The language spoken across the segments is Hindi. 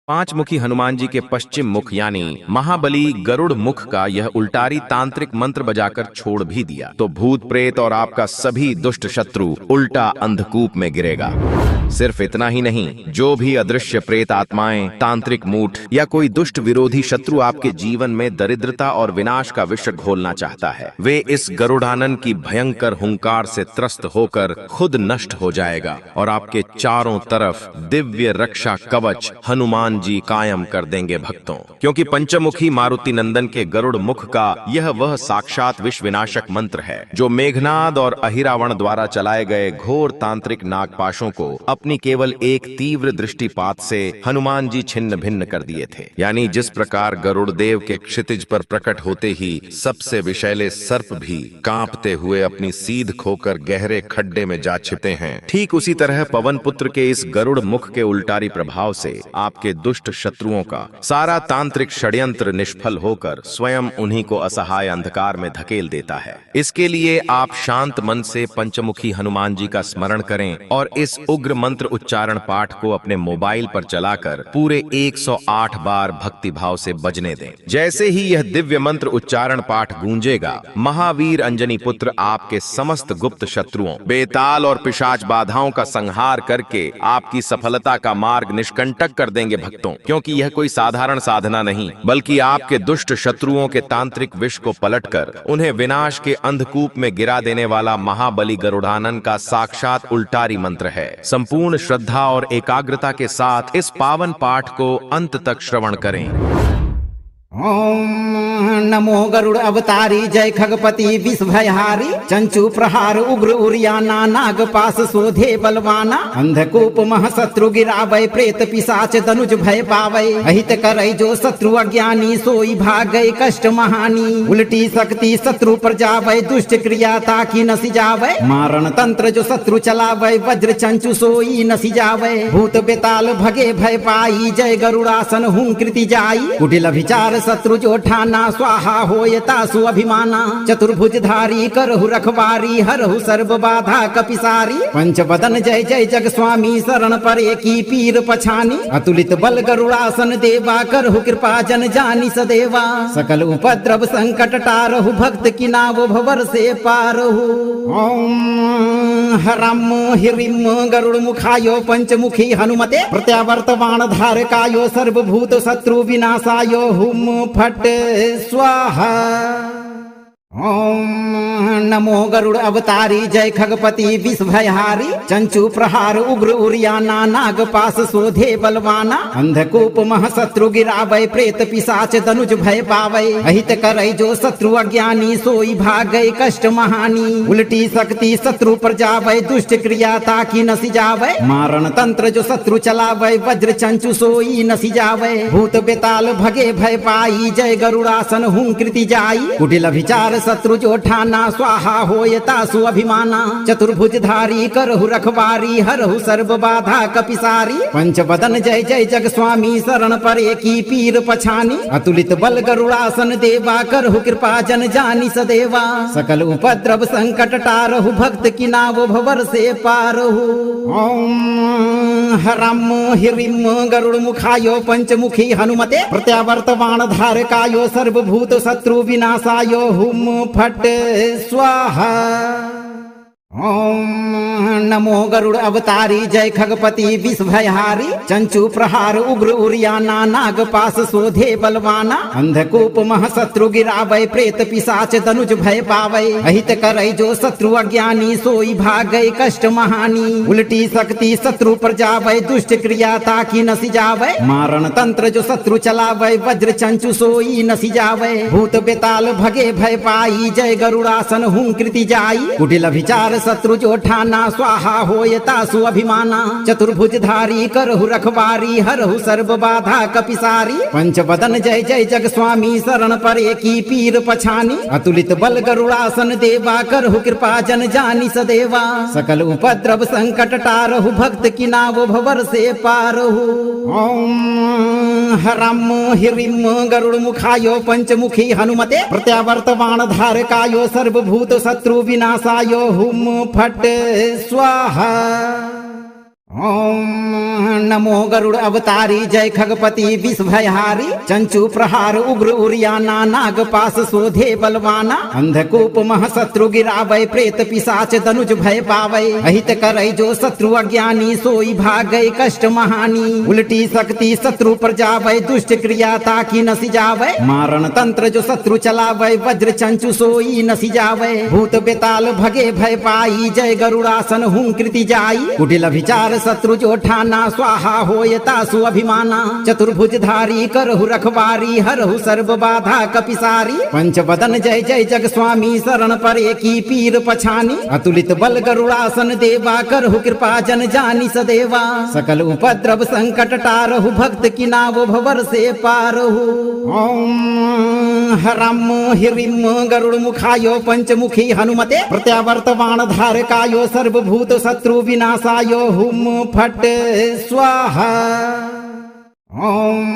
पांच मुखी हनुमान जी के पश्चिम मुख यानी महाबली गरुड़ मुख का यह उल्टारी तांत्रिक मंत्र बजाकर छोड़ भी दिया तो भूत प्रेत और आपका सभी दुष्ट शत्रु उल्टा अंधकूप में गिरेगा। सिर्फ इतना ही नहीं, जो भी अदृश्य प्रेत आत्माएं, तांत्रिक मूठ या कोई दुष्ट विरोधी शत्रु आपके जीवन में दरिद्रता और विनाश का विष घोलना चाहता है, वे इस गरुड़ानन की भयंकर हुंकार से त्रस्त होकर खुद नष्ट हो जाएगा और आपके चारों तरफ दिव्य रक्षा कवच हनुमान जी कायम कर देंगे भक्तों। क्योंकि पंचमुखी मारुति नंदन के गरुड़ मुख का यह वह साक्षात विश्व विनाशक मंत्र है जो मेघनाद और अहिरावण द्वारा चलाए गए घोर तांत्रिक नागपाशों को अपनी केवल एक तीव्र दृष्टिपात से हनुमान जी छिन्न भिन्न कर दिए थे। यानी जिस प्रकार गरुड़ देव के क्षितिज पर प्रकट होते ही सबसे विषैले सर्प भी कांपते हुए अपनी सीध खोकर गहरे खड्डे में जा छिपते हैं, ठीक उसी तरह पवन पुत्र के इस गरुड़ मुख के उल्टारी प्रभाव से आपके दुष्ट शत्रुओं का सारा तांत्रिक षड्यंत्र निष्फल होकर स्वयं उन्हीं को असहाय अंधकार में धकेल देता है। इसके लिए आप शांत मन से पंचमुखी हनुमान जी का स्मरण करें और इस उग्र मंत्र उच्चारण पाठ को अपने मोबाइल पर चलाकर पूरे 108 बार भक्ति भाव से बजने दें। जैसे ही यह दिव्य मंत्र उच्चारण पाठ गूंजेगा, महावीर अंजनी पुत्र आपके समस्त गुप्त शत्रुओं, बेताल और पिशाच बाधाओं का संहार करके आपकी सफलता का मार्ग निष्कंटक कर देंगे भक्तों। क्योंकि यह कोई साधारण साधना नहीं, बल्कि आपके दुष्ट शत्रुओं के तांत्रिक विष को पलटकर उन्हें विनाश के अंधकूप में गिरा देने वाला महाबली गरुड़ानन का साक्षात उल्टारी मंत्र है। संपूर्ण श्रद्धा और एकाग्रता के साथ इस पावन पाठ को अंत तक श्रवण करें। ओम नमो गरुड़ अवतारी, जय खगपति विषभयहारी, चंचू प्रहार उग्र उरियाना, नाग पास शोधे बलवाना, अंधकूप महशत्रु गिरावै, प्रेत पिशाच धनुज भय पावै, अहित करै जो शत्रु अज्ञानी, सोई भागै कष्ट महानी, उल्टी शक्ति शत्रु पर जावै, दुष्ट क्रिया ताकि नसी जावै, मारण तंत्र जो शत्रु चलावै, वज्र चंचू सोई नसी जावै, भूत बेताल भगे भय पाई, जय गरुड़ासन हुंकृति जाई, कुटिल विचार शत्रु जो ठाना, स्वाहा होय तासु अभिमाना, चतुर्भुजधारी करहु रखवारी, हरहु सर्व बाधा कपिसारी, पंचवदन जय जय जग स्वामी, शरण परे की पीर पछानी, अतुलित बल गरुड़ासन देवा, करहु कृपा जन जानी सदेवा, सकल उपद्रव संकट टारहु, भक्त की नाव भवर से पारहु। ओम हराम हिरिम गरुड़ मुखायो, पंचमुखी हनुमते प्रत्यावर्तवान धारकायो, सर्वभूत शत्रु विनाशायो, हुम फट स्वाहा। ओम नमो गरुड़ अवतारी, जय खगपति विषभयहारी, चंचू प्रहार उग्र उरियाना, नाग पास शोधे बलवाना, अंधकूप महशत्रु गिरावै, प्रेत पिशाच धनुज भय पावै, अहित करै जो शत्रु अज्ञानी, सोई भागै कष्ट महानी, उल्टी शक्ति शत्रु पर जावै, दुष्ट क्रिया ताकि नसी जावै, मारण तंत्र जो शत्रु चलावै, वज्र चंचू सोई नसी जावै, भूत बेताल भगे भय पाई, जय गरुड़ासन हुंकृति जाई, कुटिल विचार शत्रु जो ठाना, स्वाहा होय तासु अभिमाना, चतुर्भुजधारी करहु रखवारी, हरहु सर्व बाधा कपिसारी, पंचवदन जय जय जग स्वामी, शरण परे की पीर पछानी, अतुलित बल गरुड़ासन देवा, करहु कृपा जन जानी सदेवा, सकल उपद्रव संकट टारहु, भक्त की नाव भवर से पारहु। ओम हराम हिरिम गरुड़ मुखायो, पंचमुखी हनुमते प्रत्यावर्तवान धारकायो, सर्वभूत शत्रु विनाशायो, हुम फट स्वाहा। ओम नमो गरुड़ अवतारी, जय खगपति विषभयहारी, चंचू प्रहार उग्र उरियाना, नाग पास शोधे बलवाना, अंधकूप महशत्रु गिरावै, प्रेत पिशाच धनुज भय पावै, अहित करै जो शत्रु अज्ञानी, सोई भागै कष्ट महानी, उल्टी शक्ति शत्रु पर जावै, दुष्ट क्रिया ताकि नसी जावै, मारण तंत्र जो शत्रु चलावै, वज्र चंचू सोई नसी जावै, भूत बेताल भगे भय पाई, जय गरुड़ासन हुंकृति जाई, कुटिल विचार शत्रु जो ठाना, स्वाहा होय तासु अभिमाना, चतुर्भुजधारी करहु रखवारी, हरहु सर्व बाधा कपिसारी, पंचवदन जय जय जग स्वामी, शरण परे की पीर पछानी, अतुलित बल गरुड़ासन देवा, करहु कृपा जन जानी सदेवा, सकल उपद्रव संकट टारहु, भक्त की नाव भवर से पारहु। ओम हराम हिरिम गरुड़ मुखायो, पंचमुखी हनुमते प्रत्यावर्तवान धारकायो, सर्वभूत शत्रु विनाशायो, हुम फट स्वाहा। ओम नमो गरुड़ अवतारी जय खगपति विष भयहारी चंचु प्रहार उग्र उरियाना नाग पास शोधे बलवाना अंधकूप महशत्रु गिरावै प्रेत पिशाच धनुज भय पावै अहित करै जो शत्रु अज्ञानी सोई भागै कष्ट महानी उल्टी शक्ति शत्रु पर जावै दुष्ट क्रिया ताकि नसी जावै मारण तंत्र जो शत्रु चलावै वज्र चंचु सोई नसी जावै भूत बेताल भगे भय पाई जय गरुड़ासन हूं कृति जाई कुटिल विचार शत्रु जो ठाना स्वाहा होय तासु अभिमाना चतुर्भुज धारी करहु रखवारी हरहु सर्व बाधा कपिसारी पंच बदन जय जय जग स्वामी शरण परे की पीर पछानी अतुलित बल गरुड़ासन देवा करहु कृपा जन जानी सदेवा सकल उपद्रव संकट टारहु भक्त की नाव भवर से पारहु ओम हरम हिरिम गरुड़ मुखायो पंचमुखी हनुमते प्रत्यावर्तमान धारकायो सर्वभूत शत्रु विनाशायो हुम फट स्वाहा ओम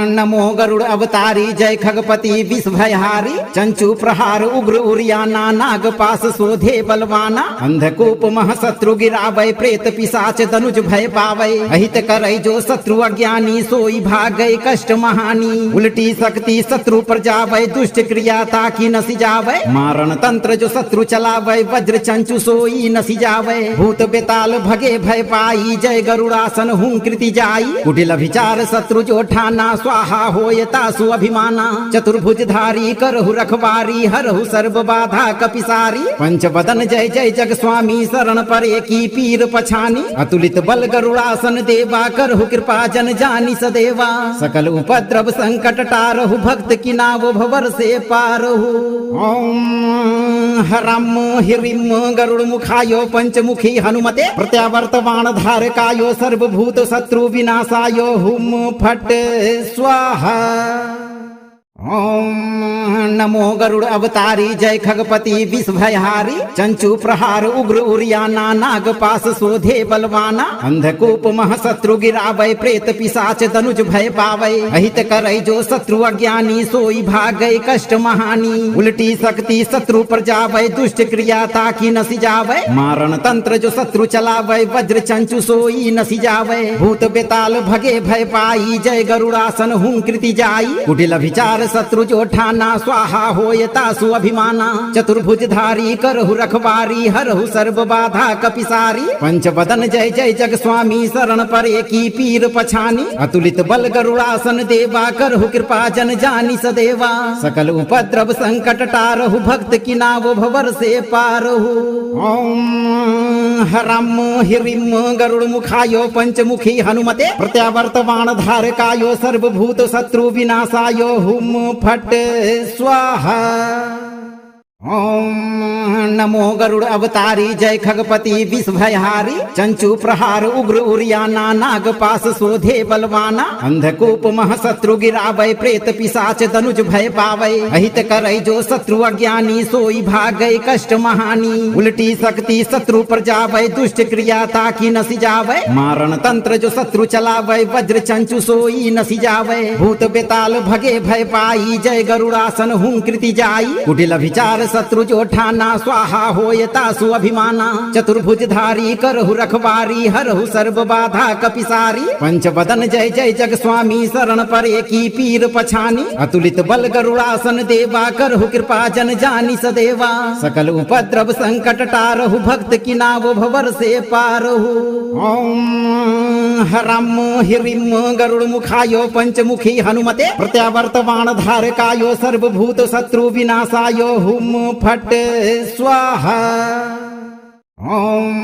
नमो गरुड़ अवतारी जय खगपति विष भयहारी चंचु प्रहार उग्र उरियाना नाग पास शोधे बलवाना अंधकूप महशत्रु गिरावै प्रेत पिशाच धनुज भय पावै अहित करै जो शत्रु अज्ञानी सोई भागै कष्ट महानी उल्टी शक्ति शत्रु पर जावै दुष्ट क्रिया ताकि नसी जावै मारण तंत्र जो शत्रु चलावै वज्र चंचु सोई नसी जावै भूत बेताल भगे भय पाई जय गरुड़ासन हूं कृति जाई कुटिल विचार शत्रु जो ठाना स्वाहा होय तासु अभिमाना चतुर्भुज धारी करहु रखवारी हरहु सर्व बाधा कपिसारी पंच बदन जय जय जग स्वामी शरण परे की पीर पछानी अतुलित बल गरुड़ासन देवा करहु कृपा जन जानी सदेवा सकल उपद्रव संकट टारहु भक्त की नाव भवर से पारहु ओम हरम हिरिम गरुड़ मुखायो पंचमुखी हनुमते प्रत्यावर्तमान धारकायो सर्वभूत शत्रु विनाशायो हुम फट स्वाहा ओम नमो गरुड़ अवतारी जय खगपति विष भयहारी चंचु प्रहार उग्र उरियाना नाग पास शोधे बलवाना अंधकूप महशत्रु गिरावै प्रेत पिशाच धनुज भय पावै अहित करै जो शत्रु अज्ञानी सोई भागै कष्ट महानी उल्टी शक्ति शत्रु पर जावै दुष्ट क्रिया ताकि नसी जावै मारण तंत्र जो शत्रु चलावै वज्र चंचु सोई नसी जावै भूत बेताल भगे भय पाई जय गरुड़ासन हूं कृति जाई कुटिल विचार शत्रु जो ठाना स्वाहा होय तासु अभिमाना चतुर्भुज धारी करहु रखवारी हरहु सर्व बाधा कपिसारी पंच बदन जय जय जग स्वामी शरण परे की पीर पछानी अतुलित बल गरुड़ासन देवा करहु कृपा जन जानी सदेवा सकल उपद्रव संकट टारहु भक्त की नाव भवर से पारहु ओम हरम हिरिम गरुड़ मुखायो पंचमुखी हनुमते प्रत्यावर्तमान धारकायो सर्वभूत शत्रु विनाशायो हुम फट स्वाहा ओम नमो गरुड़ अवतारी जय खगपति विष भयहारी चंचु प्रहार उग्र उरियाना नाग पास शोधे बलवाना अंधकूप महशत्रु गिरावै प्रेत पिशाच धनुज भय पावै अहित करै जो शत्रु अज्ञानी सोई भागै कष्ट महानी उल्टी शक्ति शत्रु पर जावै दुष्ट क्रिया ताकि नसी जावै मारण तंत्र जो शत्रु चलावै वज्र चंचु सोई नसी जावै भूत बेताल भगे भय पाई जय गरुड़ासन हूं कृति जाई कुटिल विचार शत्रु जो ठाना स्वाहा होय तासु अभिमाना चतुर्भुज धारी करहु रखवारी हरहु सर्व बाधा कपिसारी पंच बदन जय जय जग स्वामी शरण परे की पीर पछानी अतुलित बल गरुड़ासन देवा करहु कृपा जन जानी सदेवा सकल उपद्रव संकट टारहु भक्त की नाव भवर से पारहु ओम हरम हिरिम गरुड़ मुखायो पंचमुखी हनुमते प्रत्यावर्तमान धारकायो सर्वभूत शत्रु विनाशायो हुम फट स्वाहा ओम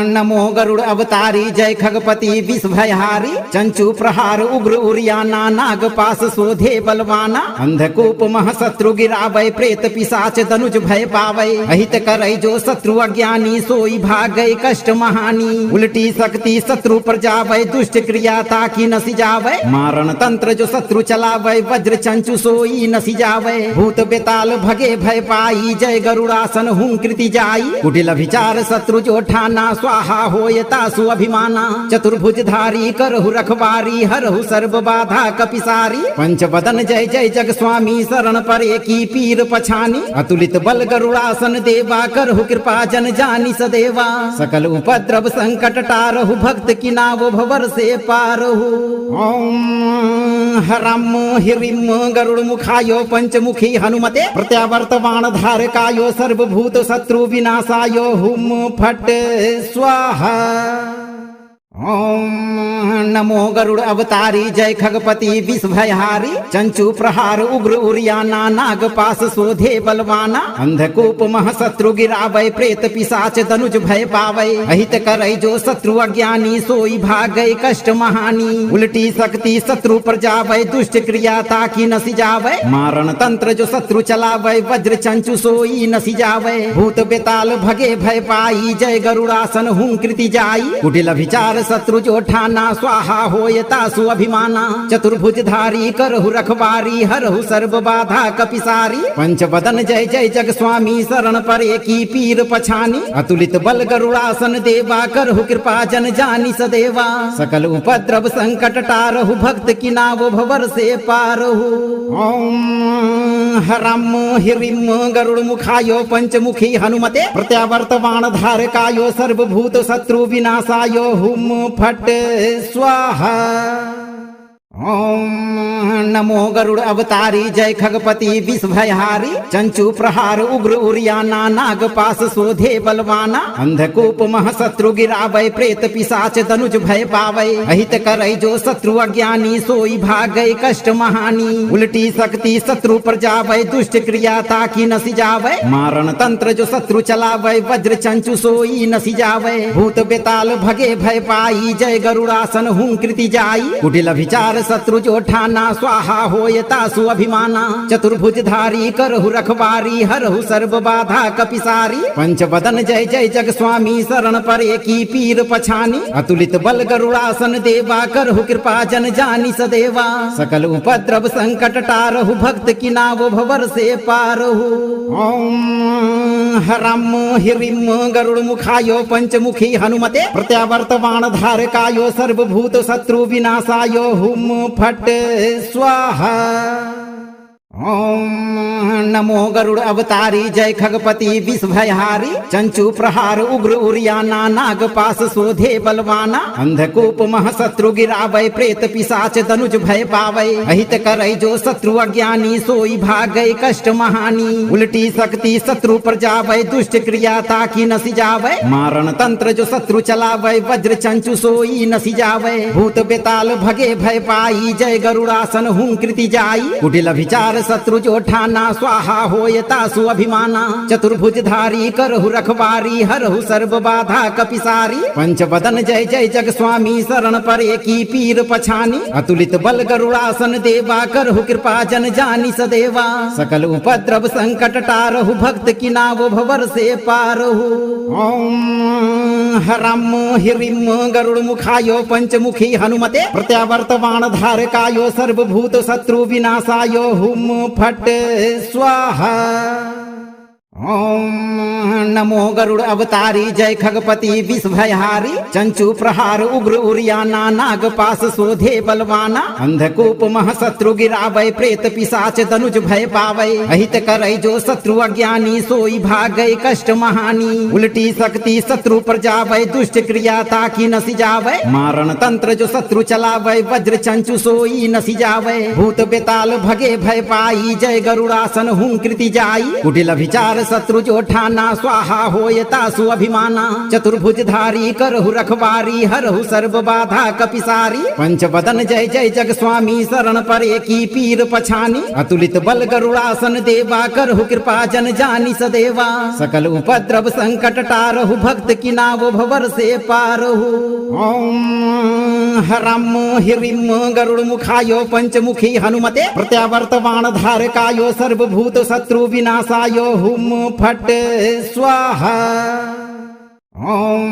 नमो गरुड़ अवतारी जय खगपति विष भयहारी चंचु प्रहार उग्र उरियाना नाग पास शोधे बलवाना अंधकूप महशत्रु गिरावै प्रेत पिशाच धनुज भय पावै अहित करै जो शत्रु अज्ञानी सोई भागै कष्ट महानी उल्टी शक्ति शत्रु पर जावै दुष्ट क्रिया ताकि नसी जावै मारण तंत्र जो शत्रु चलावै वज्र चंचु सोई नसी जावै भूत बेताल भगे भय पाई जय गरुड़ासन हूं कृति जाई कुटिल विचार शत्रु जो ठाना स्वाहा होय तासु अभिमाना चतुर्भुजधारी करहु रखवारी हरहु सर्व बाधा कपिसारी पंचवदन जय जय जग स्वामी शरण परे की पीर पछानी अतुलित बल गरुड़ासन देवा करहु कृपा जन जानी सदेवा सकल उपद्रव संकट टारहु भक्त की नाव भवर से पारहु ओम हरम हिरिम गरुड़ मुखायो पंचमुखी हनुमते प्रत्यावर्तमान धारकायो सर्वभूत शत्रु विनाशायो हुम फट स्वाहा ओम नमो गरुड़ अवतारी जय खगपति विषभयहारी चंचु प्रहार उग्र उरियाना नाग पास शोधे बलवाना अंधकूप महशत्रु गिरावै प्रेत पिशाच धनुज भय पावै अहित करै जो शत्रु अज्ञानी सोई भागै कष्ट महानी उल्टी शक्ति शत्रु पर जावै दुष्ट क्रिया ताकि नसी जावै मारण तंत्र जो शत्रु चलावै वज्र चंचु सोई नसी जावै भूत बेताल भगे भय पाई जय गरुड़ासन हूं कृति जाई कुटिल विचार शत्रु जो ठाना स्वाहा होय तासु अभिमाना चतुर्भुजधारी करहु रखवारी हरहु सर्व बाधा कपिसारी पंचवदन जय जय जग स्वामी शरण परे की पीर पछानी अतुलित बल गरुड़ासन देवा करहु कृपा जन जानी सदेवा सकल उपद्रव संकट टारहु भक्त की नाव भवर से पारहु ओम हरम हिरिम गरुड़ मुखायो पंचमुखी हनुमते प्रत्यावर्तमान धारकायो सर्वभूत शत्रु विनाशायो हुम फट स्वाहा ओम नमो गरुड़ अवतारी जय खगपति विषभयहारी चंचु प्रहार उग्र उरियाना नाग पास शोधे बलवाना अंधकूप महशत्रु गिरावै प्रेत पिशाच धनुज भय पावै अहित करै जो शत्रु अज्ञानी सोई भागै कष्ट महानी उल्टी शक्ति शत्रु पर जावै दुष्ट क्रिया ताकि नसी जावै मारण तंत्र जो शत्रु चलावै वज्र चंचु सोई नसी जावै भूत बेताल भगे भय पाई जय गरुड़ासन हूं कृति जाई कुटिल विचार शत्रु जो ठाना स्वाहा होय तासु अभिमाना चतुर्भुजधारी करहु रखवारी हरहु सर्व बाधा कपिसारी पंचवदन जय जय जग स्वामी शरण परे की पीर पछानी अतुलित बल गरुड़ासन देवा करहु कृपा जन जानी सदेवा सकल उपद्रव संकट टारहु भक्त की नाव भवर से पारहु ओम हरम हिरिम गरुड़ मुखायो पंचमुखी हनुमते प्रत्यावर्तमान धारकायो सर्वभूत शत्रु विनाशायो हुम फट स्वाहा ओम नमो गरुड़ अवतारी जय खगपति विषभयहारी चंचु प्रहार उग्र उरियाना नाग पास शोधे बलवाना अंधकूप महशत्रु गिरावै प्रेत पिशाच धनुज भय पावै अहित करै जो शत्रु अज्ञानी सोई भागै कष्ट महानी उल्टी शक्ति शत्रु पर जावै दुष्ट क्रिया ताकि नसी जावै मारण तंत्र जो शत्रु चलावै वज्र चंचु सोई नसी जावै भूत बेताल भगे भय पाई जय गरुड़ासन हूं कृति जाई कुटिल विचार शत्रु जो ठाना स्वाहा होय तासु अभिमाना चतुर्भुजधारी करहु रखवारी हरहु सर्व बाधा कपिसारी पंचवदन जय जय जग स्वामी शरण परे की पीर पछानी अतुलित बल गरुड़ासन देवा करहु कृपा जन जानी सदेवा सकल उपद्रव संकट टारहु भक्त की नाव भवर से पारहु ओम हरम हिरिम गरुड़ मुखायो पंचमुखी हनुमते प्रत्यावर्तमान धारकायो सर्वभूत शत्रु विनाशायो हुम फट स्वाहा ओम नमो गरुड़ अवतारी जय खगपति विषभयहारी चंचु प्रहार उग्र उरियाना नाग पास शोधे बलवाना अंधकूप महशत्रु गिरावै प्रेत पिशाच धनुज भय पावै अहित करै जो शत्रु अज्ञानी सोई भागै कष्ट महानी उल्टी शक्ति शत्रु पर जावै दुष्ट क्रिया ताकि नसी जावै मारण तंत्र जो शत्रु चलावै वज्र चंचु सोई नसी जावै भूत बेताल भगे भय पाई जय गरुड़ासन हूं कृति जाई कुटिल विचार शत्रु जो ठाना स्वाहा होय तासु अभिमाना चतुर्भुजधारी करहु रखवारी हरहु सर्व बाधा कपिसारी पंचवदन जय जय जग स्वामी शरण परे की पीर पछानी अतुलित बल गरुड़ासन देवा करहु कृपा जन जानी सदेवा सकल उपद्रव संकट टारहु भक्त की नाव भवर से पारहु ओम हरम हिरिम गरुड़ मुखायो पंचमुखी हनुमते प्रत्यावर्तमान धारकायो सर्वभूत शत्रु विनाशायो हुम फट स्वाहा ओम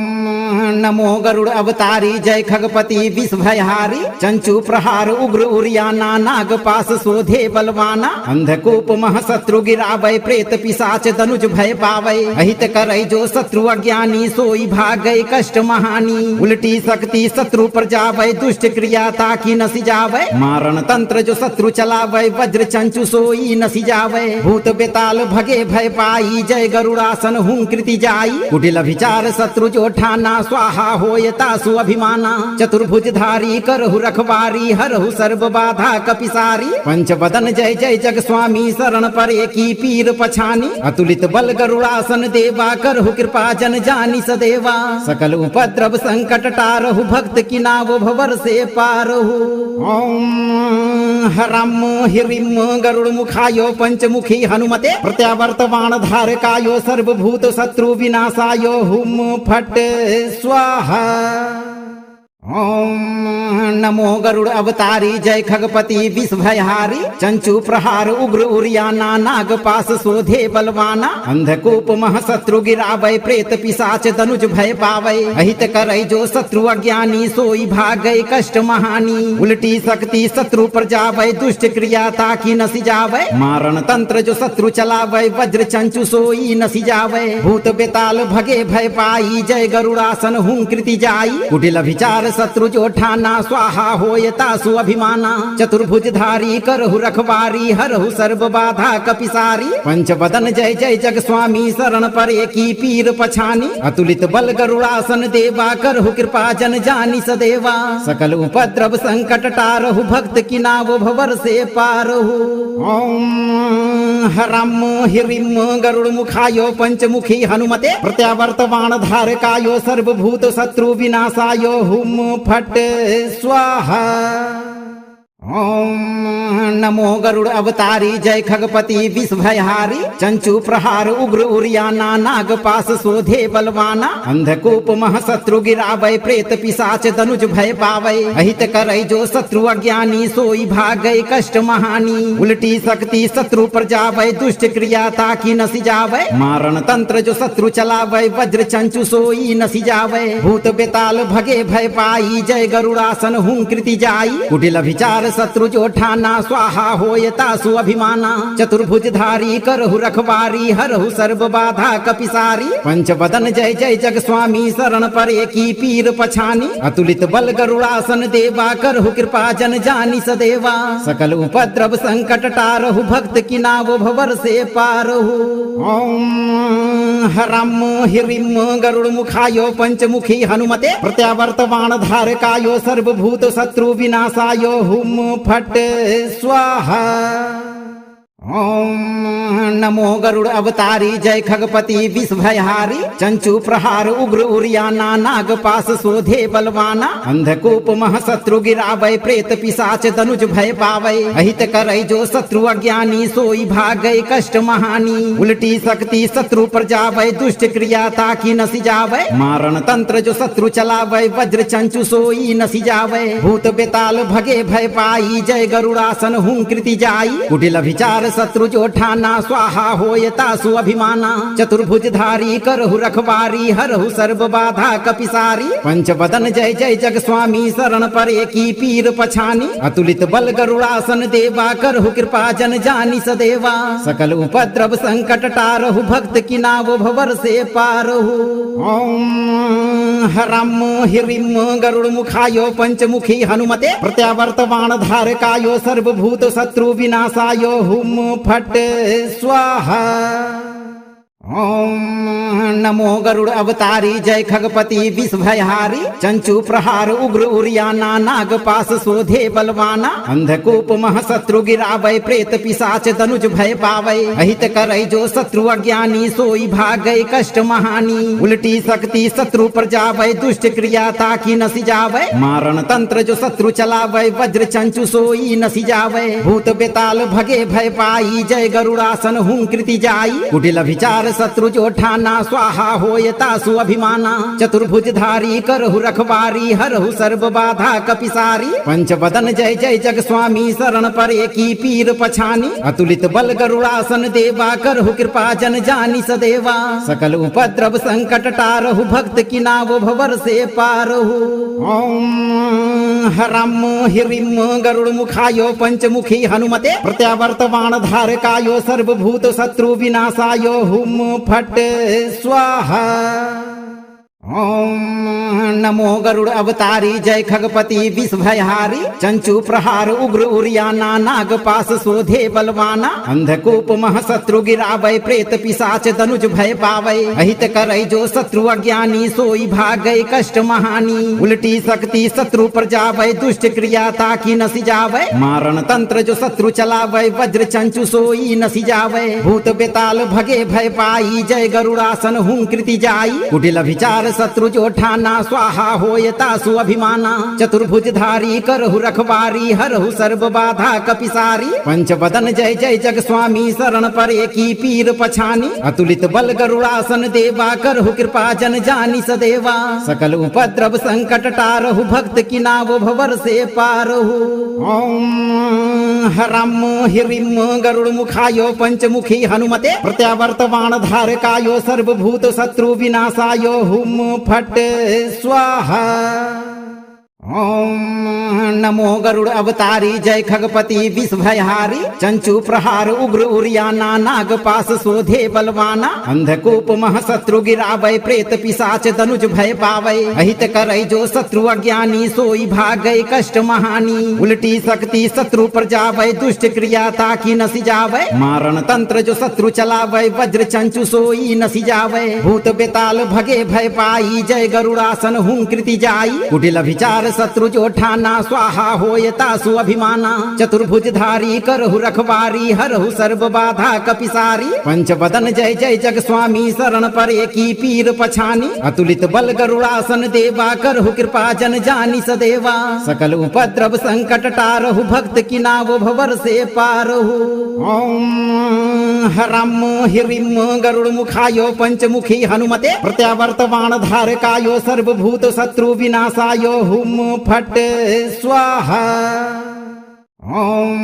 नमो गरुड़ अवतारी जय खगपति विषभयहारी चंचु प्रहार उग्र उरियाना नाग पास शोधे बलवाना अंधकूप महशत्रु गिरावै प्रेत पिशाच धनुज भय पावै अहित करै जो शत्रु अज्ञानी सोई भागै कष्ट महानी उल्टी शक्ति शत्रु पर जावै दुष्ट क्रिया ताकि नसी जावै मारण तंत्र जो शत्रु चलावै वज्र चंचु सोई नसी जावै भूत बेताल भगे भय पाई जय गरुड़ासन हूं कृति जाई कुटिल विचार शत्रु जो ठाना स्वाहा होय तासु अभिमाना चतुर्भुजधारी करहु रखवारी हरहु सर्व बाधा कपिसारी पंच बदन जय जय जग स्वामी शरण परे की पीर पछानी अतुलित बल गरुड़ासन देवा करहु कृपा जन जानी सदेवा सकल उपद्रव संकट टारहु भक्त की नाव भवर से पारहु ओम हरम हिरिम गरुड़ मुखायो पंचमुखी हनुमते प्रत्यावर्तमान धारकायो सर्वभूत शत्रु विनाशायो हुम फट स्वाहा ओम नमो गरुड़ अवतारी जय खगपति विषभयहारी चंचु प्रहार उग्र उरियाना नाग पास शोधे बलवाना अंधकूप महशत्रु गिरावै प्रेत पिशाच धनुज भय पावै अहित करै जो शत्रु अज्ञानी सोई भागै कष्ट महानी उल्टी शक्ति शत्रु पर जावै दुष्ट क्रिया ताकि नसी जावै मारण तंत्र जो शत्रु चलावै वज्र चंचु सोई नसी जावै भूत बेताल भगे भय पाई जय गरुड़ासन हूं कृति जाई कुटिल विचार शत्रु जो ठाना स्वाहा होय तासु अभिमाना चतुर्भुजधारी करहु रखवारी हरहु सर्व बाधा कपिसारी पंच बदन जय जय जग स्वामी शरण परे की पीर पछानी अतुलित बल गरुड़ासन देवा करहु कृपा जन जानी सदेवा सकल उपद्रव संकट टारहु भक्त की नाव भवर से पारहु ओम हरम हिरिम गरुड़ मुखायो पंचमुखी हनुमते प्रत्यावर्तमान धारकायो सर्वभूत शत्रु विनाशायो हुम फट स्वाहा ओम नमो गरुड़ अवतारी जय खगपति विषभयहारी चंचु प्रहार उग्र उरियाना नाग पास शोधे बलवाना अंधकूप महशत्रु गिरावै प्रेत पिशाच धनुज भय पावै अहित करै जो शत्रु अज्ञानी सोई भागै कष्ट महानी उल्टी शक्ति शत्रु पर जावै दुष्ट क्रिया ताकि नसी जावै मारण तंत्र जो शत्रु चलावै वज्र चंचु सोई नसी जावै भूत बेताल भगे भय पाई जय गरुड़ासन हूं कृति जाई कुटिल विचार शत्रु जो ठाना स्वाहा होय तासु अभिमाना चतुर्भुजधारी करहु रखवारी हरहु सर्व बाधा कपिसारी पंच बदन जय जय जग स्वामी शरण परे की पीर पछानी अतुलित बल गरुड़ासन देवा करहु कृपा जन जानी सदेवा सकल उपद्रव संकट टारहु भक्त की नाव भवर से पारहु ओम हरम हिरिम गरुड़ मुखायो पंचमुखी हनुमते प्रत्यावर्तमान धारकायो सर्वभूत शत्रु विनाशायो हुम फट स्वाहा ओम नमो गरुड़ अवतारी जय खगपति विषभयहारी चंचु प्रहार उग्र उरियाना नाग पास शोधे बलवाना अंधकूप महशत्रु गिरावै प्रेत पिशाच धनुज भय पावै अहित करै जो शत्रु अज्ञानी सोई भागै कष्ट महानी उल्टी शक्ति शत्रु पर जावै दुष्ट क्रिया ताकि नसी जावै मारण तंत्र जो शत्रु चलावै वज्र चंचु सोई नसी जावै भूत बेताल भगे भय पाई जय गरुड़ासन हूं कृति जाई कुटिल विचार शत्रु जो ठाना स्वाहा होय तासु अभिमाना चतुर्भुजधारी करहु रखवारी हरहु सर्व बाधा कपिसारी पंच बदन जय जय जग स्वामी शरण परे की पीर पछानी अतुलित बल गरुड़ासन देवा करहु कृपा जन जानी सदेवा सकल उपद्रव संकट टारहु भक्त की नाव भवर से पारहु ओम हरम हिरिम गरुड़ मुखायो पंचमुखी हनुमते प्रत्यावर्तमान धारकायो सर्वभूत शत्रु विनाशायो हुम फट स्वाहा ओम नमो गरुड़ अवतारी जय खगपति विषभयहारी चंचु प्रहार उग्र उरियाना नाग पास शोधे बलवाना अंधकूप महशत्रु गिरावै प्रेत पिशाच धनुज भय पावै अहित करै जो शत्रु अज्ञानी सोई भागै कष्ट महानी उल्टी शक्ति शत्रु पर जावै दुष्ट क्रिया ताकि नसी जावै मारण तंत्र जो शत्रु चलावै वज्र चंचु सोई नसी जावै भूत बेताल भगे भय पाई जय गरुड़ासन हूं कृति जाई कुटिल विचार शत्रु जो ठाना स्वाहा होय तासु अभिमाना चतुर्भुजधारी करहु रखवारी हरहु सर्व बाधा कपिसारी पंचवदन जय जय जग स्वामी शरण परे की पीर पछानी अतुलित बल गरुड़ासन देवा करहु कृपा जन जानी सदेवा सकल उपद्रव संकट टारहु भक्त की नाव भवर से पारहु ओम हराम हिरिम गरुड़ मुखायो पंचमुखी हनुमते प्रत्यावर्तवान धारकायो सर्वभूत शत्रु विनाशायो हुम फट स्वाहा ओम नमो गरुड़ अवतारी जय खगपति विषभयहारी चंचु प्रहार उग्र उरियाना नाग पास शोधे बलवाना अंधकूप महशत्रु गिरावै प्रेत पिशाच धनुज भय पावै अहित करै जो शत्रु अज्ञानी सोई भागै कष्ट महानी उल्टी शक्ति शत्रु पर जावै दुष्ट क्रिया ताकि नसी जावै मारण तंत्र जो शत्रु चलावै वज्र चंचु सोई नसी जावै भूत बेताल भगे भय पाई जय गरुड़ासन हूं कृति जाई कुटिल विचार शत्रु जो ठाना स्वाहा होय तासु अभिमाना चतुर्भुजधारी करहु रखवारी हरहु सर्व बाधा कपिसारी पंचवदन जय जय जग स्वामी शरण परे की पीर पछानी अतुलित बल गरुड़ासन देवा करहु कृपा जन जानी सदेवा सकल उपद्रव संकट टारहु भक्त की नाव भवर से पारहु ओम हराम हिरिम गरुड़ मुखायो पंचमुखी हनुमते प्रत्यावर्तवान धारकायो सर्वभूत शत्रु विनाशायो हुम फट स्वाहा ओम नमो गरुड़ अवतारी जय खगपति विषभयहारी चंचु प्रहार उग्र उरियाना नाग पास शोधे बलवाना अंधकूप महशत्रु गिरावै प्रेत पिशाच धनुज भय पावै अहित करै जो शत्रु अज्ञानी सोई भागै कष्ट महानी उल्टी शक्ति शत्रु पर जावै दुष्ट क्रिया ताकि नसी जावै मारण तंत्र जो शत्रु चलावै वज्र चंचु सोई नसी जावै भूत बेताल भगे भय पाई जय गरुड़ासन हूं कृति जाई कुटिल विचार शत्रु जो ठाना स्वाहा होय तासु अभिमाना चतुर्भुजधारी करहु रखवारी हरहु सर्व बाधा कपिसारी पंचवदन जय जय जग स्वामी शरण परे की पीर पछानी अतुलित बल गरुड़ासन देवा करहु कृपा जन जानी सदेवा सकल उपद्रव संकट टारहु भक्त की नाव भवर से पारहु ओम हराम हिरिम गरुड़ मुखायो पंचमुखी हनुमते प्रत्यावर्तवान धारकायो सर्वभूत शत्रु विनाशायो हुम फट स्वाहा ओम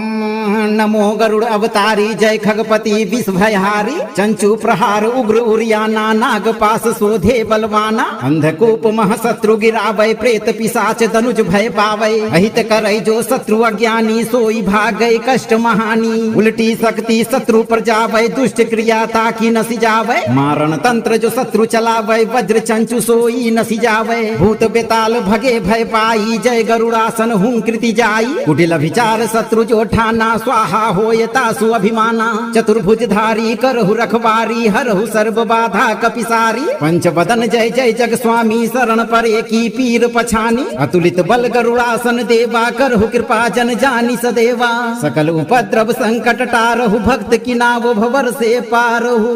नमो गरुड़ अवतारी जय खगपति विषभयहारी चंचु प्रहार उग्र उरियाना नाग पास शोधे बलवाना अंधकूप महशत्रु गिरावै प्रेत पिशाच धनुज भय पावै अहित करै जो शत्रु अज्ञानी सोई भागै कष्ट महानी उल्टी शक्ति शत्रु पर जावै दुष्ट क्रिया ताकि नसी जावै मारण तंत्र जो शत्रु चलावै वज्र चंचु सोई नसी जावै भूत बेताल भगे भय पाई जय गरुड़ासन हूं कृति जाई कुटिल विचार शत्रु जो ठाना स्वाहा होय तासु अभिमाना चतुर्भुजधारी करहु रखवारी हरहु सर्व बाधा कपिसारी पंचवदन जय जय जग स्वामी शरण परे की पीर पछानी अतुलित बल गरुड़ासन देवा करहु कृपा जन जानी सदेवा सकल उपद्रव संकट टारहु भक्त की नाव भवर से पारहु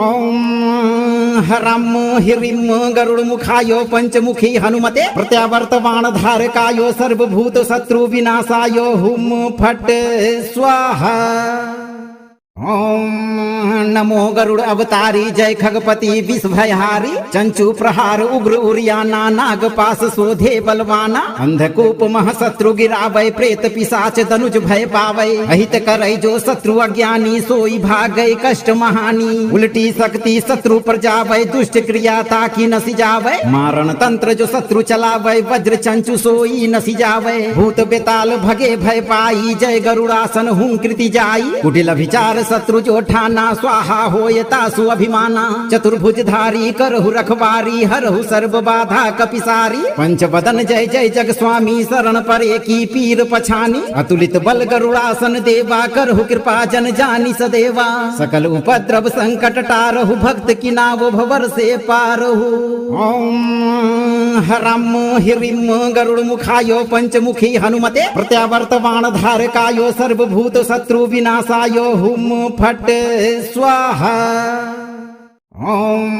ओम हराम हिरिम गरुड़ मुखायो पंचमुखी हनुमते प्रत्यावर्तवान धारकायो सर्वभूत शत्रु विनाशायो हुम फट स्वाहा ओम नमो गरुड़ अवतारी जय खगपति विषभयहारी चंचु प्रहार उग्र उरियाना नाग पास शोधे बलवाना अंधकूप महशत्रु गिरावै प्रेत पिशाच धनुज भय पावै अहित करै जो शत्रु अज्ञानी सोई भागै कष्ट महानी उल्टी शक्ति शत्रु पर जावै दुष्ट क्रिया ताकि नसी जावै मारण तंत्र जो शत्रु चलावै वज्र चंचु सोई नसी जावै भूत बेताल भगे भय पाई जय गरुड़ासन हूं कृति जाई कुटिल विचार शत्रु जो ठाना स्वाहा होय तासु अभिमाना चतुर्भुजधारी करहु रखवारी हरहु सर्व बाधा कपिसारी पंचवदन जय जय जग स्वामी शरण परे की पीर पछानी अतुलित बल गरुड़ासन देवा करहु कृपा जन जानी सदेवा सकल उपद्रव संकट टारहु भक्त की नाव भवर से पारहु ओम हराम हिरिम गरुड़ मुखायो पंचमुखी हनुमते प्रत्यावर्तवान धारकायो सर्वभूत शत्रु विनाशायो हुम फट स्वाहा ओम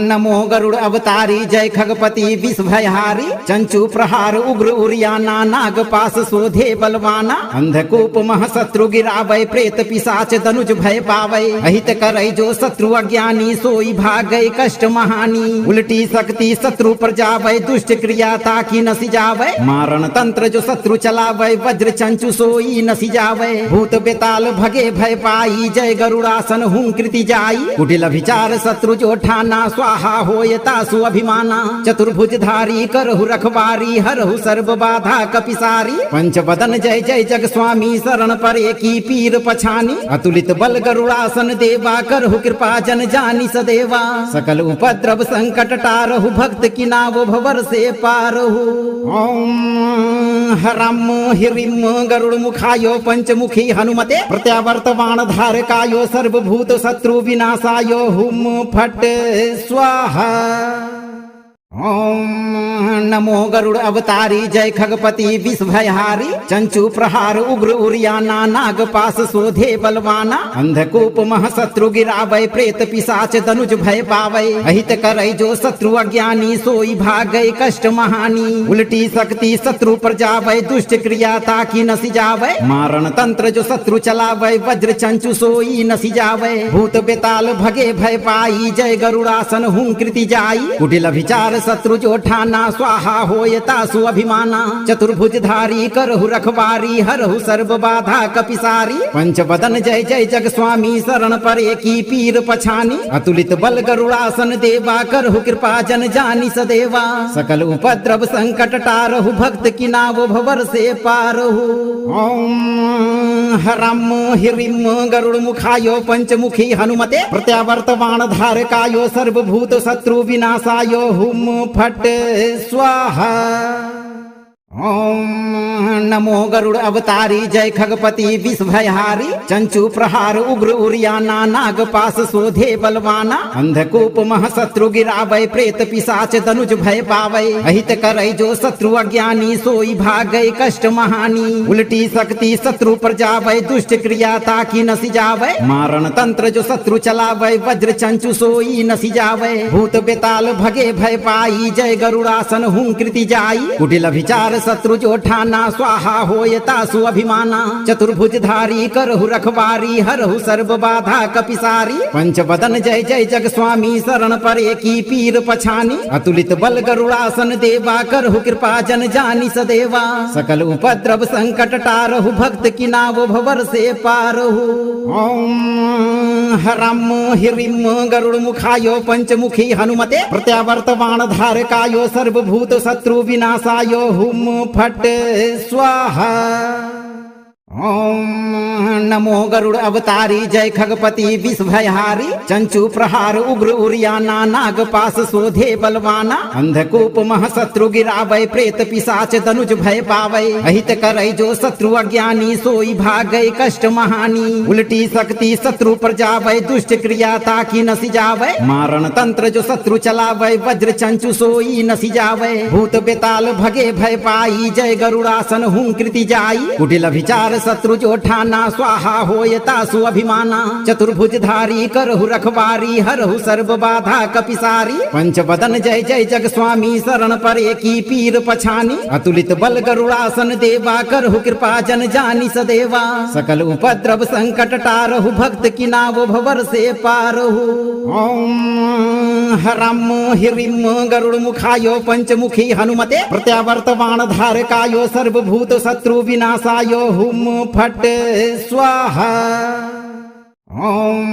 नमो गरुड़ अवतारी जय खगपति विष भयहारी चंचु प्रहार उग्र उरियाना नाग पास शोधे बलवाना अंधकूप महशत्रु गिरावै प्रेत पिशाच धनुज भय पावै अहित करै जो शत्रु अज्ञानी सोई भागै कष्ट महानी उल्टी शक्ति शत्रु पर जावै दुष्ट क्रिया ताकि नसी जावै मारण तंत्र जो शत्रु चलावै वज्र चंचु सोई नसी जावै भूत बेताल भगे भय पाई जय गरुड़ासन हूं कृति जाई कुटिल विचार शत्रु जो ठाना स्वाहा होय तासु अभिमाना चतुर्भुजधारी करहु रखवारी हरहु सर्व बाधा कपिसारी पंचवदन जय जय जग स्वामी शरण परे की पीर पछानी अतुलित बल गरुड़ासन देवा करहु कृपा जन जानी सदेवा सकल उपद्रव संकट टारहु भक्त की नाव भवर से पारहु ओम हरम हिरिम गरुड़ मुखायो पंचमुखी हनुमते प्रत्यावर्तमान धारकायो सर्वभूत शत्रु विनाशायो हुम फट स्वाहा ओम नमो गरुड़ अवतारी जय खगपति विष भयहारी चंचु प्रहार उग्र उरियाना नाग पास शोधे बलवाना अंधकूप महशत्रु गिरावै प्रेत पिशाच धनुज भय पावै अहित करै जो शत्रु अज्ञानी सोई भागै कष्ट महानी उल्टी शक्ति शत्रु पर जावै दुष्ट क्रिया ताकि नसी जावै मारण तंत्र जो शत्रु चलावै वज्र चंचु सोई नसी जावै भूत बेताल भगे भय पाई जय गरुड़ासन हूं कृति जाई कुटिल विचार शत्रु जो ठाना स्वाहा होय तासु अभिमाना चतुर्भुजधारी करहु रखवारी हरहु सर्व बाधा कपिसारी पंचवदन जय जय जग स्वामी शरण परे की पीर पछानी अतुलित बल गरुड़ासन देवा करहु कृपा जन जानी सदेवा सकल उपद्रव संकट टारहु भक्त की नाव भवर से पारहु ओम हरम हिरिम गरुड़ मुखायो पंचमुखी हनुमते प्रत्यावर्तमान धारकायो सर्वभूत शत्रु विनाशायो हुम फट स्वाहा ओम नमो गरुड़ अवतारी जय खगपति विष भयहारी चंचु प्रहार उग्र उरियाना नाग पास शोधे बलवाना अंधकूप महशत्रु गिरावै प्रेत पिशाच धनुज भय पावै अहित करै जो शत्रु अज्ञानी सोई भागै कष्ट महानी उल्टी शक्ति शत्रु पर जावै दुष्ट क्रिया ताकि नसी जावै मारण तंत्र जो शत्रु चलावै वज्र चंचु सोई नसी जावै भूत बेताल भगे भय पाई जय गरुड़ासन हूं कृति जाई कुटिल विचार शत्रु जो ठाना स्वाहा होय तासु अभिमाना चतुर्भुजधारी करहु रखवारी हरहु सर्व बाधा कपिसारी पंचवदन जय जय जग स्वामी शरण परे की पीर पछानी अतुलित बल गरुड़ासन देवा करहु कृपा जन जानी सदेवा सकल उपद्रव संकट टारहु भक्त की नाव भवर से पारहु ओम हरम हिरिम गरुड़ मुखायो पंचमुखी हनुमते प्रत्यावर्तमान धारकायो सर्वभूत शत्रु विनाशायो हुम फट स्वाहा ओम नमो गरुड़ अवतारी जय खगपति विष भयहारी चंचु प्रहार उग्र उरियाना नाग पास शोधे बलवाना अंधकूप महशत्रु गिरावै प्रेत पिशाच धनुज भय पावै अहित करै जो शत्रु अज्ञानी सोई भागै कष्ट महानी उल्टी शक्ति शत्रु पर जावै दुष्ट क्रिया ताकि नसी जावै मारण तंत्र जो शत्रु चलावै वज्र चंचु सोई नसी जावै भूत बेताल भगे भय पाई जय गरुड़ासन हूं कृति जाई कुटिल विचार शत्रु जो ठाना स्वाहा होय तासु अभिमाना चतुर्भुजधारी करहु रखवारी हरहु सर्व बाधा कपिसारी पंचवदन जय जय जग स्वामी शरण परे की पीर पछानी अतुलित बल गरुड़ासन देवा करहु कृपा जन जानी सदेवा सकल उपद्रव संकट टारहु भक्त की नाव भवर से पारहु ओम हरम हिरिम गरुड़ मुखायो पंचमुखी हनुमते प्रत्यावर्तमान धारकायो सर्वभूत शत्रु विनाशायो हुम फट स्वाहा ओम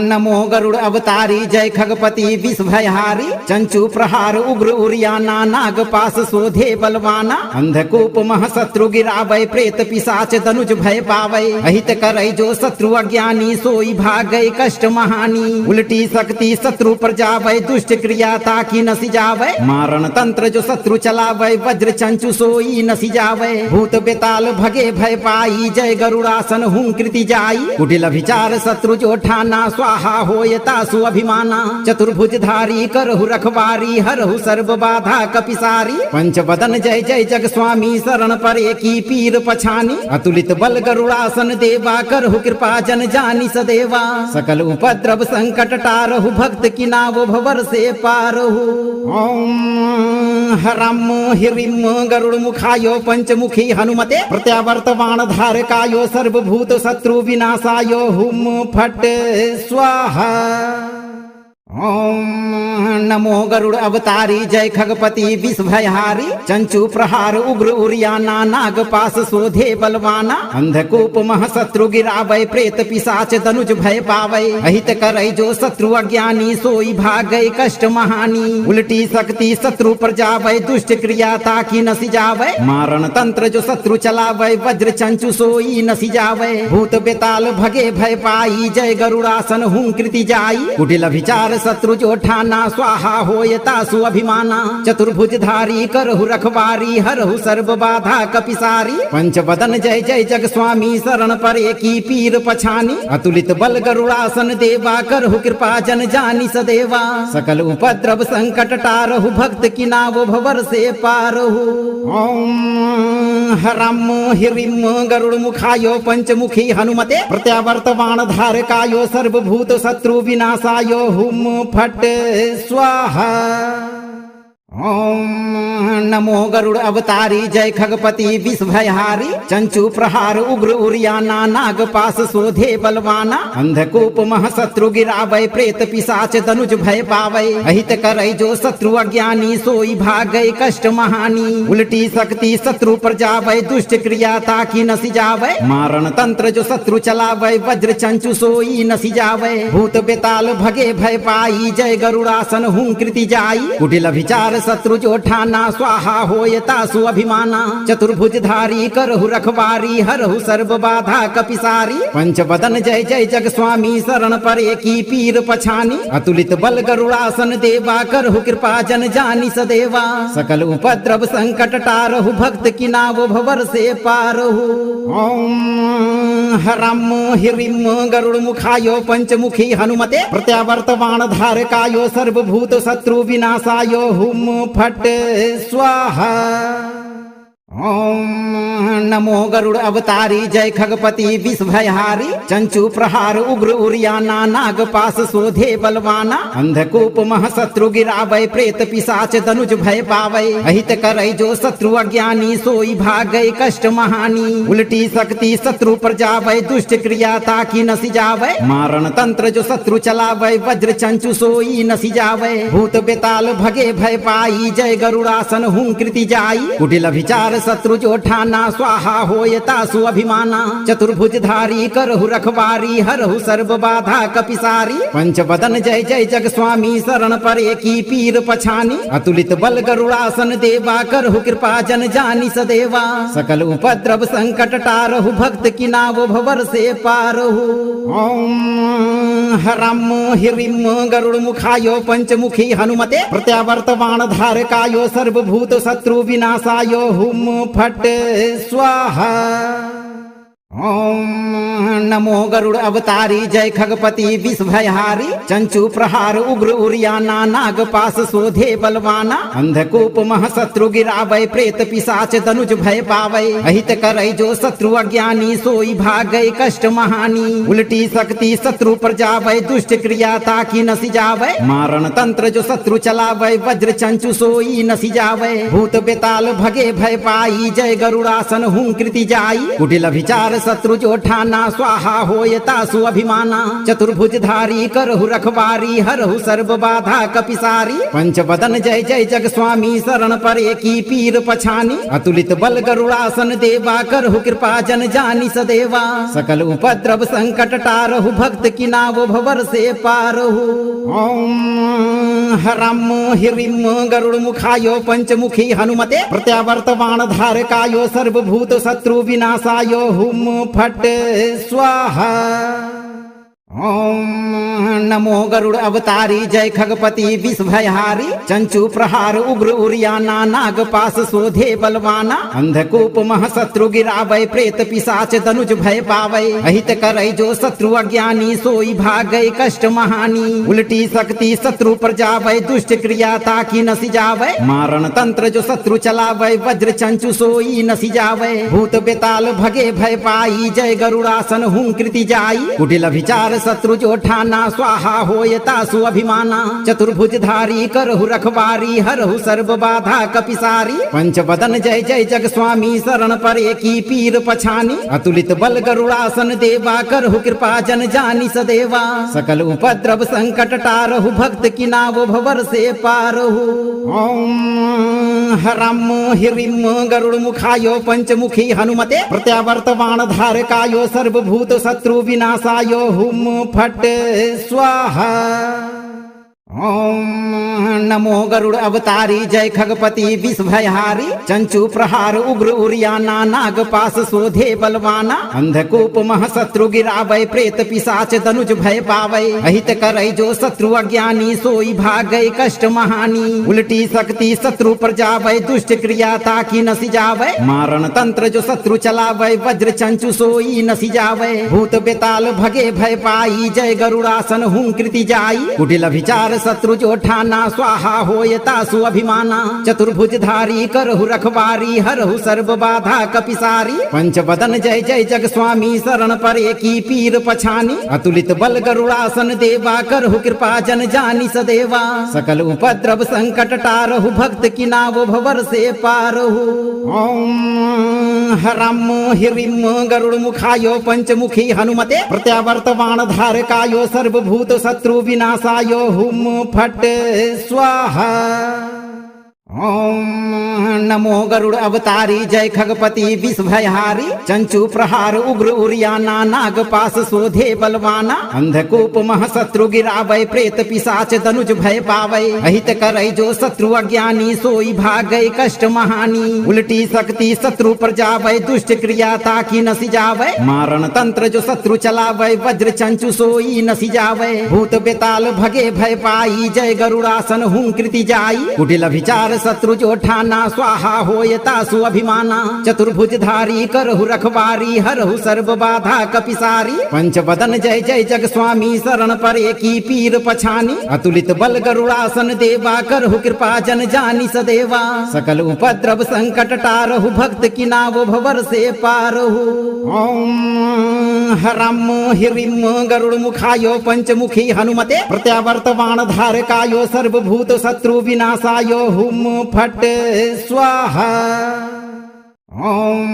नमो गरुड़ अवतारी जय खगपति विष भयहारी चंचु प्रहार उग्र उरियाना नाग पास शोधे बलवाना अंधकूप महशत्रु गिरावै प्रेत पिशाच धनुज भय पावै अहित करै जो शत्रु अज्ञानी सोई भागै कष्ट महानी उल्टी शक्ति शत्रु पर जावै दुष्ट क्रिया ताकि नसी जावै मारण तंत्र जो शत्रु चलावै वज्र चंचु सोई नसी जावै भूत बेताल भगे भय पाई जय गरुड़ासन हूं कृति जाई कुटिल विचार शत्रु जो ठाना स्वाहा होयता सु अभिमाना चतुर्भुजधारी करहु रखवारी हरहु सर्व बाधा कपिसारी पंचवदन जय जय जग स्वामी शरण परे की पीर पछानी अतुलित बल गरुड़ासन देवा करहु कृपा जन जानी सदेवा सकल उपद्रव संकट टारहु भक्त की नाव भवर से पारहु ओम हरम हिरिम गरुड़ मुखायो पंचमुखी हनुमते प्रत्यावर्तमान धारकायो सर्वभूत शत्रु विनाशायो हुम फट स्वाहा ओम नमो गरुड़ अवतारी जय खगपति विष भयहारी चंचु प्रहार उग्र उरियाना नाग पास शोधे बलवाना अंधकूप महशत्रु गिरावै प्रेत पिशाच धनुज भय पावै अहित करೈ जो शत्रु अज्ञानी सोई भागै कष्ट महानी उल्टी शक्ति शत्रु पर जावै दुष्ट क्रिया ताकि नसी जावै मारण तंत्र जो शत्रु चलावै वज्र चंचु सोई नसी जावै भूत बेताल भगे भय पाई जय गरुड़ासन हूं कृति जाई कुटिल विचार शत्रु जो ठाना स्वाहा होयता सु अभिमाना चतुर्भुजधारी करहु रखवारी हरहु सर्व बाधा कपिसारी पंचवदन जय जय जग स्वामी शरण परे की पीर पछानी अतुलित बल गरुड़ासन देवा करहु कृपा जन जानी सदेवा सकल उपद्रव संकट टारहु भक्त की नाव भवर से पारहु ओम हरम हिरिम गरुड़ मुखायो पंचमुखी हनुमते प्रत्यावर्तमान धारकायो सर्वभूत शत्रु विनाशायो हुम फट स्वाहा ओम नमो गरुड़ अवतारी जय खगपति विष भयहारी चंचु प्रहार उग्र उरियाना नाग पास शोधे बलवाना अंधकूप महशत्रु गिरावै प्रेत पिशाच धनुज भय पावै अहित करై जो शत्रु अज्ञानी सोई भागै कष्ट महानी उल्टी शक्ति शत्रु पर जावै दुष्ट क्रिया ताकि नसी जावै मारण तंत्र जो शत्रु चलावै वज्र चंचु सोई नसी जावै भूत बेताल भगे भय पाई जय गरुड़ासन हूं कृति जाई कुटिल विचार शत्रु जो ठाना स्वाहा होयता सु अभिमाना चतुर्भुजधारी करहु रखवारी हरहु सर्व बाधा कपिसारी पंचवदन जय जय जग स्वामी शरण परे की पीर पछानी अतुलित बल गरुड़ासन देवा करहु कृपा जन जानी सदेवा सकल उपद्रव संकट टारहु भक्त की नाव भवर से पारहु ओम हरम हिरिम गरुड़ मुखायो पंचमुखी हनुमते प्रत्यावर्तमान धारकायो सर्वभूत शत्रु विनाशायो हुम फट स्वाहा ओम नमो गरुड़ अवतारी जय खगपति विष भयहारी चंचु प्रहार उग्र उरियाना नाग पास शोधे बलवाना अंधकूप महशत्रु गिरावै प्रेत पिशाच धनुज भय पावै अहित करై जो शत्रु अज्ञानी सोई भागै कष्ट महानी उल्टी शक्ति शत्रु पर जावै दुष्ट क्रिया ताकि नसी जावै मारण तंत्र जो शत्रु चलावै वज्र चंचु सोई नसी जावै भूत बेताल भगे भय पाई जय गरुड़ासन हूं कृति जाई कुटिल विचार शत्रु जो ठाना स्वाहा होयता सु अभिमाना चतुर्भुजधारी करहु रखवारी हरहु सर्व बाधा कपिसारी पंचवदन जय जय जग स्वामी शरण परे की पीर पछानी अतुलित बल गरुड़ासन देवा करहु कृपा जन जानी सदेवा सकल उपद्रव संकट टारहु भक्त की नाव भवर से पारहु ओम हरम हिरिम गरुड़ मुखायो पंचमुखी हनुमते प्रत्यावर्तमान धारकायो सर्वभूत शत्रु विनाशायो हुम फट स्वाहा ओम नमो गरुड़ अवतारी जय खगपति विष भयहारी चंचु प्रहार उग्र उरियाना नाग पास शोधे बलवाना अंधकूप महशत्रु गिरावै प्रेत पिशाच धनुज भय पावै अहित करై जो शत्रु अज्ञानी सोई भागै कष्ट महानी उल्टी शक्ति शत्रु पर जावै दुष्ट क्रिया ताकि नसी जावै मारण तंत्र जो शत्रु चलावै वज्र चंचु सोई नसी जावै भूत बेताल भगे भय पाई जय गरुड़ासन हूं कृति जाई कुटिल विचार शत्रु जो ठाना स्वाहा होयता सु अभिमाना चतुर्भुजधारी करहु रखवारी हरहु सर्व बाधा कपिसारी पंचवदन जय जय जग स्वामी शरण परे की पीर पछानी अतुलित बल गरुड़ासन देवा करहु कृपा जन जानी सदेवा सकल उपद्रव संकट टारहु भक्त की नाव भवर से पारहु ओम हरम हिरिम गरुड़ मुखायो पंचमुखी हनुमते प्रत्यावर्तमान धारकायो सर्वभूत शत्रु विनाशायो हुम फट स्वाहा ओम नमो गरुड़ अवतारी जय खगपति विषभयहारी चंचु प्रहार उग्र उरियाना नाग पास शोधे बलवाना अंधकूप महशत्रु गिरावै प्रेत पिशाच दनुज भय पावै अहित करै जो शत्रु अज्ञानी सोई भागै कष्ट महानी उल्टी शक्ति शत्रु पर जावै दुष्ट क्रिया ताकि नसी जावै मारण तंत्र जो शत्रु चलावै वज्र चंचु सोई नसी जावै भूत बेताल भगे भय पाई जय गरुड़ासन हूं कृति जाई कुटिल विचार शत्रु जो ठाना स्वाहा होय तासु अभिमाना चतुर्भुजधारी करहु रखवारी हरहु सर्व बाधा कपिसारी पंच बदन जय जय जग स्वामी शरण परे की पीर पछानी अतुलित बल गरुड़ासन देवा करहु कृपा जन जानी सदेवा सकल उपद्रव संकट टारहु भक्त की नाव भवर से पारहु ओम हरम हिरिम गरुड़ मुखायो पंचमुखी हनुमते प्रत्यावर्तवान धारकायो सर्वभूत शत्रु विनाशायो हुम फट स्वाहा ओम नमो गरुड़ अवतारी जय खगपति विषभयहारी चंचु प्रहार उग्र उरियाना नाग पास शोधे बलवाना अंधकूप महशत्रु गिरावै प्रेत पिशाच दनुज भय पावै अहित करै जो शत्रु अज्ञानी सोई भागै कष्ट महानी उल्टी शक्ति शत्रु पर जावै दुष्ट क्रिया ताकि नसी जावै मारण तंत्र जो शत्रु चलावै वज्र चंचु सोई नसी जावै भूत बेताल भगे भय पाई जय गरुड़ासन हूं कृति जाई कुटिल विचार शत्रु जो ठाना स्वाहा होय तासु अभिमाना चतुर्भुजधारी करहु रखवारी हरहु सर्व बाधा कपिसारी पंच बदन जय जय जग स्वामी शरण परे की पीर पछानी अतुलित बल गरुड़ासन देवा करहु कृपा जन जानी सदेवा सकल उपद्रव संकट टारहु भक्त की नाव भवर से पारहु ओम हरम हिरिम गरुड़ मुखायो पंचमुखी हनुमते प्रत्यावर्तवान धारकायो सर्वभूत शत्रु विनाशायो हुम फट स्वाहा ओम नमो गरुड़ अवतारी जय खगपति विषभयहारी चंचु प्रहार उग्र उरियाना नाग पास शोधे बलवाना अंधकूप महशत्रु गिरावै प्रेत पिशाच दनुज भय पावै अहित करै जो शत्रु अज्ञानी सोई भागै कष्ट महानी उल्टी शक्ति शत्रु पर जावै दुष्ट क्रिया ताकि नसी जावै मारण तंत्र जो शत्रु चलावै वज्र चंचु सोई नसी जावै भूत बेताल भगे भय पाई जय गरुड़ासन हूं कृति जाई कुटिल विचार शत्रु जो ठाना स्वाहा होय तासु अभिमाना चतुर्भुजधारी करहु रखवारी हरहु सर्व बाधा कपिसारी पंच बदन जय जय जग स्वामी शरण परे की पीर पछानी अतुलित बल गरुड़ासन देवा करहु कृपा जन जानी सदेवा सकल उपद्रव संकट टारहु भक्त की नाव भवर से पारहु ओम हरम हिरिम गरुड़ मुखायो पंचमुखी हनुमते प्रत्यावर्तवान धारकायो सर्वभूत शत्रु विनाशायो हुम फट स्वाहा ओम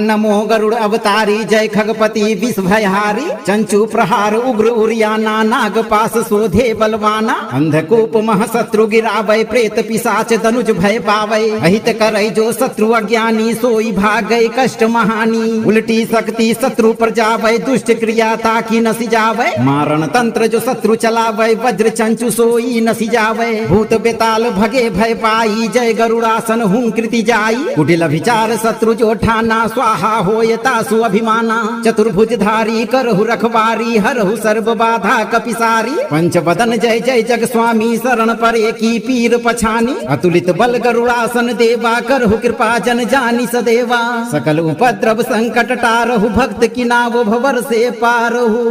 नमो गरुड़ अवतारी जय खगपति विषभयहारी चंचु प्रहार उग्र उरियाना नाग पास शोधे बलवाना अंधकूप महशत्रु गिरावै प्रेत पिशाच दनुज भय पावै अहित करै जो शत्रु अज्ञानी सोई भागै कष्ट महानी उल्टी शक्ति शत्रु पर जावै दुष्ट क्रिया ताकि नसी जावै मारण तंत्र जो शत्रु चलावै वज्र चंचु सोई नसी जावै भूत बेताल भगे भय पाई जय गरुड़ासन हूं कृति जाई कुटिल विचार शत्रु जो ठाना स्वाहा होय तासु अभिमाना चतुर्भुजधारी करहु रखवारी हरहु सर्व बाधा कपिसारी पंच बदन जय जय जग स्वामी शरण परे की पीर पछानी अतुलित बल गरुड़ासन देवा करहु कृपा जन जानी सदेवा सकल उपद्रव संकट टारहु भक्त की नाव भवर से पारहु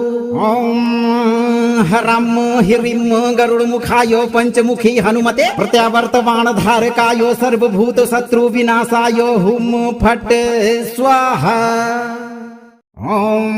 ओम हरम हिरिम गरुड़ मुखायो पंचमुखी हनुमते प्रत्यावर्तवान धारकायो सर्वभूत शत्रु विनाशायो हुम फट स्वाहा ओम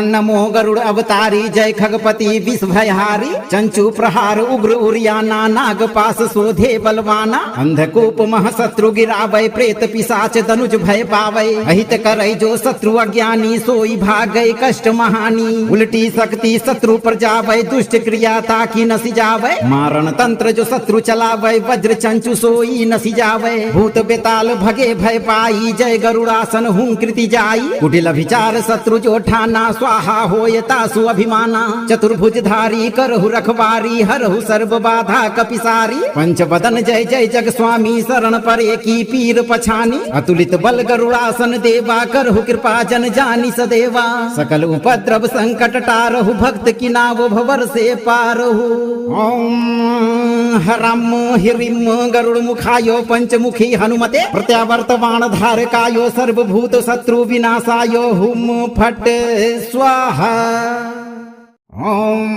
नमो गरुड़ अवतारी जय खगपति विषभयहारी चंचु प्रहार उग्र उरियाना नाग पास शोधे बलवाना अंधकूप महशत्रु गिरावै प्रेत पिशाच दनुज भय पावै अहित करै जो शत्रु अज्ञानी सोई भागै कष्ट महानी उल्टी शक्ति शत्रु पर जावै दुष्ट क्रिया ताकि नसी जावै मारण तंत्र जो शत्रु चलावै वज्र चंचु सोई नसी जावै भूत बेताल भगे भय पाई जय गरुड़ासन हूं कृति जाई कुटिल विचार शत्रु जो ठाना स्वाहा होयतासु अभिमाना चतुर्भुजधारी करहु रखवारी हरहु सर्व बाधा कपिसारी पंच बदन जय जय जग स्वामी शरण परे की पीर पछानी अतुलित बल गरुड़ासन देवा करहु कृपा जन जानी सदेवा सकल उपद्रव संकट टारहु भक्त की नाव भवर से पारहु ओम हरम हिरिम गरुड़ मुखायो पंचमुखी हनुमते प्रत्यावर्तवान धारकायो सर्वभूत शत्रु विनाशायो हुम फट स्वाहा ओम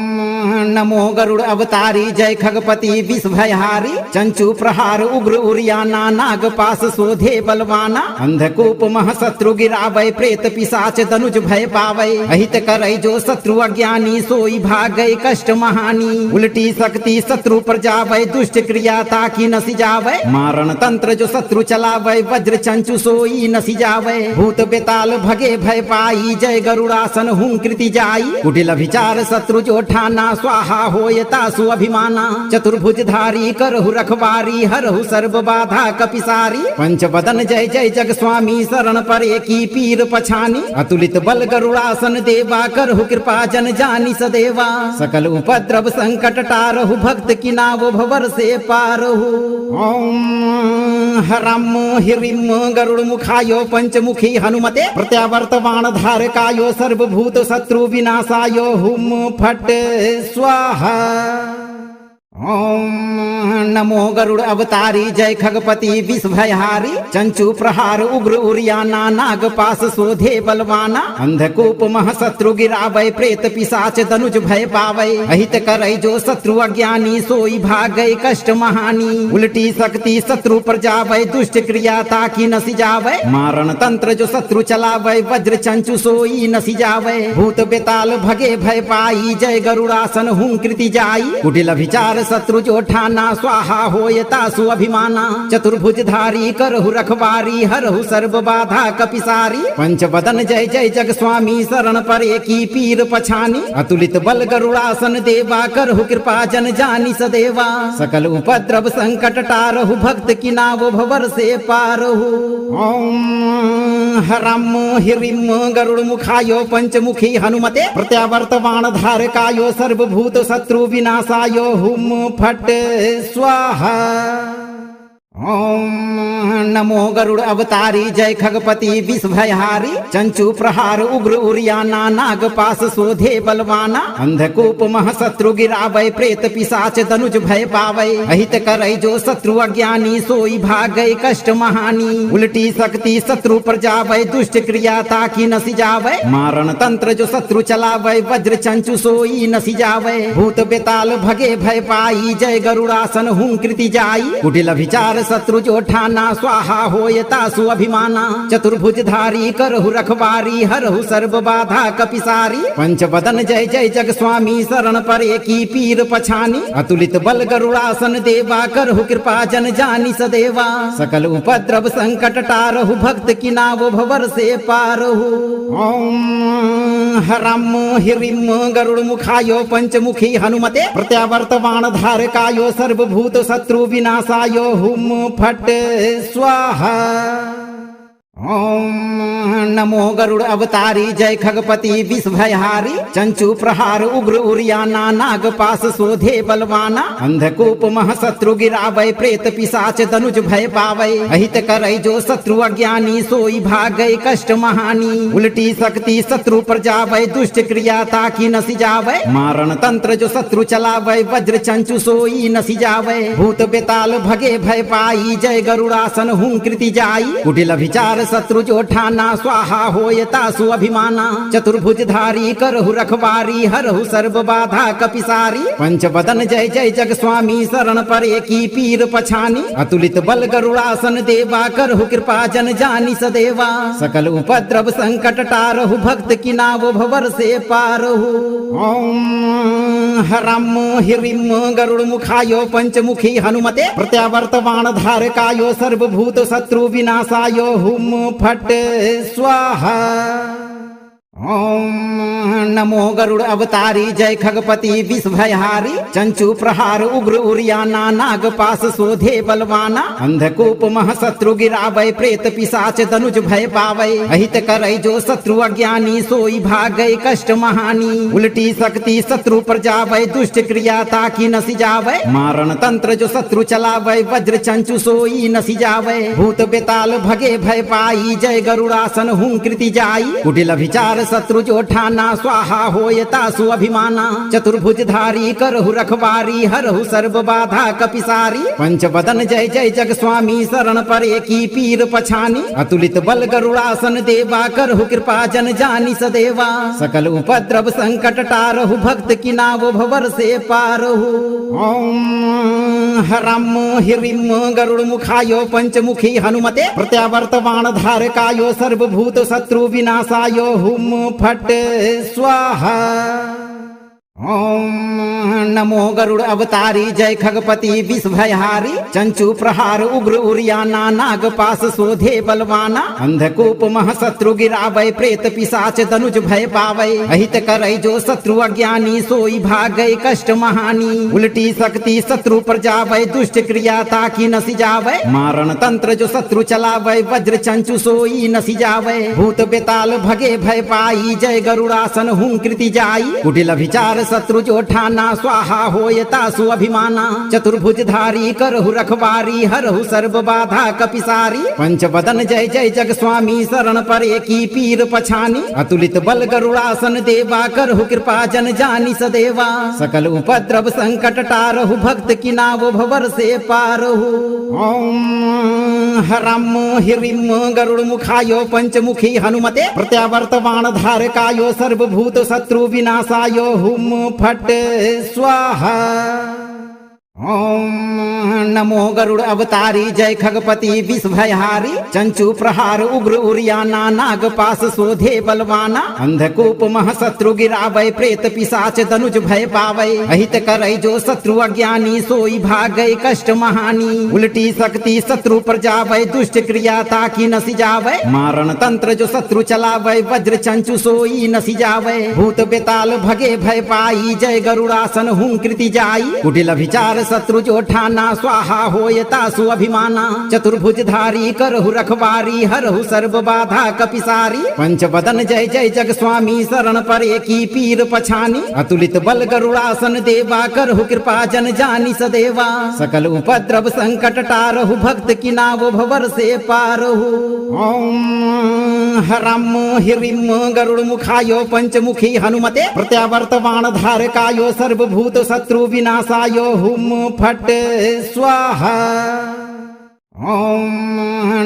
नमो गरुड़ अवतारी जय खगपति विषभयहारी चंचु प्रहार उग्र उरियाना नाग पास शोधे बलवाना अंधकूप महशत्रु गिरावै प्रेत पिशाच धनुज भय पावै अहित करै जो शत्रु अज्ञानी सोई भागै कष्ट महानी उल्टी शक्ति शत्रु पर जावै दुष्ट क्रिया ताकि नसी जावै मारण तंत्र जो शत्रु चलावै वज्र चंचु सोई नसी जावै भूत बेताल भगे भय पाई जय गरुड़ासन हूं कृति जाई कुटिल विचार शत्रु जो ठाना स्वाहा होयतासु अभिमाना चतुर्भुजधारी करहु रखवारी हरहु सर्व बाधा कपिसारी पंच बदन जय जय जग स्वामी शरण परे की पीर पछानी अतुलित बल गरुड़ासन देवा करहु कृपा जन जानी सदेवा सकल उपद्रव संकट टारहु भक्त की नाव भवर से पारहु ओम हरम हिरिम गरुड़ मुखायो पंचमुखी हनुमते प्रत्यावर्तवान धारकायो सर्वभूत शत्रु विनाशायो हुम फट स्वाहा ओम नमो गरुड़ अवतारी जय खगपति विषभयहारी चंचु प्रहार उग्र उरियाना नाग पास शोधे बलवाना अंधकूप महशत्रु गिरावै प्रेत पिशाच धनुज भय पावै अहित करै जो शत्रु अज्ञानी सोई भागै कष्ट महानी उल्टी शक्ति शत्रु पर जावै दुष्ट क्रिया ताकि नसी जावै मारण तंत्र जो शत्रु चलावै वज्र चंचु सोई नसी जावै भूत बेताल भगे भय पाई जय गरुड़ासन हूं कृति जाई कुटिल विचार शत्रु जो ठाना स्वाहा होयतासु अभिमाना चतुर्भुजधारी करहु रखवारी हरहु सर्व बाधा कपिसारी पंच बदन जय जय जग स्वामी शरण परे की पीर पछानी अतुलित बल गरुड़ासन देवा करहु कृपा जन जानी सदेवा सकल उपद्रव संकट टारहु भक्त की नाव भवर से पारहु ओम हरम हिरिम गरुड़ मुखायो पंचमुखी हनुमते प्रत्यावर्तवान धारकायो सर्वभूत शत्रु विनाशायो हुम फट स्वाहा ओम नमो गरुड़ अवतारी जय खगपति विषभयहारी चंचु प्रहार उग्र उरियाना नाग पास शोधे बलवाना अंधकूप महशत्रु गिरावै प्रेत पिशाच धनुज भय पावै अहित करै जो शत्रु अज्ञानी सोई भागै कष्ट महानी उल्टी शक्ति शत्रु पर जावै दुष्ट क्रिया ताकि नसी जावै मारण तंत्र जो शत्रु चलावै वज्र चंचु सोई नसी जावै भूत बेताल भगे भय पाई जय गरुड़ासन हूं कृति जाई कुटिल विचार शत्रु जो ठाना स्वाहा होयतासु अभिमाना चतुर्भुजधारी करहु रखवारी हरहु सर्व बाधा कपिसारी पंच बदन जय जय जग स्वामी शरण परे की पीर पछानी अतुलित बल गरुड़ासन देवा करहु कृपा जन जानी सदेवा सकल उपद्रव संकट टारहु भक्त की नाव भवर से पारहु ओम हरम हिरिम गरुड़ मुखायो पंचमुखी हनुमते प्रत्यावर्तवान धारकायो सर्वभूत शत्रु विनाशायो हुम फट स्वाहा ओम नमो गरुड़ अवतारी जय खगपति विषभयहारी चंचु प्रहार उग्र उरियाना नाग पास शोधे बलवाना अंधकूप महशत्रु गिरावै प्रेत पिशाच धनुज भय पावै अहित करै जो शत्रु अज्ञानी सोई भागै कष्ट महानी उल्टी शक्ति शत्रु पर जावै दुष्ट क्रिया ताकि नसी जावै मारण तंत्र जो शत्रु चलावै वज्र चंचु सोई नसी जावै भूत बेताल भगे भय पाई जय गरुड़ासन हूं कृति जाई कुटिल विचार शत्रु जो ठाना स्वाहा होयतासु अभिमाना चतुर्भुजधारी करहु रखवारी हरहु सर्व बाधा कपिसारी पंच बदन जय जय जग स्वामी शरण परे की पीर पछानी अतुलित बल गरुड़ासन देवा करहु कृपा जन जानी सदेवा सकल उपद्रव संकट टारहु भक्त की नाव भवर से पारहु ओम हरम हिरिम गरुड़ मुखायो पंचमुखी हनुमते प्रत्यावर्तवान धारकायो सर्वभूत शत्रु विनाशायो हुम फट स्वाहा ओम नमो गरुड़ अवतारी जय खगपति विषभयहारी चंचू प्रहार उग्र उरियाना नाग पास शोधे बलवाना अंधकूप महशत्रु गिरावै प्रेत पिशाच धनुज भय पावै अहित करै जो शत्रु अज्ञानी सोई भागै कष्ट महानी उल्टी शक्ति शत्रु पर जावै दुष्ट क्रिया ताकि नसी जावै मारण तंत्र जो शत्रु चलावै वज्र चंचु सोई नसी जावै भूत बेताल भगे भय पाई जय गरुड़ासन हूं कृति जाई कुटिल विचार शत्रु जो ठाना स्वाहा होय तासु अभिमाना चतुर्भुज धारी करहु रखवारी हरहु सर्व बाधा कपिसारी पंच बदन जय जय जग स्वामी शरण परे की पीर पछानी अतुलित बल गरुड़ासन देवा करहु कृपा जन जानी सदेवा सकल उपद्रव संकट टारहु भक्त की नाव भवर से पारहु ओम हरम हिरिम गरुड़ मुखायो पंचमुखी हनुमते प्रत्यावर्तवान धारकायो सर्वभूत शत्रु विनाशायो हुम फट स्वाहा ओम नमो गरुड़ अवतारी जय खगपति विषभयहारी चंचू प्रहार उग्र उरियाना नाग पास शोधे बलवाना अंधकूप महशत्रु गिरावै प्रेत पिशाच धनुज भय पावै अहित करै जो शत्रु अज्ञानी सोई भागै कष्ट महानी उल्टी शक्ति शत्रु पर जावै दुष्ट क्रिया ताकि नसी जावै मारण तंत्र जो शत्रु चलावै वज्र चंचु सोई नसी जावै भूत बेताल भगे भय पाई जय गरुड़ासन हूं कृति जाई कुटिल विचार शत्रु जो ठाना स्वाहा होय तासु अभिमाना चतुर्भुज धारी करहु रखवारी हरहु सर्व बाधा कपिसारी पंच बदन जय जय जग स्वामी शरण परे की पीर पछानी अतुलित बल गरुड़ासन देवा करहु कृपा जन जानी सदेवा सकल उपद्रव संकट टारहु भक्त की नाव भवर से पारहु ओम हरम हिरिम गरुड़ मुखायो पंचमुखी हनुमते प्रत्यावर्तवान धारकायो सर्वभूत शत्रु विनाशायो हुम फट स्वाहा ओम नमो गरुड़ अवतारी जय खगपति विषभयहारी चंचू प्रहार उग्र उरियाना नाग पास शोधे बलवाना अंधकूप महशत्रु गिरावै प्रेत पिशाच धनुज भय पावै अहित करै जो शत्रु अज्ञानी सोई भागै कष्ट महानी उल्टी शक्ति शत्रु पर जावै दुष्ट क्रिया ताकि नसी जावै मारण तंत्र जो शत्रु चलावै वज्र चंचु सोई नसी जावै भूत बेताल भगे भय पाई जय गरुड़ासन हूं कृति जाई कुटिल विचार शत्रु जो ठाना स्वाहा होय तासु अभिमाना चतुर्भुज धारी करहु रखवारी हरहु सर्व बाधा कपिसारी पंच बदन जय जय जग स्वामी शरण परे की पीर पछानी अतुलित बल गरुड़ासन देवा करहु कृपा जन जानी सदेवा सकल उपद्रव संकट टारहु भक्त की नाव भवर से पारहु ओम हरम हिरिम गरुड़ मुखायो पंचमुखी हनुमते प्रत्यावर्तवान धारकायो सर्वभूत शत्रु विनाशायो हुम फट स्वाहा ओम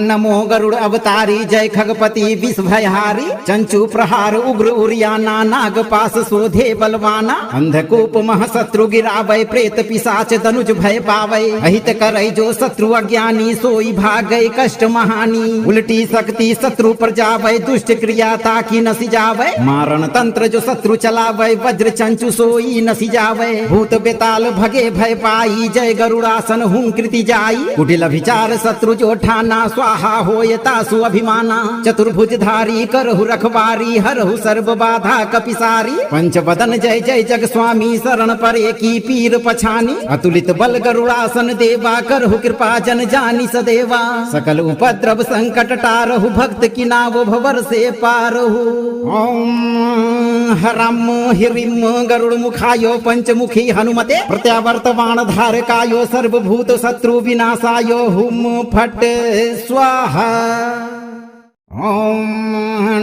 नमो गरुड़ अवतारी जय खगपति विषभयहारी चंचू प्रहार उग्र उरियाना नाग पास शोधे बलवाना अंधकूप महशत्रु गिरावै प्रेत पिशाच धनुज भय पावै अहित करै जो शत्रु अज्ञानी सोई भागै कष्ट महानी उल्टी शक्ति शत्रु पर जावै दुष्ट क्रिया ताकि नसी जावै मारण तंत्र जो शत्रु चलावै वज्र चंचु सोई नसी जावै भूत बेताल भगे भय पाई जय गरुड़ासन हूं कृति जाई कुटिल विचार शत्रु जो ठाना स्वाहा होय तासु अभिमाना चतुर्भुज धारी करहु रखवारी हरहु सर्व बाधा कपिसारी पंच बदन जय जय जग स्वामी शरण परे की पीर पछानी अतुलित बल गरुड़ासन देवा करहु कृपा जन जानी सदेवा सकल उपद्रव संकट टारहु भक्त की नाव भवर से पारहु ओम हरम हिरिम गरुड़ मुखायो पंचमुखी हनुमते प्रत्यावर्तवान धारकायो सर्वभूत शत्रु विनाशायो हुम फट स्वाहा ओम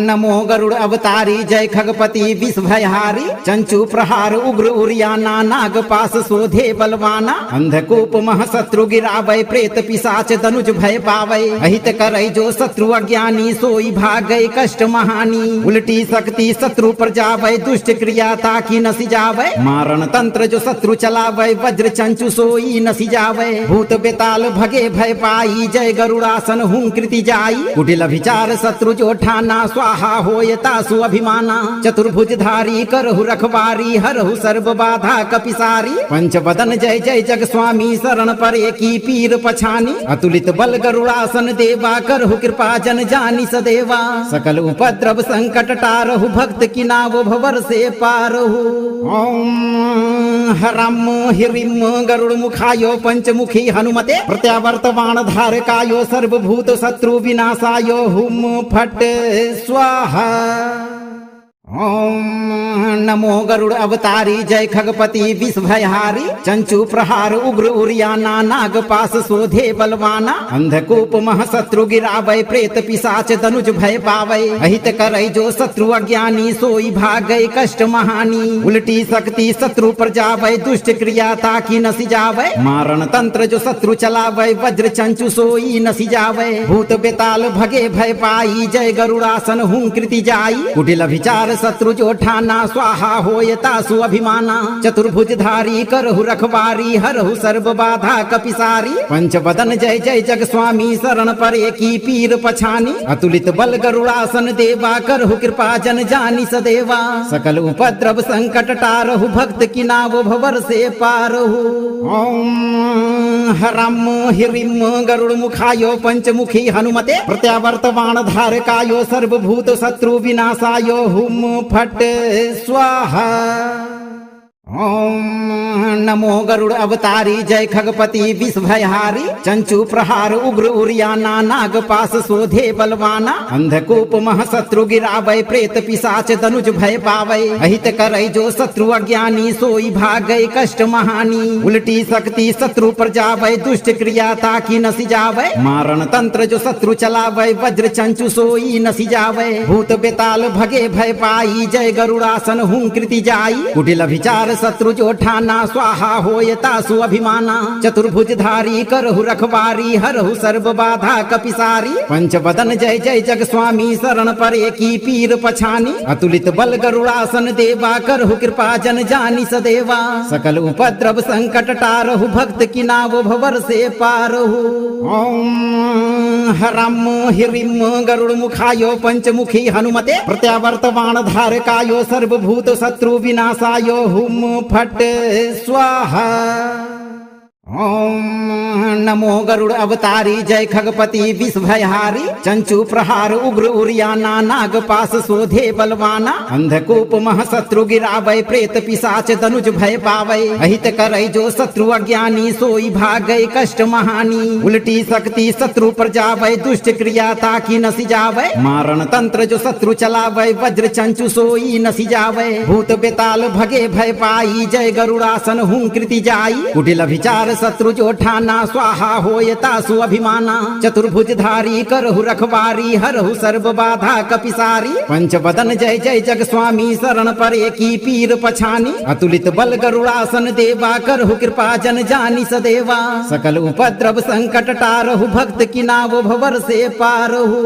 नमो गरुड़ अवतारी जय खगपति विषभयहारी चंचू प्रहार उग्र उरियाना नाग पास शोधे बलवाना अंधकूप महशत्रु गिरावै प्रेत पिशाच धनुज भय पावै अहित करै जो शत्रु अज्ञानी सोई भागै कष्ट महानी उल्टी शक्ति शत्रु पर जावै दुष्ट क्रिया ताकि नसी जावै मारण तंत्र जो शत्रु चलावै वज्र चंचु सोई नसी जावै भूत बेताल भगे भय पाई जय गरुड़ासन हूं कृति जाई कुटिल विचार शत्रु जो ठाना स्वाहा होय तासु अभिमाना चतुर्भुजधारी करहु रखवारी हरहु सर्व बाधा कपिसारी पंचवदन जय जय जग स्वामी शरण परे की पीर पछानी अतुलित बल गरुड़ासन देवा करहु कृपा जन जानी सदेवा सकल उपद्रव संकट टारहु भक्त की नाव भवर से पारहु ओम हराम हिरिम गरुड़ मुखायो पंचमुखी हनुमते प्रत्यावर्तवान धारकायो सर्वभूत शत्रु विनाशायो हुम फट स्वाहा ओम नमो गरुड़ अवतारी जय खगपति विषभयहारी चंचु प्रहार उग्र उरियाना नाग पास शोधे बलवाना अंधकूप महशत्रु गिरावै प्रेत पिशाच धनुज भय पावै अहित करै जो शत्रु अज्ञानी सोई भागै कष्ट महानी उल्टी शक्ति शत्रु पर जावै दुष्ट क्रिया ताकि नसी जावै मारण तंत्र जो शत्रु चलावै वज्र चंचु सोई नसी जावै भूत बेताल भगे भय पाई जय गरुड़ासन हूं कृति जाई कुटिल विचार शत्रु जो ठाना स्वाहा होय तासु अभिमाना चतुर्भुजधारी करहु रखवारी हरहु सर्व बाधा कपिसारी पंचवदन जय जय जग स्वामी शरण परे की पीर पछानी अतुलित बल गरुड़ासन देवा करहु कृपा जन जानी सदेवा सकल उपद्रव संकट टारहु भक्त की नाव भवर से पारहु ओम हराम हिरिम गरुड़ मुखायो पंचमुखी हनुमते प्रत्यावर्तवान धारकायो सर्वभूत शत्रु विनाशायो हुम फट स्वाहा ओम नमो गरुड़ अवतारी जय खगपति विषभयहारी चंचु प्रहार उग्र उरियाना नाग पास शोधे बलवाना अंधकूप महशत्रु गिरावै प्रेत पिशाच धनुज भय पावै अहित करै जो शत्रु अज्ञानी सोई भागै कष्ट महानी उल्टी शक्ति शत्रु पर जावै दुष्ट क्रिया ताकि नसी जावै मारण तंत्र जो शत्रु चलावै वज्र चंचु सोई नसी जावै भूत बेताल भगे भय पाई जय गरुड़ासन हूं कृति जाई कुटिल विचार शत्रु जो ठाना स्वाहा होय तासु अभिमाना चतुर्भुजधारी करहु रखवारी हरहु सर्व बाधा कपिसारी पंचवदन जय जय जग स्वामी शरण परे की पीर पछानी अतुलित बल गरुड़ासन देवा करहु कृपा जन जानी सदेवा सकल उपद्रव संकट टारहु भक्त की नाव भवर से पारहु ओम हराम हिरिम गरुड़ मुखायो पंचमुखी हनुमते प्रत्यावर्तवान धारकायो सर्वभूत शत्रु विनाशायो हुम फट स्वाहा ओम नमो गरुड़ अवतारी जय खगपति विषभयहारी चंचु प्रहार उग्र उरियाना नाग पास शोधे बलवाना अंधकूप महशत्रु गिरावै प्रेत पिशाच धनुज भय पावै अहित करै जो शत्रु अज्ञानी सोई भागै कष्ट महानी उल्टी शक्ति शत्रु पर जावै दुष्ट क्रिया ताकि नसी जावै मारण तंत्र जो शत्रु चलावै वज्र चंचु सोई नसी जावै भूत बेताल भगे भय पाई जय गरुड़ासन हूं कृति जाई कुटिल विचार शत्रु जो ठाना स्वाहा होय तासु अभिमाना चतुर्भुजधारी करहु रखवारी हरहु सर्व बाधा कपिसारी पंचवदन जय जय जग स्वामी शरण परे की पीर पछानी अतुलित बल गरुड़ासन देवा करहु कृपा जन जानी सदेवा सकल उपद्रव संकट टारहु भक्त की नाव भवर से पारहु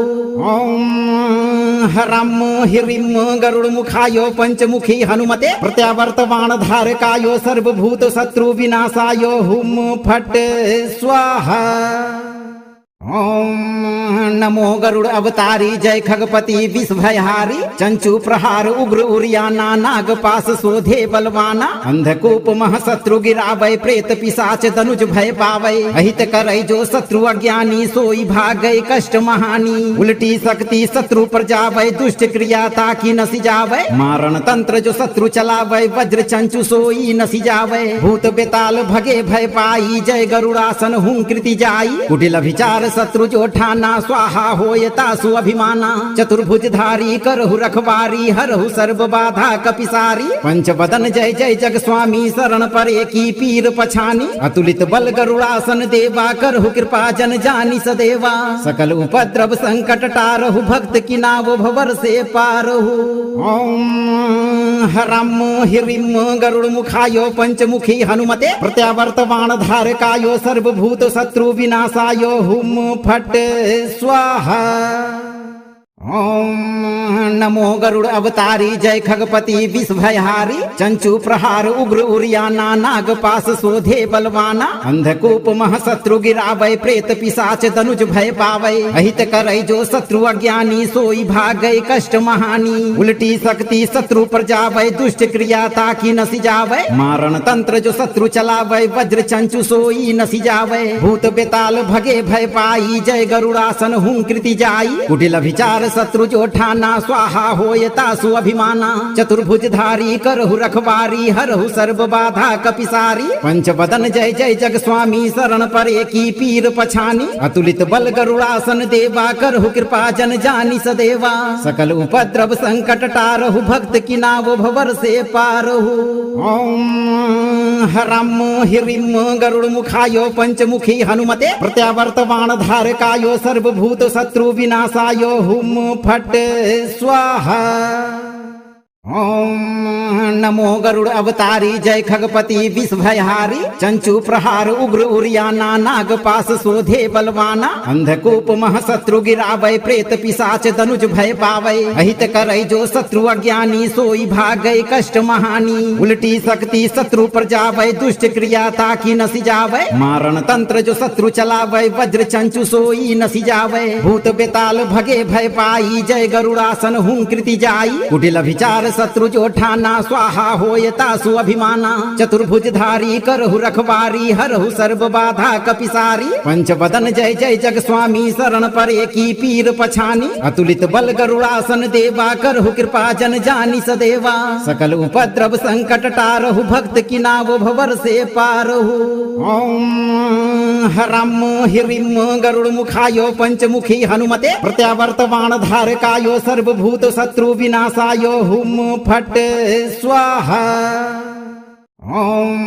ओम हराम हिरिम गरुड़ मुखायो पंचमुखी हनुमते प्रत्यावर्तवान धारकायो सर्वभूत शत्रु विनाशायो हुम फट स्वाहा ओम नमो गरुड़ अवतारी जय खगपति विषभयहारी चंचु प्रहार उग्र उरियाना नाग पास शोधे बलवाना अंधकूप महशत्रु गिरावै प्रेत पिशाच धनुज भय पावै अहित करै जो शत्रु अज्ञानी सोई भागै कष्ट महानी उल्टी शक्ति शत्रु पर जावै दुष्ट क्रिया ताकि नसी जावै मारण तंत्र जो शत्रु चलावै वज्र चंचु सोई नसी जावै भूत बेताल भगे भय पाई जय गरुड़ासन हूं कृति जाई कुटिल विचार शत्रु जो ठाना स्वाहा होय तासु अभिमाना चतुर्भुजधारी करहु रखवारी हरहु सर्व बाधा कपिसारी पंचवदन जय जय जग स्वामी शरण परे की पीर पछानी अतुलित बल गरुड़ासन देवा करहु कृपा जन जानी सदेवा सकल उपद्रव संकट टारहु भक्त की नाव भवर से पारहु ओम हराम हिरिम गरुड़ मुखायो पंचमुखी हनुमते प्रत्यावर्तवान धारकायो सर्वभूत शत्रु विनाशायो हुम फट स्वाहा ओम नमो गरुड़ अवतारी जय खगपति विष भयहारी चंचु प्रहार उग्र उरियाना नाग पास शोधे बलवाना अंधकूप महशत्रु गिरावै प्रेत पिशाच धनुज भय पावै अहित करै जो शत्रु अज्ञानी सोई भागै कष्ट महानी उल्टी शक्ति शत्रु पर जावै दुष्ट क्रिया ताकि नसी जावै मारण तंत्र जो शत्रु चलावै वज्र चंचु सोई नसी जावै भूत बेताल भगे भय पाई जय गरुड़ासन हूं कृति जाई कुटिल विचार शत्रु जो ठाना स्वाहा होय तासु अभिमाना चतुर्भुजधारी करहु रखवारी हरहु सर्व बाधा कपिसारी पंचवदन जय जय जग स्वामी शरण परे की पीर पछानी अतुलित बल गरुड़ासन देवा करहु कृपा जन जानी सदेवा सकल उपद्रव संकट टारहु भक्त की नाव भवर से पारहु ओम हरम हिरिम गरुड़ मुखायो पंचमुखी हनुमते प्रत्यावर्तमान धारकायो सर्वभूत शत्रु विनाशायो हुम फट स्वाहा ओम नमो गरुड़ अवतारी जय खगपति विष भयहारी चंचु प्रहार उग्र उरियाना नाग पास शोधे बलवाना अंधकूप महशत्रु गिरावै प्रेत पिशाच धनुज भय पावै अहित करै जो शत्रु अज्ञानी सोई भागै कष्ट महानी उल्टी शक्ति शत्रु पर जावै दुष्ट क्रिया ताकि नसी जावै मारण तंत्र जो शत्रु चलावै वज्र चंचु सोई नसी जावै भूत बेताल भगे भय पाई जय गरुड़ासन हूं कृति जाई कुटिल विचार शत्रु जो ठाना स्वाहा होय तासु अभिमाना चतुर्भुजधारी करहु रखवारी हरहु सर्व बाधा कपिसारी पंचवदन जय जय जग स्वामी शरण परे की पीर पछानी अतुलित बल गरुड़ासन देवा करहु कृपा जन जानी सदेवा सकल उपद्रव संकट टारहु भक्त की नाव भवर से पारहु ओम हरम हिरिम गरुड़ मुखायो पंचमुखी हनुमते प्रत्यावर्तमान धारकायो सर्वभूत शत्रु विनाशायो हुम फट स्वाहा ओम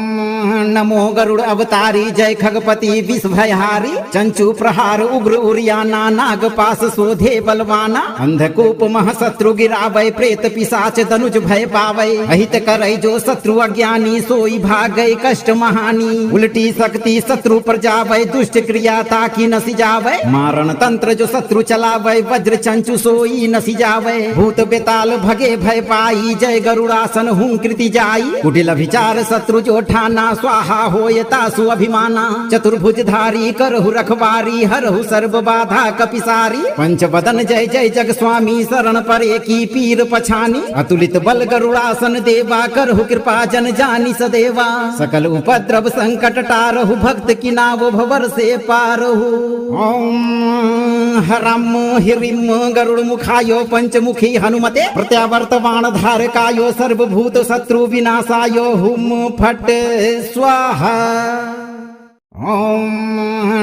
नमो गरुड़ अवतारी जय खगपति विष भयहारी चंचु प्रहार उग्र उरियाना नाग पास शोधे बलवाना अंधकूप महशत्रु गिरावै प्रेत पिशाच धनुज भय पावै अहित करै जो शत्रु अज्ञानी सोई भागै कष्ट महानी उल्टी शक्ति शत्रु पर जावै दुष्ट क्रिया ताकि नसी जावै मारण तंत्र जो शत्रु चलावै वज्र चंचु सोई नसी जावै भूत बेताल भगे भय पाई जय गरुड़ासन हूं कृति जाई कुटिल विचार शत्रु जो ठाना स्वाहा होय तासु अभिमाना चतुर्भुजधारी करहु रखवारी हरहु सर्व बाधा कपिसारी पंचवदन जय जय जग स्वामी शरण परे की पीर पछानी अतुलित बल गरुड़ासन देवा करहु कृपा जन जानी सदेवा सकल उपद्रव संकट टारहु भक्त की नाव भवर से पारहु ओम हरम हिरिम गरुड़ मुखायो पंचमुखी हनुमते प्रत्यावर्तमान धारकायो सर्वभूत शत्रु विनाशायो हुम फट स्वाहा ओम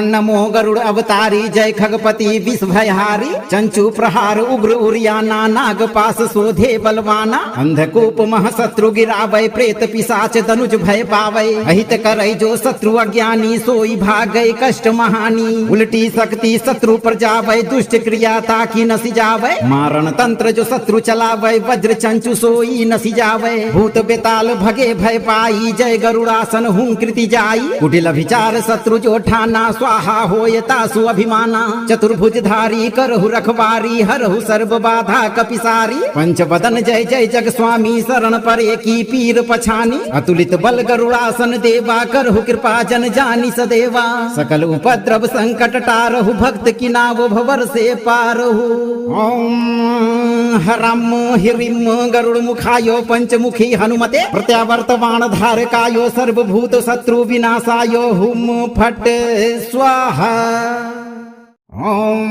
नमो गरुड़ अवतारी जय खगपति विष भयहारी चंचु प्रहार उग्र उरियाना नाग पास शोधे बलवाना अंधकूप महशत्रु गिरावै प्रेत पिशाच धनुज भय पावै अहित करै जो शत्रु अज्ञानी सोई भागै कष्ट महानी उल्टी शक्ति शत्रु पर जावै दुष्ट क्रिया ताकि नसी जावै मारण तंत्र जो शत्रु चलावै वज्र चंचु सोई नसी जावै भूत बेताल भगे भय पाई जय गरुड़ासन हूं कृति जाई कुटिल विचार शत्रु जो ठाना स्वाहा होय तासु अभिमाना चतुर्भुजधारी करहु रखवारी हरहु सर्व बाधा कपिसारी पंचवदन जय जय जग स्वामी शरण परे की पीर पछानी अतुलित बल गरुड़ासन देवा करहु कृपा जन जानी सदेवा सकल उपद्रव संकट टारहु भक्त की नाव भवर से पारहु ओम हरम हिरिम गरुड़ मुखायो पंचमुखी हनुमते प्रत्यावर्तमान धारकायो सर्वभूत शत्रु विनाशायो हुम फट स्वाहा ओम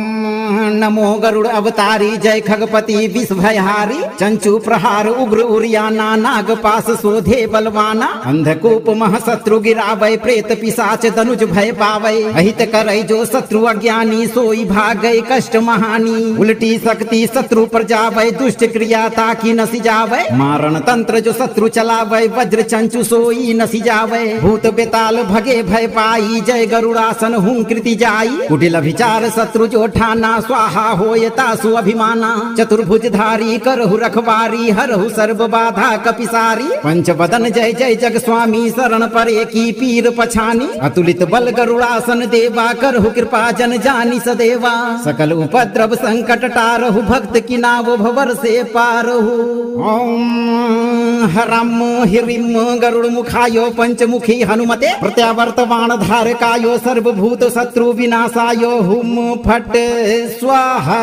नमो गरुड़ अवतारी जय खगपति विष भयहारी चंचु प्रहार उग्र उरियाना नाग पास शोधे बलवाना अंधकूप महशत्रु गिरावै प्रेत पिशाच धनुज भय पावै अहित करै जो शत्रु अज्ञानी सोई भागै कष्ट महानी उल्टी शक्ति शत्रु पर जावै दुष्ट क्रिया ताकि नसी जावै मारण तंत्र जो शत्रु चलावै वज्र चंचु सोई नसी जावै भूत बेताल भगे भय पाई जय गरुड़ासन हूं कृति जाई कुटिल विचार शत्रु जो ठाना स्वाहा होयता सु अभिमाना चतुर्भुजधारी करहु रखवारी हरहु सर्व बाधा कपिसारी पंचवदन जय जय जग स्वामी शरण परे की पीर पछानी अतुलित बल गरुड़ासन देवा करहु कृपा जन जानी सदेवा सकल उपद्रव संकट टारहु भक्त की नाव भवर से पारहु ओम हरम हिरिम गरुड़ मुखायो पंचमुखी हनुमते प्रत्यावर्तमान धारकायो सर्वभूत शत्रु विनाशायो हुम फट स्वाहा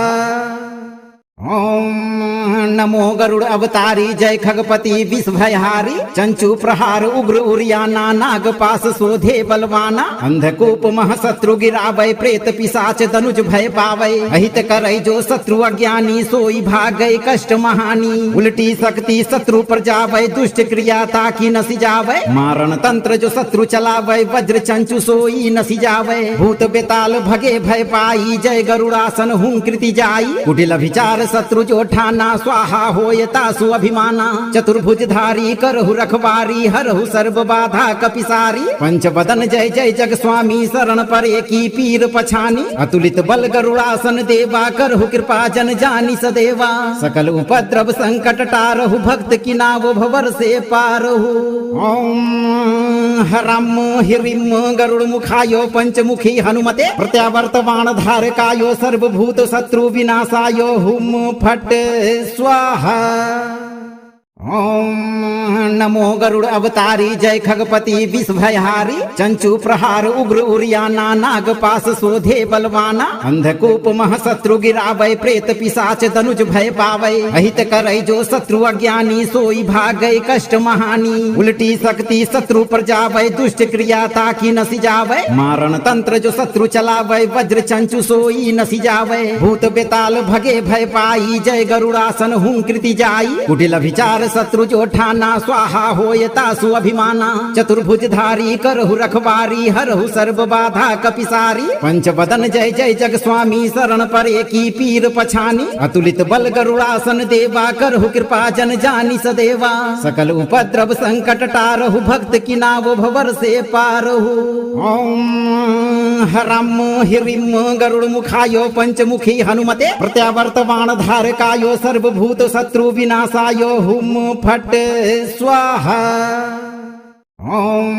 ओम नमो गरुड़ अवतारी जय खगपति विष भयहारी चंचु प्रहार उग्र उरियाना नाग पास शोधे बलवाना अंधकूप महशत्रु गिरावै प्रेत पिशाच धनुज भय पावै अहित करै जो शत्रु अज्ञानी सोई भागै कष्ट महानी उल्टी शक्ति शत्रु पर जावै दुष्ट क्रिया ताकि नसी जावै मारण तंत्र जो शत्रु चलावै वज्र चंचु सोई नसी जावै भूत बेताल भगे भय पाई जय गरुड़ासन हूं कृति जाई कुटिल विचार शत्रु जो ठाना स्वाहा होयता सु अभिमाना चतुर्भुजधारी करहु रखवारी हरहु सर्व बाधा कपिसारी पंचवदन जय जय जग स्वामी शरण परे की पीर पछानी अतुलित बल गरुड़ासन देवा करहु कृपा जन जानी सदेवा सकल उपद्रव संकट टारहु भक्त की नाव भवर से पारहु ओम हरम हिरिम गरुड़ मुखायो पंचमुखी हनुमते प्रत्यावर्तमान धारकायो सर्वभूत शत्रु विनाशायो हुम फट स्वाहा ओम नमो गरुड़ अवतारी जय खगपति विष भयहारी चंचु प्रहार उग्र उरियाना नाग पास शोधे बलवाना अंधकूप महशत्रु गिरावै प्रेत पिशाच धनुज भय पावै अहित करै जो शत्रु अज्ञानी सोई भागै कष्ट महानी उल्टी शक्ति शत्रु पर जावै दुष्ट क्रिया ताकि नसी जावै मारण तंत्र जो शत्रु चलावै वज्र चंचु सोई नसी जावै भूत बेताल भगे भय पाई जय गरुड़ासन हूं कृति जाई कुटिल विचार शत्रु जो ठाना स्वाहा होयता सु अभिमाना चतुर्भुजधारी करहु रखवारी हरहु सर्व बाधा कपिसारी पंचवदन जय जय जग स्वामी शरण परे की पीर पछानी अतुलित बल गरुड़ासन देवा करहु कृपा जन जानी सदेवा सकल उपद्रव संकट टारहु भक्त की नाव भवर से पारहु ओम हरम हिरिम गरुड़ मुखायो पंचमुखी हनुमते प्रत्यावर्तमान धारकायो सर्वभूत शत्रु विनाशायो हुम फट स्वाहा ओम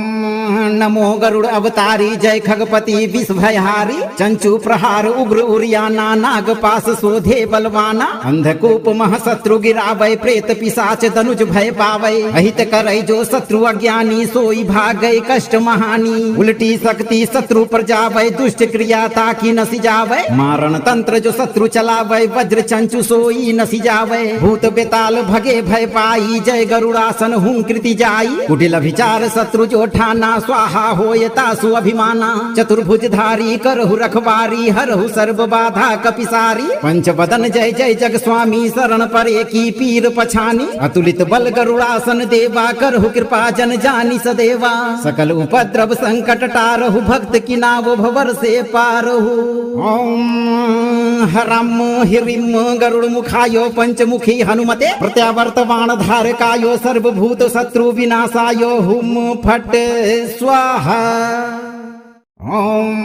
नमो गरुड़ अवतारी जय खगपति विष भयहारी चंचु प्रहार उग्र उरियाना नाग पास शोधे बलवाना अंधकूप महशत्रु गिरावै प्रेत पिशाच धनुज भय पावै अहित करै जो शत्रु अज्ञानी सोई भागै कष्ट महानी उल्टी शक्ति शत्रु पर जावै दुष्ट क्रिया ताकि नसी जावै मारण तंत्र जो शत्रु चलावै वज्र चंचु सोई नसी जावै भूत बेताल भगे भय पाई जय गरुड़ासन हूं कृति जाई कुटिल विचार शत्रु जो ठाना स्वाहा होयता सु अभिमाना चतुर्भुजधारी करहु रखवारी हरहु सर्व बाधा कपिसारी पंचवदन जय जय जग स्वामी शरण परे की पीर पछानी अतुलित बल गरुड़ासन देवा करहु कृपा जन जानी सदेवा सकल उपद्रव संकट टारहु भक्त की नाव भवर से पारहु ओम हरम हिरिम गरुड़ मुखायो पंचमुखी हनुमते प्रत्यावर्तमान धारकायो सर्वभूत शत्रु विनाशायो हुम फट स्वाहा ओम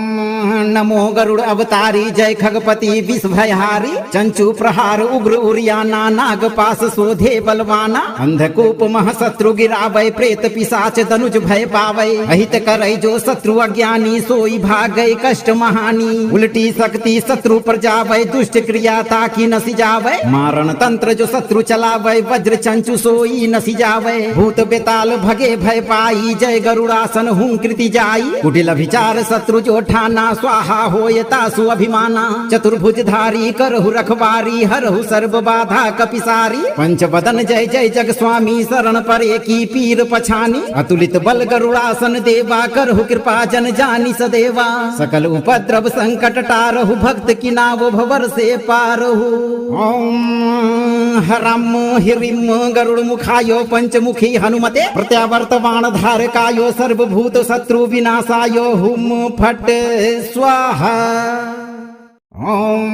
नमो गरुड़ अवतारी जय खगपति विष भयहारी चंचु प्रहार उग्र उरियाना नाग पास शोधे बलवाना अंधकूप महशत्रु गिरावै प्रेत पिशाच धनुज भय पावै अहित करै जो शत्रु अज्ञानी सोई भागै कष्ट महानी उल्टी शक्ति शत्रु पर जावै दुष्ट क्रिया ताकि नसी जावै मारण तंत्र जो शत्रु चलावै वज्र चंचु सोई नसी जावै भूत बेताल भगे भय पाई जय गरुड़ासन हूं कृति जाई कुटिल विचार शत्रु जो ठाना स्वाहा होयता सु अभिमाना चतुर्भुजधारी करहु रखवारी हरहु सर्व बाधा कपिसारी पंचवदन जय जय जग स्वामी शरण परे की पीर पछानी अतुलित बल गरुड़ासन देवा करहु कृपा जन जानी सदेवा सकल उपद्रव संकट टारहु भक्त की नाव भवर से पारहु ओम हरम हिरिम गरुड़ मुखायो पंचमुखी हनुमते प्रत्यावर्तमान धारकायो सर्वभूत शत्रु विनाशायो हुम फट स्वाहा ओम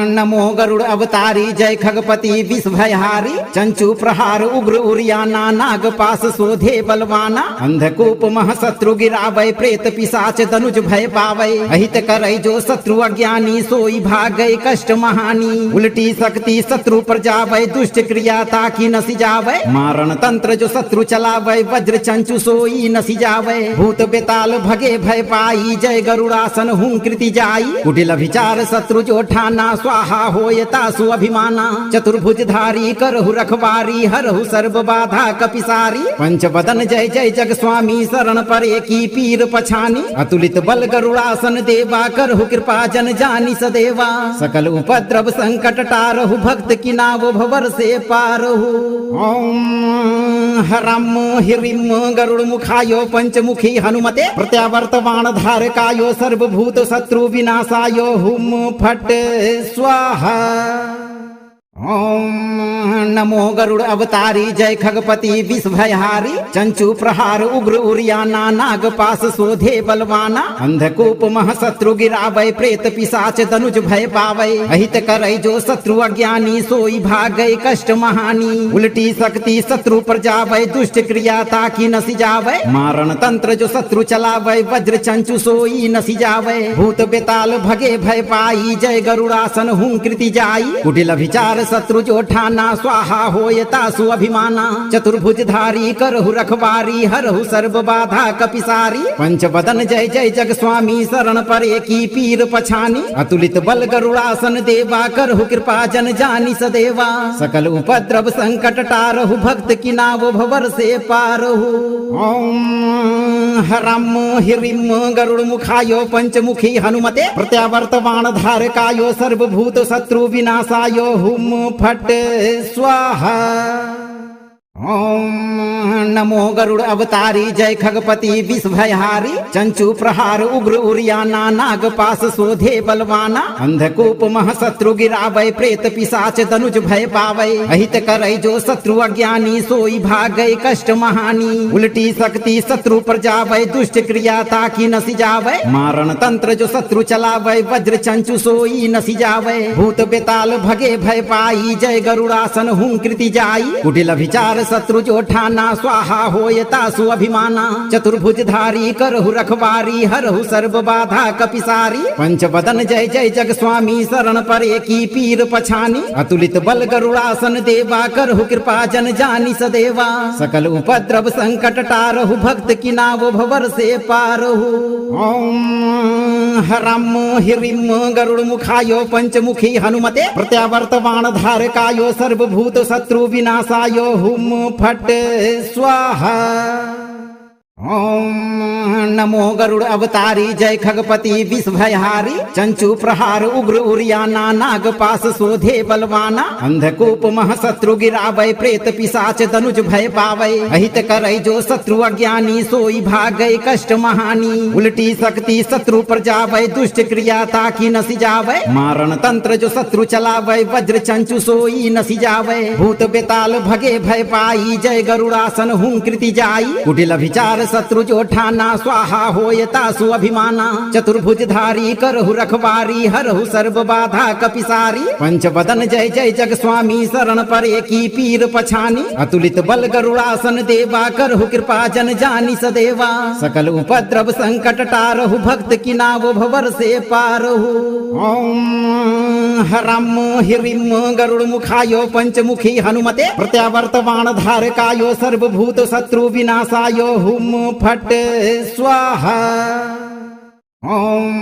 नमो गरुड़ अवतारी जय खगपति विषभयहारी चंचु प्रहार उग्र उरियाना नाग पास शोधे बलवाना अंधकूप महशत्रु गिरावै प्रेत पिशाच धनुज भय पावै अहित करै जो शत्रु अज्ञानी सोई भागै कष्ट महानी उल्टी शक्ति शत्रु पर जावै दुष्ट क्रिया ताकि नसी जावै मारण तंत्र जो शत्रु चलावै वज्र चंचु सोई नसी जावै भूत बेताल भगे भय पाई जय गरुड़ासन हूं कृति जाई कुटिल विचार शत्रु जो ठाना स्वाहा होय तासु अभिमाना चतुर्भुजधारी करहु रखवारी हरहु सर्व बाधा कपिसारी पंच बदन जय जय जग स्वामी शरण परे की पीर पछानी अतुलित बल गरुड़ासन देवा करहु कृपा जन जानी सदेवा सकल उपद्रव संकट टारहु भक्त की नाव भवर से पारहु ओम हरम हिरिम गरुड़ मुखायो पंचमुखी हनुमते प्रत्यावर्तमान धारकायो सर्वभूत शत्रु विनाशायो हुम फट स्वाहा ओम नमो गरुड़ अवतारी जय खगपति विषभयहारी चंचु प्रहार उग्र उरियाना नाग पास शोधे बलवाना अंधकूप महशत्रु गिरावै प्रेत पिशाच धनुज भय पावै अहित करै जो शत्रु अज्ञानी सोई भागै कष्ट महानी उल्टी शक्ति शत्रु पर जावै दुष्ट क्रिया ताकि नसी जावै मारण तंत्र जो शत्रु चलावै वज्र चंचु सोई नसी जावै भूत बेताल भगे भय पाई जय गरुड़ासन हूं कृति जाई कुटिल विचार शत्रु जो ठाना स्वाहा होय तासु अभिमाना चतुर्भुजधारी करहु रखवारी हरहु सर्व बाधा कपिसारी पंच बदन जय जय जग स्वामी शरण परे की पीर पछानी अतुलित बल गरुड़ासन देवा करहु कृपा जन जानी सदेवा सकल उपद्रव संकट टारहु भक्त की नाव भवर से पारहु ओम हरम हिरिम गरुड़ मुखायो पंचमुखी हनुमते प्रत्यावर्तमान धारकायो सर्वभूत शत्रु विनाशायो हुम फट स्वाहा ओम नमो गरुड़ अवतारी जय खगपति विषभयहारी चंचु प्रहार उग्र उरियाना नाग पास शोधे बलवाना अंधकूप महशत्रु गिरावै प्रेत पिशाच धनुज भय पावै अहित करै जो शत्रु अज्ञानी सोई भागै कष्ट महानी उल्टी शक्ति शत्रु पर जावै दुष्ट क्रिया ताकि नसी जावै मारण तंत्र जो शत्रु चलावै वज्र चंचु सोई नसी जावै भूत बेताल भगे भय पाई जय गरुड़ासन हूं कृति जाई कुटिल विचार शत्रु जो ठाना स्वाहा होय तासु अभिमाना चतुर्भुजधारी करहु रखवारी हरहु सर्व बाधा कपिसारी पंच बदन जय जय जग स्वामी शरण परे की पीर पछानी अतुलित बल गरुड़ासन देवा करहु कृपा जन जानी सदेवा सकल उपद्रव संकट टारहु भक्त की नाव भवर से पारहु ओम हरम हिरिम गरुड़ मुखायो पंचमुखी हनुमते प्रत्यावर्तमान धारकायो सर्वभूत शत्रु विनाशायो हुम फट स्वाहा ओम नमो गरुड़ अवतारी जय खगपति विषभयहारी चंचु प्रहार उग्र उरियाना नाग पास शोधे बलवाना अंधकूप महशत्रु गिरावै प्रेत पिशाच धनुज भय पावै अहित करै जो शत्रु अज्ञानी सोई भागै कष्ट महानी उल्टी शक्ति शत्रु पर जावै दुष्ट क्रिया ताकि नसी जावै मारण तंत्र जो शत्रु चलावै वज्र चंचु सोई नसी जावै भूत बेताल भगे भय पाई जय गरुड़ासन हूं कृति जाई कुटिल विचार शत्रु जो ठाना स्वाहा होय तासु अभिमाना चतुर्भुजधारी करहु रखवारी हरहु सर्व बाधा कपिसारी पंच बदन जय जय जग स्वामी शरण परे की पीर पछानी अतुलित बल गरुड़ासन देवा करहु कृपा जन जानी सदेवा सकल उपद्रव संकट टारहु भक्त की नाव भवर से पारहु ओम हरम हिरिम गरुड़ मुखायो पंचमुखी हनुमते प्रत्यावर्तमान धारकायो सर्वभूत शत्रु विनाशायो हुम फट स्वाहा ओम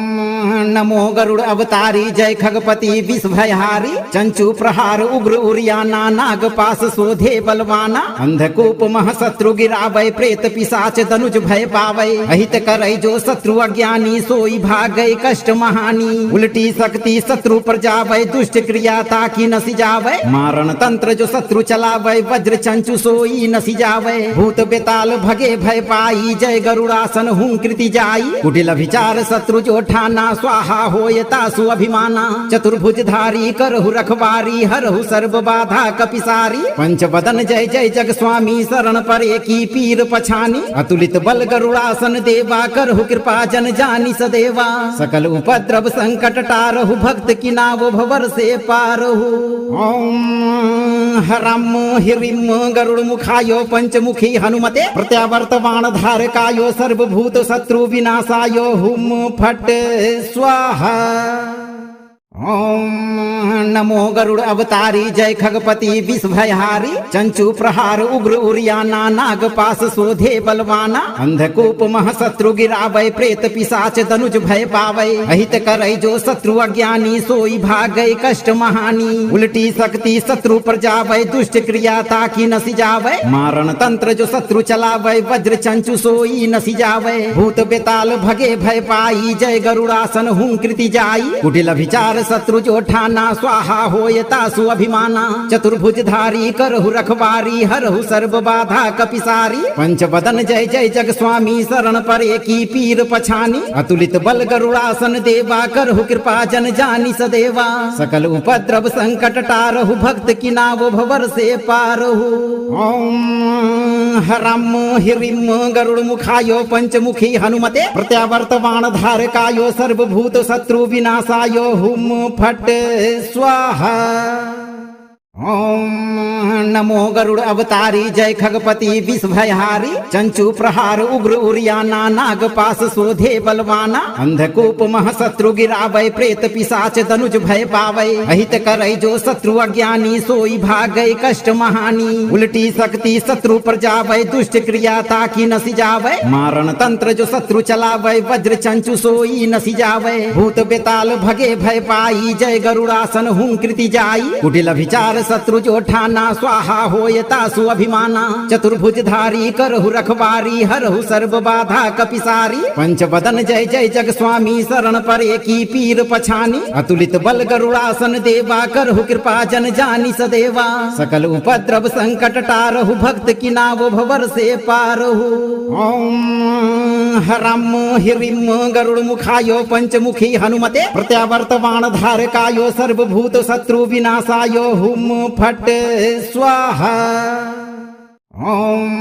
नमो गरुड़ अवतारी जय खगपति विषभयहारी चंचु प्रहार उग्र उरियाना नाग पास शोधे बलवाना अंधकूप महशत्रु गिरावै प्रेत पिशाच धनुज भय पावै अहित करै जो शत्रु अज्ञानी सोई भागै कष्ट महानी उल्टी शक्ति शत्रु पर जावै दुष्ट क्रिया ताकि नसी जावै मारण तंत्र जो शत्रु चलावै वज्र चंचु सोई नसी जावै भूत बेताल भगे भय पाई जय गरुड़ासन हूं कृति जाई कुटिल विचार शत्रु जो ठाना स्वाहा होय तासु अभिमाना चतुर्भुजधारी करहु रखवारी हरहु सर्व बाधा कपिसारी पंचवदन जय जय जग स्वामी शरण परे की पीर पछानी अतुलित बल गरुड़ासन देवा करहु कृपा जन जानी सदेवा सकल उपद्रव संकट टारहु भक्त की नाव भवर से पारहु ओम हरम हिरिम गरुड़ मुखायो पंचमुखी हनुमते प्रत्यावर्तमान धारकायो सर्वभूत शत्रु विनाशायो हुम फट स्वाहा ओम नमो गरुड़ अवतारी जय खगपति विषभयहारी चंचु प्रहार उग्र उरियाना नाग पास शोधे बलवाना अंधकूप महशत्रु गिरावै प्रेत पिशाच धनुज भय पावै अहित करै जो शत्रु अज्ञानी सोई भागै कष्ट महानी उल्टी शक्ति शत्रु पर जावै दुष्ट क्रिया ताकि नसी जावै मारण तंत्र जो शत्रु चलावै वज्र चंचु सोई नसी जावै भूत बेताल भगे भय पाई जय गरुड़ासन हूं कृति जाई कुटिल विचार शत्रु जो ठाना स्वाहा होय तासु अभिमाना चतुर्भुजधारी करहु रखवारी हरहु सर्व बाधा कपिसारी पंचवदन जय जय जग स्वामी शरण परे की पीर पछानी अतुलित बल गरुड़ासन देवा करहु कृपा जन जानी सदेवा सकल उपद्रव संकट टारहु भक्त की नाव भवर से पारहु ओम हरम हिरिम गरुड़ मुखायो पंचमुखी हनुमते प्रत्यावर्तमान धारकायो सर्वभूत शत्रु विनाशायो हुम फट स्वाहा ओम नमो गरुड़ अवतारी जय खगपति विषभयहारी चंचु प्रहार उग्र उरियाना नाग पास शोधे बलवाना अंधकूप महशत्रु गिरावै प्रेत पिशाच धनुज भय पावै अहित करै जो शत्रु अज्ञानी सोई भागै कष्ट महानी उल्टी शक्ति शत्रु पर जावै दुष्ट क्रिया ताकि नसी जावै मारण तंत्र जो शत्रु चलावै वज्र चंचु सोई नसी जावै भूत बेताल भगे भय पाई जय गरुड़ासन हूं कृति जाई कुटिल विचार शत्रु जो ठाना स्वाहा होय तासु अभिमाना चतुर्भुजधारी करहु रखवारी हरहु सर्व बाधा कपिसारी पंचवदन जय जय जग स्वामी शरण परे की पीर पछानी अतुलित बल गरुड़ासन देवा करहु कृपा जन जानी सदेवा सकल उपद्रव संकट टारहु भक्त की नाव भवर से पारहु ओम हरम हिरिम गरुड़ मुखायो पंचमुखी हनुमते प्रत्यावर्तमान धारकायो सर्वभूत शत्रु विनाशायो हुम फट स्वाहा ओम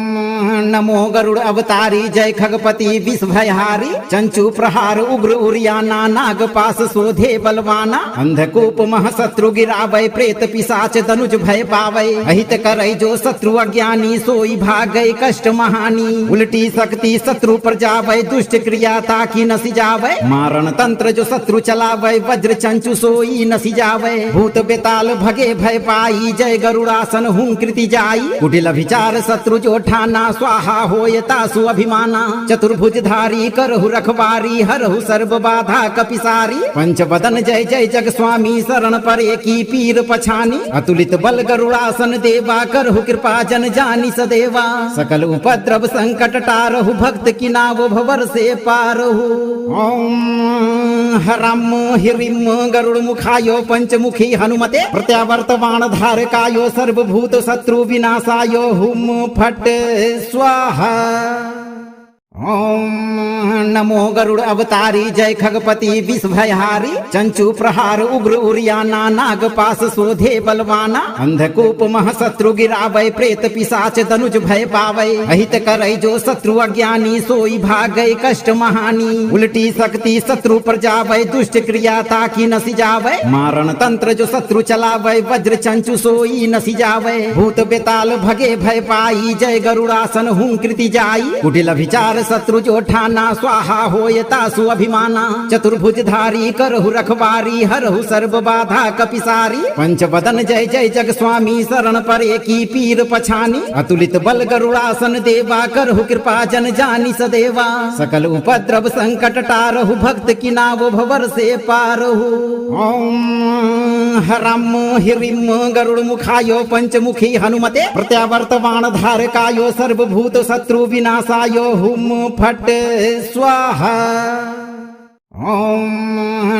नमो गरुड़ अवतारी जय खगपति विषभयहारी चंचु प्रहार उग्र उरियाना नाग पास शोधे बलवाना अंधकूप महशत्रु गिरावै प्रेत पिशाच धनुज भय पावै अहित करै जो शत्रु अज्ञानी सोई भागै कष्ट महानी उल्टी शक्ति शत्रु पर जावै दुष्ट क्रिया ताकि नसी जावै मारण तंत्र जो शत्रु चलावै वज्र चंचु सोई नसी जावै भूत बेताल भगे भय पाई जय गरुड़ासन हूं कृति जाई कुटिल विचार शत्रु जो ठाना स्वाहा होय तासु अभिमाना चतुर्भुजधारी करहु रखवारी हरहु सर्व बाधा कपिसारी पंचवदन जय जय जग स्वामी शरण परे की पीर पछानी अतुलित बल गरुड़ासन देवा करहु कृपा जन जानी सदेवा सकल उपद्रव संकट टारहु भक्त की नाव भवर से पारहु ओम हरम हिरिम गरुड़ मुखायो पंचमुखी हनुमते प्रत्यावर्तमान धारकायो सर्वभूत शत्रु विनाशायो हुम फट स्वाहा ओम नमो गरुड़ अवतारी जय खगपति विषभयहारी चंचु प्रहार उग्र उरियाना नाग पास शोधे बलवाना अंधकूप महशत्रु गिरावै प्रेत पिशाच धनुज भय पावै अहित करै जो शत्रु अज्ञानी सोई भागै कष्ट महानी उल्टी शक्ति शत्रु पर जावै दुष्ट क्रिया ताकि नसी जावै मारण तंत्र जो शत्रु चलावै वज्र चंचु सोई नसी जावै भूत बेताल भगे भय पाई जय गरुड़ासन हूं कृति जाई कुटिल विचार शत्रु जो ठाना स्वाहा होय तासु अभिमाना चतुर्भुजधारी करहु रखवारी हरहु सर्व बाधा कपिसारी पंचवदन जय जय जग स्वामी शरण परे की पीर पछानी अतुलित बल गरुड़ासन देवा करहु कृपा जन जानी सदेवा सकल उपद्रव संकट टारहु भक्त की नाव भवर से पारहु ओम हरम हिरिम गरुड़ मुखायो पंचमुखी हनुमते प्रत्यावर्तमान धारकायो सर्वभूत शत्रु विनाशायो हुम फट स्वाहा ओम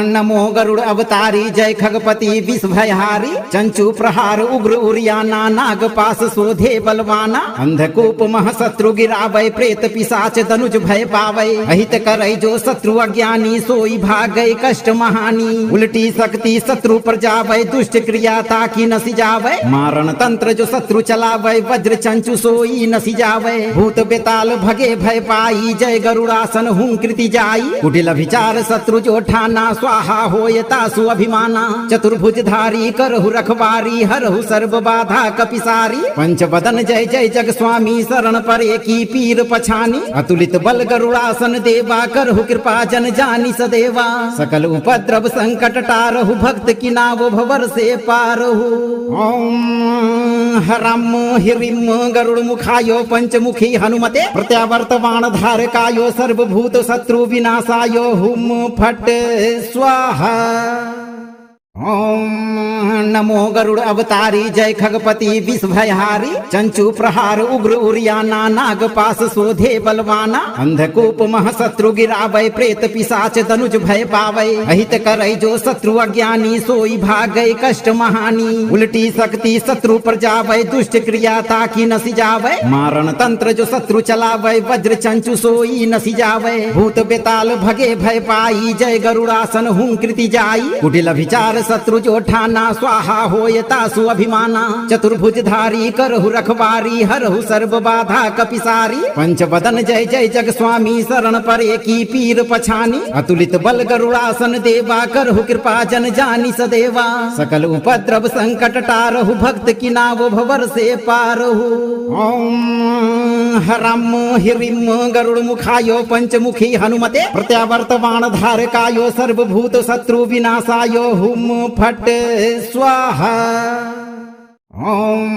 नमो गरुड़ अवतारी जय खगपति विषभयहारी चंचु प्रहार उग्र उरियाना नाग पास शोधे बलवाना अंधकूप महशत्रु गिरावै प्रेत पिशाच धनुज भय पावै अहित करै जो शत्रु अज्ञानी सोई भागै कष्ट महानी उल्टी शक्ति शत्रु पर जावै दुष्ट क्रिया ताकि नसी जावै मारण तंत्र जो शत्रु चलावै वज्र चंचु सोई नसी जावै भूत बेताल भगे भय पाई जय गरुड़ासन हूं कृति जाई कुटिल विचार शत्रु जो ठाना स्वाहा होय तासु अभिमाना चतुर्भुजधारी करहु रखवारी हरहु सर्व बाधा कपिसारी पंच बदन जय जय जग स्वामी शरण परे की पीर पछानी अतुलित बल गरुड़ासन देवा करहु कृपा जन जानी सदेवा सकल उपद्रव संकट टारहु भक्त की नाव भवर से पारहु ओम हरम हिरिम गरुड़ मुखायो पंचमुखी हनुमते प्रत्यावर्तवान धारकायो सर्वभूत शत्रु विनाशायो हुम फट स्वाहा ओम नमो गरुड़ अवतारी जय खगपति विषभयहारी चंचु प्रहार उग्र उरियाना नाग पास शोधे बलवाना अंधकूप महशत्रु गिरावै प्रेत पिशाच धनुज भय पावै अहित करै जो शत्रु अज्ञानी सोई भागै कष्ट महानी उल्टी शक्ति शत्रु पर जावै दुष्ट क्रिया ताकि नसी जावै मारण तंत्र जो शत्रु चलावै वज्र चंचु सोई नसी जावै भूत बेताल भगे भय पाई जय गरुड़ासन हूं कृति जाई कुटिल विचार शत्रु जो ठाना स्वाहा होय तासु अभिमाना चतुर्भुजधारी करहु रखवारी हरहु सर्व बाधा कपिसारी पंच बदन जय जय जग स्वामी शरण परे की पीर पछानी अतुलित बल गरुड़ासन देवा करहु कृपा जन जानी सदेवा सकल उपद्रव संकट टारहु भक्त की नाव भवर से पारहु ओम हरम हिरिम गरुड़ मुखायो पंचमुखी हनुमते प्रत्यावर्तवान धारकायो सर्वभूत शत्रु विनाशायो हुम फट स्वाहा ओम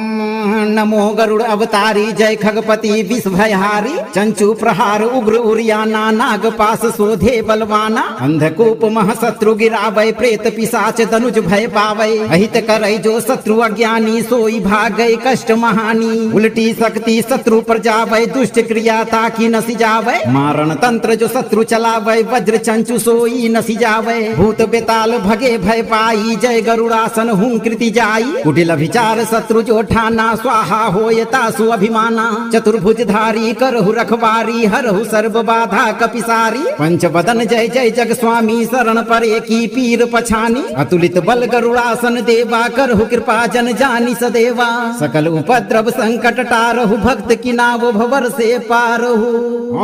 नमो गरुड़ अवतारी जय खगपति विषभयहारी चंचु प्रहार उग्र उरियाना नाग पास शोधे बलवाना अंधकूप महशत्रु गिरावै प्रेत पिशाच धनुज भय पावै अहित करै जो शत्रु अज्ञानी सोई भागै कष्ट महानी उल्टी शक्ति शत्रु पर जावै दुष्ट क्रिया ताकि नसी जावै मारण तंत्र जो शत्रु चलावै वज्र चंचु सोई नसी जावै भूत बेताल भगे भय पाई जय गरुड़ासन हूं कृति जाई कुटिल विचार शत्रु जो ठाना स्वाहा होय तासु अभिमाना चतुर्भुजधारी करहु रखवारी हरहु सर्व बाधा कपिसारी पंच बदन जय जय जग स्वामी शरण परे की पीर पछानी अतुलित बल गरुड़ासन देवा करहु कृपा जन जानी सदेवा सकल उपद्रव संकट टारहु भक्त की नाव भवर से पारहु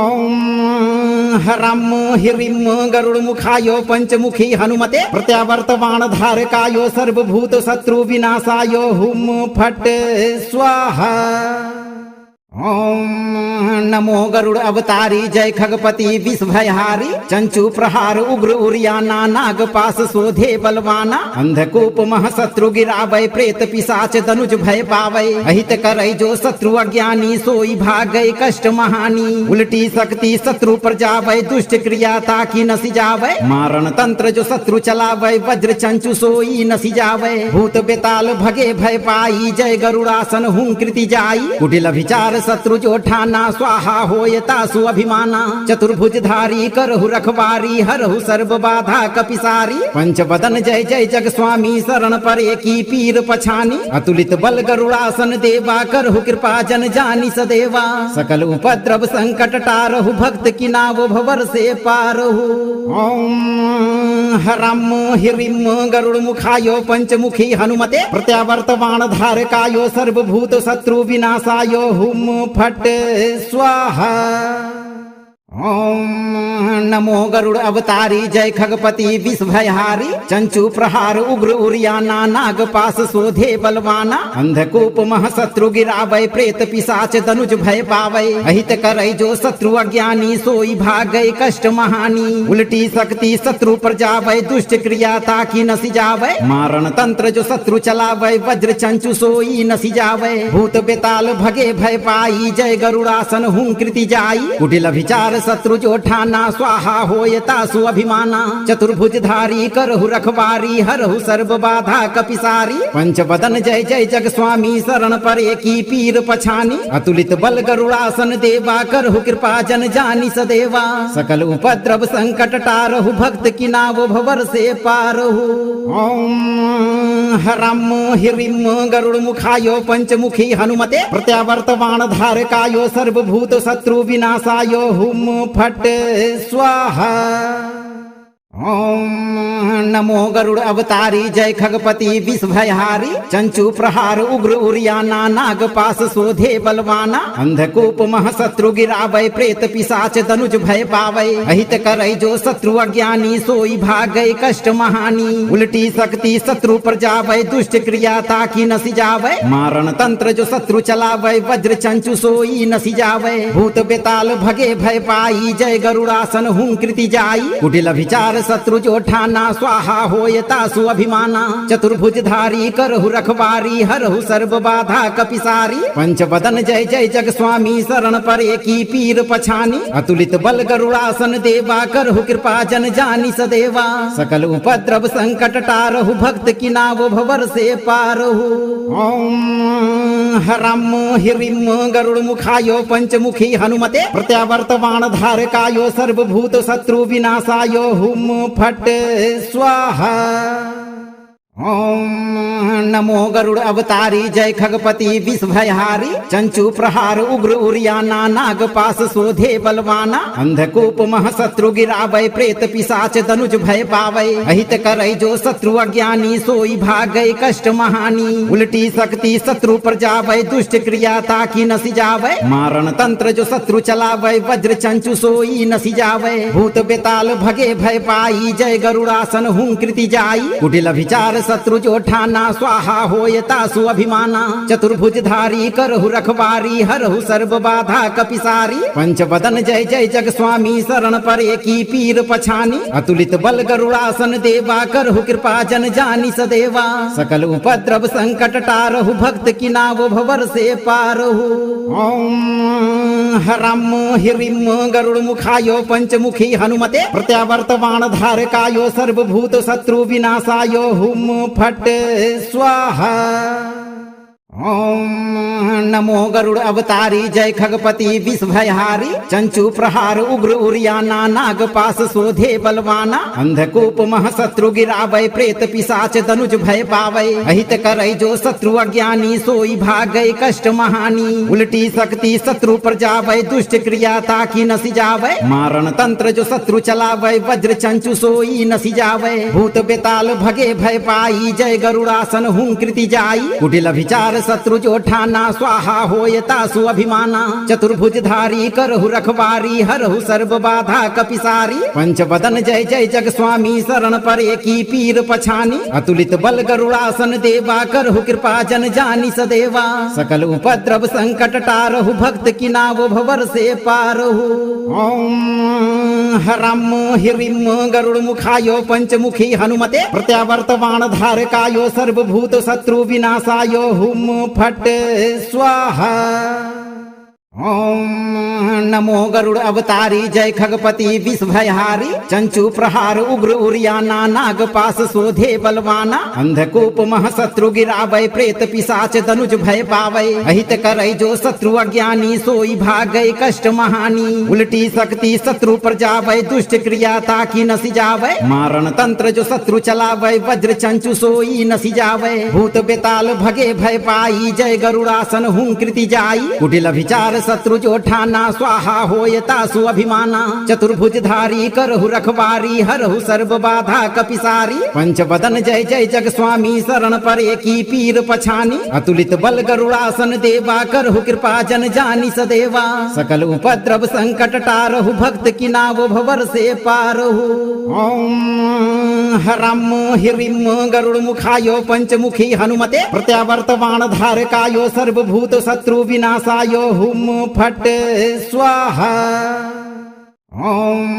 ओम हरम हिरिम गरुड़ मुखायो पंचमुखी हनुमते प्रत्यावर्तवान धारकायो सर्वभूत शत्रु विनाशायो हुम फट स्वाहा ओम नमो गरुड़ अवतारी जय खगपति विषभयहारी चंचु प्रहार उग्र उरियाना नाग पास शोधे बलवाना अंधकूप महशत्रु गिरावै प्रेत पिशाच धनुज भय पावै अहित करै जो शत्रु अज्ञानी सोई भागै कष्ट महानी उल्टी शक्ति शत्रु पर जावै दुष्ट क्रिया ताकि नसी जावै मारण तंत्र जो शत्रु चलावै वज्र चंचु सोई नसी जावै भूत बेताल भगे भय पाई जय गरुड़ासन हूं कृति जाई कुटिल विचार शत्रु जो ठाना स्वाहा होय तासु अभिमाना चतुर्भुजधारी करहु रखवारी हरहु सर्व बाधा कपिसारी पंच बदन जय जय जग स्वामी शरण परे की पीर पछानी अतुलित बल गरुड़ासन देवा करहु कृपा जन जानी सदेवा सकल उपद्रव संकट टारहु भक्त की नाव भवर से पारहु ओम हरम हिरिम गरुड़ मुखायो पंचमुखी हनुमते प्रत्यावर्तवान धारकायो सर्वभूत शत्रु विनाशायो हुम फट स्वाहा ओम नमो गरुड़ अवतारी जय खगपति विषभयहारी चंचु प्रहार उग्र उरियाना नाग पास शोधे बलवाना अंधकूप महशत्रु गिरावै प्रेत पिशाच धनुज भय पावै अहित करै जो शत्रु अज्ञानी सोई भागै कष्ट महानी उल्टी शक्ति शत्रु पर जावै दुष्ट क्रिया ताकि नसी जावै मारण तंत्र जो शत्रु चलावै वज्र चंचु सोई नसी जावै भूत बेताल भगे भय पाई जय गरुड़ासन हूं कृति जाई कुटिल विचार शत्रु जो ठाना स्वाहा होय तासु अभिमाना चतुर्भुजधारी करहु रखवारी हरहु सर्व बाधा कपिसारी पंचवदन जय जय जग स्वामी शरण परे की पीर पछानी अतुलित बल गरुड़ासन देवा करहु कृपा जन जानी सदेवा सकल उपद्रव संकट टारहु भक्त की नाव भवर से पारहु ओम हरम हिरिम गरुड़ मुखायो पंचमुखी हनुमते प्रत्यावर्तमान धारकायो सर्वभूत शत्रु विनाशायो हुम फट स्वाहा ओम नमो गरुड़ अवतारी जय खगपति विषभयहारी चंचु प्रहार उग्र उरियाना नाग पास शोधे बलवाना अंधकूप महशत्रु गिरावै प्रेत पिशाच धनुज भय पावै अहित करै जो शत्रु अज्ञानी सोई भागै कष्ट महानी उल्टी शक्ति शत्रु पर जावै दुष्ट क्रिया ताकि नसी जावै मारण तंत्र जो शत्रु चलावै वज्र चंचु सोई नसी जावै भूत बेताल भगे भय पाई जय गरुड़ासन हूं कृति जाई कुटिल विचार शत्रु जो ठाना स्वाहा होय तासु अभिमाना चतुर्भुजधारी करहु रखवारी हरहु सर्व बाधा कपिसारी पंचवदन जय जय जग स्वामी शरण परे की पीर पछानी अतुलित बल गरुड़ासन देवा करहु कृपा जन जानी सदेवा सकल उपद्रव संकट टारहु भक्त की नाव भवर से पारहु ओम हरम हिरिम गरुड़ मुखायो पंचमुखी हनुमते प्रत्यावर्तमान धारकायो सर्वभूत शत्रु विनाशायो हुम फट स्वाहा ओम नमो गरुड़ अवतारी जय खगपति विषभयहारी चंचु प्रहार उग्र उरियाना नाग पास शोधे बलवाना अंधकूप महशत्रु गिरावै प्रेत पिशाच धनुज भय पावै अहित करै जो शत्रु अज्ञानी सोई भागै कष्ट महानी उल्टी शक्ति शत्रु पर जावै दुष्ट क्रिया ताकि नसी जावै मारण तंत्र जो शत्रु चलावै वज्र चंचु सोई नसी जावै भूत बेताल भगे भय पाई जय गरुड़ासन हूं कृति जाई कुटिल विचार शत्रु जो ठाना स्वाहा होय तासु अभिमाना चतुर्भुजधारी करहु रखवारी हरहु सर्व बाधा कपिसारी पंचवदन जय जय जग स्वामी शरण परे की पीर पछानी अतुलित बल गरुड़ासन देवा करहु कृपा जन जानी सदेवा सकल उपद्रव संकट टारहु भक्त की नाव भवर से पारहु ओम हरम हिरिम गरुड़ मुखायो पंचमुखी हनुमते प्रत्यावर्तमान धारकायो सर्वभूत शत्रु विनाशायो हुम फट स्वाहा ओम नमो गरुड़ अवतारी जय खगपति विषभयहारी चंचु प्रहार उग्र उरियाना नाग पास शोधे बलवाना अंधकूप महशत्रु गिरावै प्रेत पिशाच धनुज भय पावै अहित करै जो शत्रु अज्ञानी सोई भागै कष्ट महानी उल्टी शक्ति शत्रु पर जावै दुष्ट क्रिया ताकि नसी जावै मारण तंत्र जो शत्रु चलावै वज्र चंचु सोई नसी जावै भूत बेताल भगे भय पाई जय गरुड़ासन हूं कृति जाई कुटिल विचार शत्रु जो ठाना स्वाहा होय तासु अभिमाना चतुर्भुजधारी करहु रखवारी हरहु सर्व बाधा कपिसारी पंचवदन जय जय जग स्वामी शरण परे की पीर पछानी अतुलित बल गरुड़ासन देवा करहु कृपा जन जानी सदेवा सकल उपद्रव संकट टारहु भक्त की नाव भवर से पारहु ओम हरम हिरिम गरुड़ मुखायो पंचमुखी हनुमते प्रत्यावर्तमान धारकायो सर्वभूत शत्रु विनाशायो हुम फट स्वाहा ओम नमो गरुड़ अवतारी जय खगपति विषभयहारी चंचु प्रहार उग्र उरियाना नाग पास शोधे बलवाना अंधकूप महशत्रु गिरावै प्रेत पिशाच धनुज भय पावै अहित करै जो शत्रु अज्ञानी सोई भागै कष्ट महानी उल्टी शक्ति शत्रु पर जावै दुष्ट क्रिया ताकि नसी जावै मारण तंत्र जो शत्रु चलावै वज्र चंचु सोई नसी जावै भूत बेताल भगे भय पाई जय गरुड़ासन हूं कृति जाई कुटिल विचार शत्रु जो ठाना स्वाहा होय तासु अभिमाना चतुर्भुजधारी करहु रखवारी हरहु सर्व बाधा कपिसारी पंचवदन जय जय जग स्वामी शरण परे की पीर पछानी अतुलित बल गरुड़ासन देवा करहु कृपा जन जानी सदेवा सकल उपद्रव संकट टारहु भक्त की नाव भवर से पारहु ओम हरम हिरिम गरुड़ मुखायो पंचमुखी हनुमते प्रत्यावर्तमान धारकायो सर्वभूत शत्रु विनाशायो हुम फट स्वाहा ओम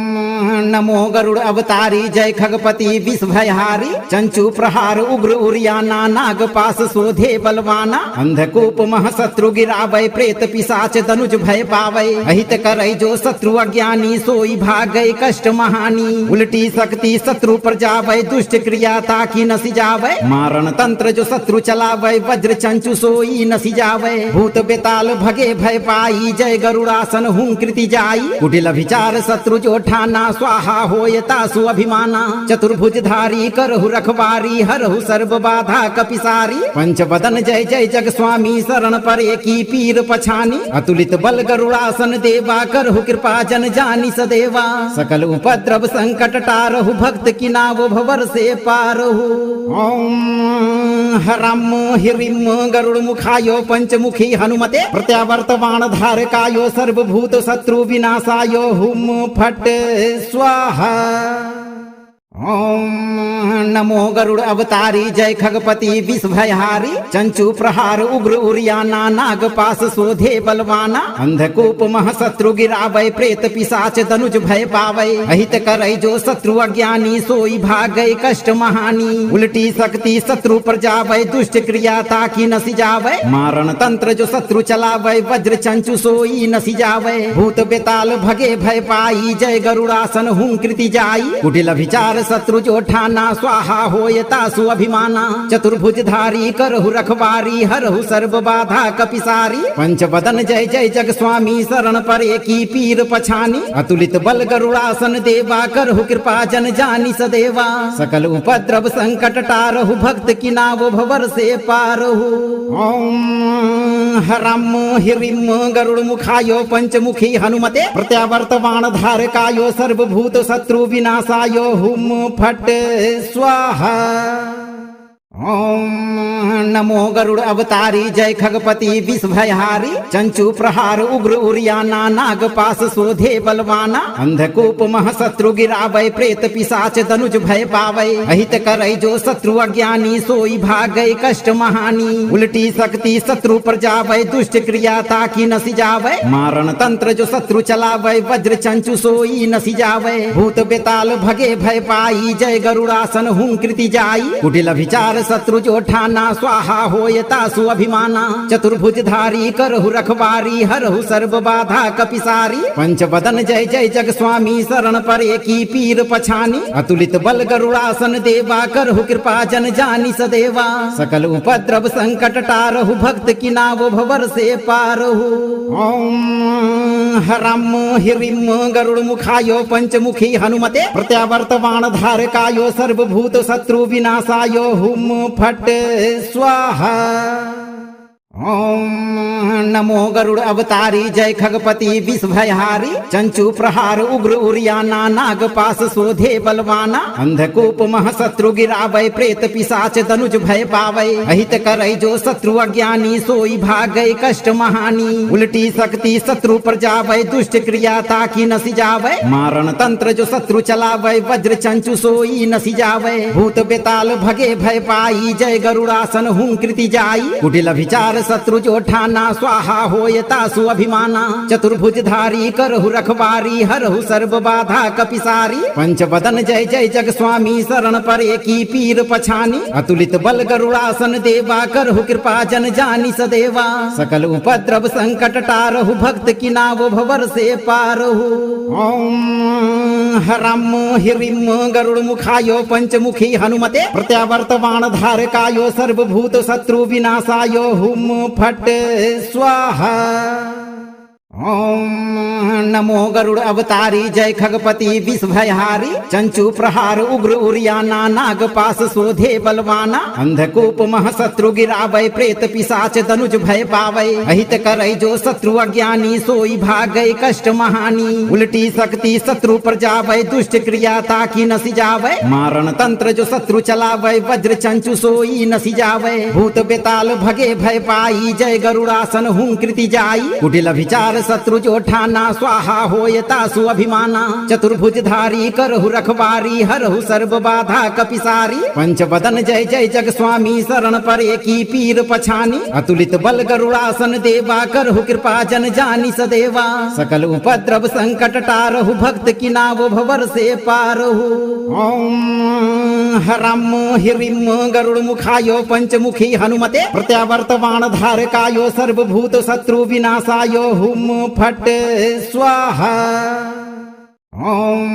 नमो गरुड़ अवतारी जय खगपति विष भयहारी चंचु प्रहार उग्र उरियाना नाग पास शोधे बलवाना अंधकूप महशत्रु गिरावै प्रेत पिशाच धनुज भय पावै अहित करै जो शत्रु अज्ञानी सोई भागै कष्ट महानी उल्टी शक्ति शत्रु पर जावै दुष्ट क्रिया ताकि नसी जावै मारण तंत्र जो शत्रु चलावै वज्र चंचु सोई नसी जावै भूत बेताल भगे भय पाई जय गरुड़ासन हूं कृति जाई कुटिल विचार शत्रु जो ठाना स्वाहा होय तासु अभिमाना चतुर्भुजधारी करहु रखवारी हरहु सर्व बाधा कपिसारी पंचवदन जय जय जग स्वामी शरण परे की पीर पछानी अतुलित बल गरुड़ासन देवा करहु कृपा जन जानी सदेवा सकल उपद्रव संकट टारहु भक्त की नाव भवर से पारहु ओम हरम हिरिम गरुड़ मुखायो पंचमुखी हनुमते प्रत्यावर्तमान धारकायो सर्वभूत शत्रु विनाशायो हुम फट स्वाहा ओम नमो गरुड़ अवतारी जय खगपति विष भयहारी चंचु प्रहार उग्र उरियाना नाग पास शोधे बलवाना अंधकूप महशत्रु गिरावै प्रेत पिशाच धनुज भय पावै अहित करै जो शत्रु अज्ञानी सोई भागै कष्ट महानी उल्टी शक्ति शत्रु पर जावै दुष्ट क्रिया ताकि नसी जावै मारण तंत्र जो शत्रु चलावै वज्र चंचु सोई नसी जावै भूत बेताल भगे भय पाई जय गरुड़ासन हूं कृति जाई कुटिल विचार शत्रु जो ठाना स्वाहा होय तासु अभिमाना चतुर्भुजधारी करहु रखवारी हरहु सर्व बाधा कपिसारी पंचवदन जय जय जग स्वामी शरण परे की पीर पछानी अतुलित बल गरुड़ासन देवा करहु कृपा जन जानी सदेवा सकल उपद्रव संकट टारहु भक्त की नाव भवर से पारहु ओम हरम हिरिम गरुड़ मुखायो पंचमुखी हनुमते प्रत्यावर्तमान धारकायो सर्वभूत शत्रु विनाशायो हुम फट स्वाहा ओम नमो गरुड़ अवतारी जय खगपति विष भयहारी चंचु प्रहार उग्र उरियाना नाग पास शोधे बलवाना अंधकूप महशत्रु गिरावै प्रेत पिशाच धनुज भय पावै अहित करै जो शत्रु अज्ञानी सोई भागै कष्ट महानी उल्टी शक्ति शत्रु पर जावै दुष्ट क्रिया ताकि नसी जावै मारण तंत्र जो शत्रु चलावै वज्र चंचु सोई नसी जावै भूत बेताल भगे भय पाई जय गरुड़ासन हूं कृति जाई कुटिल विचार शत्रु जो ठाना स्वाहा होय तासु अभिमाना चतुर्भुजधारी करहु रखवारी हरहु सर्व बाधा कपिसारी पंचवदन जय जय जग स्वामी शरण परे की पीर पछानी अतुलित बल गरुड़ासन देवा करहु कृपा जन जानी सदेवा सकल उपद्रव संकट टारहु भक्त की नाव भवर से पारहु ओम हरम हिरिम गरुड़ मुखायो पंचमुखी हनुमते प्रत्यावर्तमान धारकायो सर्वभूत शत्रु विनाशायो हुम फट स्वाहा ओम नमो गरुड़ अवतारी जय खगपति विष भयहारी चंचु प्रहार उग्र उरियाना नाग पास शोधे बलवाना अंधकूप महशत्रु गिरावै प्रेत पिशाच धनुज भय पावै अहित करै जो शत्रु अज्ञानी सोई भागै कष्ट महानी उल्टी शक्ति शत्रु पर जावै दुष्ट क्रिया ताकि नसी जावै मारण तंत्र जो शत्रु चलावै वज्र चंचु सोई नसी जावै भूत बेताल भगे भय पाई जय गरुड़ासन हूं कृति जाई कुटिल विचार शत्रु जो ठाना स्वाहा होय तासु अभिमाना चतुर्भुजधारी करहु रखवारी हरहु सर्व बाधा कपिसारी पंचवदन जय जय जग स्वामी शरण परे की पीर पछानी अतुलित बल गरुड़ासन देवा करहु कृपा जन जानी सदेवा सकल उपद्रव संकट टारहु भक्त की नाव भवर से पारहु ओम हरम हिरिम गरुड़ मुखायो पंचमुखी हनुमते प्रत्यावर्तमान धारकायो सर्वभूत शत्रु विनाशायो हुम फट स्वाहा ओम नमो गरुड़ अवतारी जय खगपति विष भयहारी चंचु प्रहार उग्र उरियाना नाग पास शोधे बलवाना अंधकूप महशत्रु गिरावै प्रेत पिशाच धनुज भय पावै अहित करै जो शत्रु अज्ञानी सोई भागै कष्ट महानी उल्टी शक्ति शत्रु पर जावै दुष्ट क्रिया ताकि नसी जावै मारण तंत्र जो शत्रु चलावै वज्र चंचु सोई नसी जावै भूत बेताल भगे भय पाई जय गरुड़ासन हूं कृति जाई कुटिल विचार शत्रु जो ठाना स्वाहा होयतासु अभिमाना चतुर्भुजधारी करहु रखवारी हरहु सर्व बाधा कपिसारी पंचवदन जय जय जग स्वामी शरण परे की पीर पछानी अतुलित बल गरुड़ासन देवा करहु कृपा जन जानी सदेवा सकल उपद्रव संकट टारहु भक्त की नाव भवर से पारहु ओम हरम हिरिम गरुड़ मुखायो पंचमुखी हनुमते प्रत्यावर्तमान धारकायो सर्वभूत शत्रु विनाशायो हुम फट स्वाहा ओम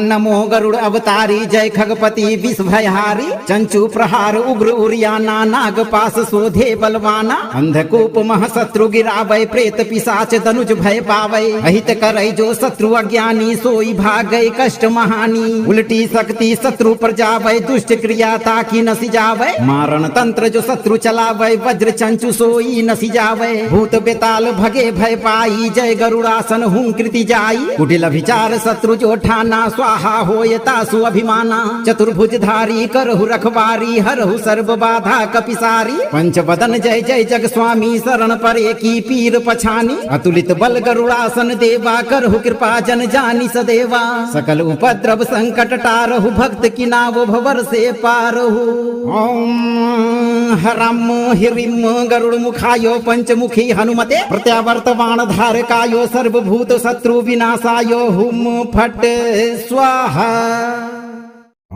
नमो गरुड़ अवतारी जय खगपति विषभयहारी चंचु प्रहार उग्र उरियाना नाग पास शोधे बलवाना अंधकूप महशत्रु गिरावै प्रेत पिशाच धनुज भय पावै अहित करै जो शत्रु अज्ञानी सोई भागै कष्ट महानी उल्टी शक्ति शत्रु पर जावै दुष्ट क्रिया ताकि नसी जावै मारण तंत्र जो शत्रु चलावै वज्र चंचु सोई नसी जावै भूत बेताल भगे भय पाई जय गरुड़ासन हूं कृति जाई कुटिल विचार शत्रु जो ठाना स्वाहा होयतासु अभिमाना चतुर्भुजधारी करहु रखवारी हरहु सर्व बाधा कपिसारी पंचवदन जय जय जग स्वामी शरण परे की पीर पछानी अतुलित बल गरुड़ासन देवा करहु कृपा जन जानी सदेवा सकल उपद्रव संकट टारहु भक्त की नाव भवर से पारहु ओम हरम हिरिम गरुड़ मुखायो पंचमुखी हनुमते प्रत्यावर्तमान धारकायो सर्वभूत शत्रु विनाशायो हुम फट स्वाहा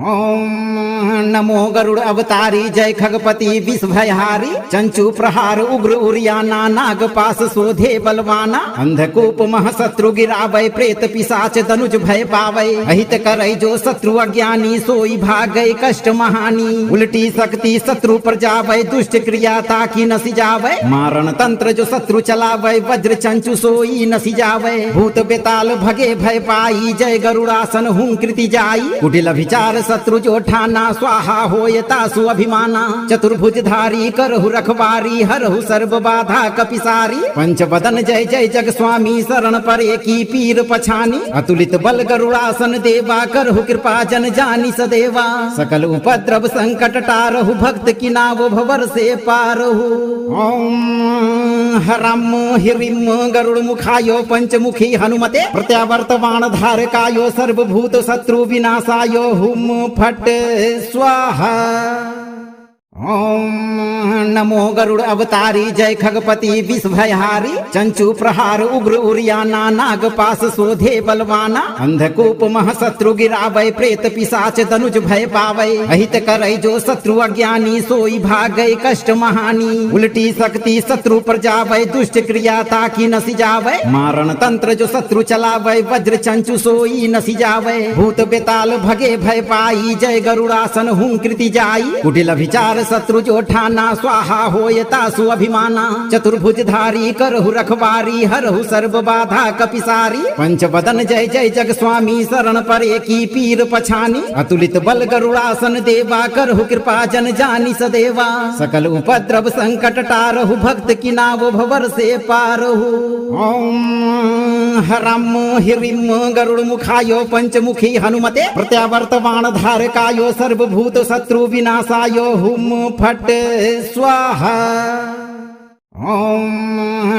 ओम नमो गरुड़ अवतारी जय खगपति विषभयहारी चंचु प्रहार उग्र उरियाना नाग पास शोधे बलवाना अंधकूप महशत्रु गिरावै प्रेत पिशाच धनुज भय पावै अहित करै जो शत्रु अज्ञानी सोई भागै कष्ट महानी उल्टी शक्ति शत्रु पर जावै दुष्ट क्रिया ताकि नसी जावै मारण तंत्र जो शत्रु चलावै वज्र चंचु सोई नसी जावै भूत बेताल भगे भय पाई जय गरुड़ासन हूं कृति जाई कुटिल विचार शत्रु जो ठाना स्वाहा होयतासु अभिमाना चतुर्भुजधारी करहु रखवारी हरहु सर्व बाधा कपिसारी पंचवदन जय जय जग स्वामी शरण परे की पीर पछानी अतुलित बल गरुड़ासन देवा करहु कृपा जन जानी सदेवा सकल उपद्रव संकट टारहु भक्त की नाव भवर से पारहु ओम हरम हिरिम गरुड़ मुखायो पंचमुखी हनुमते प्रत्यावर्तमान धारकायो सर्वभूत शत्रु विनाशायो हुम फट स्वाहा ओम नमो गरुड़ अवतारी जय खगपति विषभयहारी चंचु प्रहार उग्र उरियाना नाग पास शोधे बलवाना अंधकूप महशत्रु गिरावै प्रेत पिशाच धनुज भय पावै अहित करै जो शत्रु अज्ञानी सोई भागै कष्ट महानी उल्टी शक्ति शत्रु पर जावै दुष्ट क्रिया ताकि नसी जावै मारण तंत्र जो शत्रु चलावै वज्र चंचु सोई नसी जावै भूत बेताल भगे भय पाई जय गरुड़ासन हूं कृति जाई कुटिल विचार शत्रु जो ठाना स्वाहा होयतासु अभिमाना चतुर्भुजधारी करहु रखवारी हरहु सर्व बाधा कपिसारी पंचवदन जय जय जग स्वामी शरण परे की पीर पछानी अतुलित बल गरुड़ासन देवा करहु कृपा जन जानी सदेवा सकल उपद्रव संकट टारहु भक्त की नाव भवर से पारहु ओम हरम हिरिम गरुड़ मुखायो पंचमुखी हनुमते प्रत्यावर्तमान धारकायो सर्वभूत शत्रु विनाशायो हुम फट स्वाहा ओम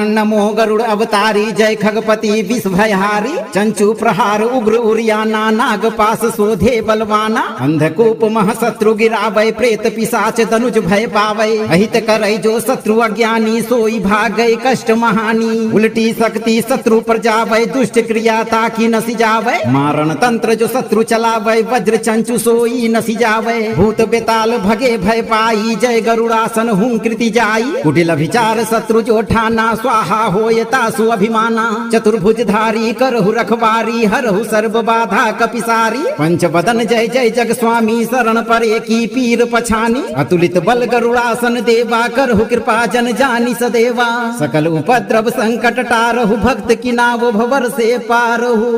नमो गरुड़ अवतारी जय खगपति विषभयहारी चंचु प्रहार उग्र उरियाना नाग पास शोधे बलवाना अंधकूप महशत्रु गिरावै प्रेत पिशाच धनुज भय पावै अहित करै जो शत्रु अज्ञानी सोई भागै कष्ट महानी उल्टी शक्ति शत्रु पर जावै दुष्ट क्रिया ताकि नसी जावै मारण तंत्र जो शत्रु चलावै वज्र चंचु सोई नसी जावै भूत बेताल भगे भय पाई जय गरुड़ासन हूं कृति जाई कुटिल विचार शत्रु जो ठाना स्वाहा होयतासु अभिमाना चतुर्भुजधारी करहु रखवारी हरहु सर्व बाधा कपिसारी पंचवदन जय जय जग स्वामी शरण परे की पीर पछानी अतुलित बल गरुड़ासन देवा करहु कृपा जन जानी सदेवा सकल उपद्रव संकट टारहु भक्त की नाव भवर से पारहु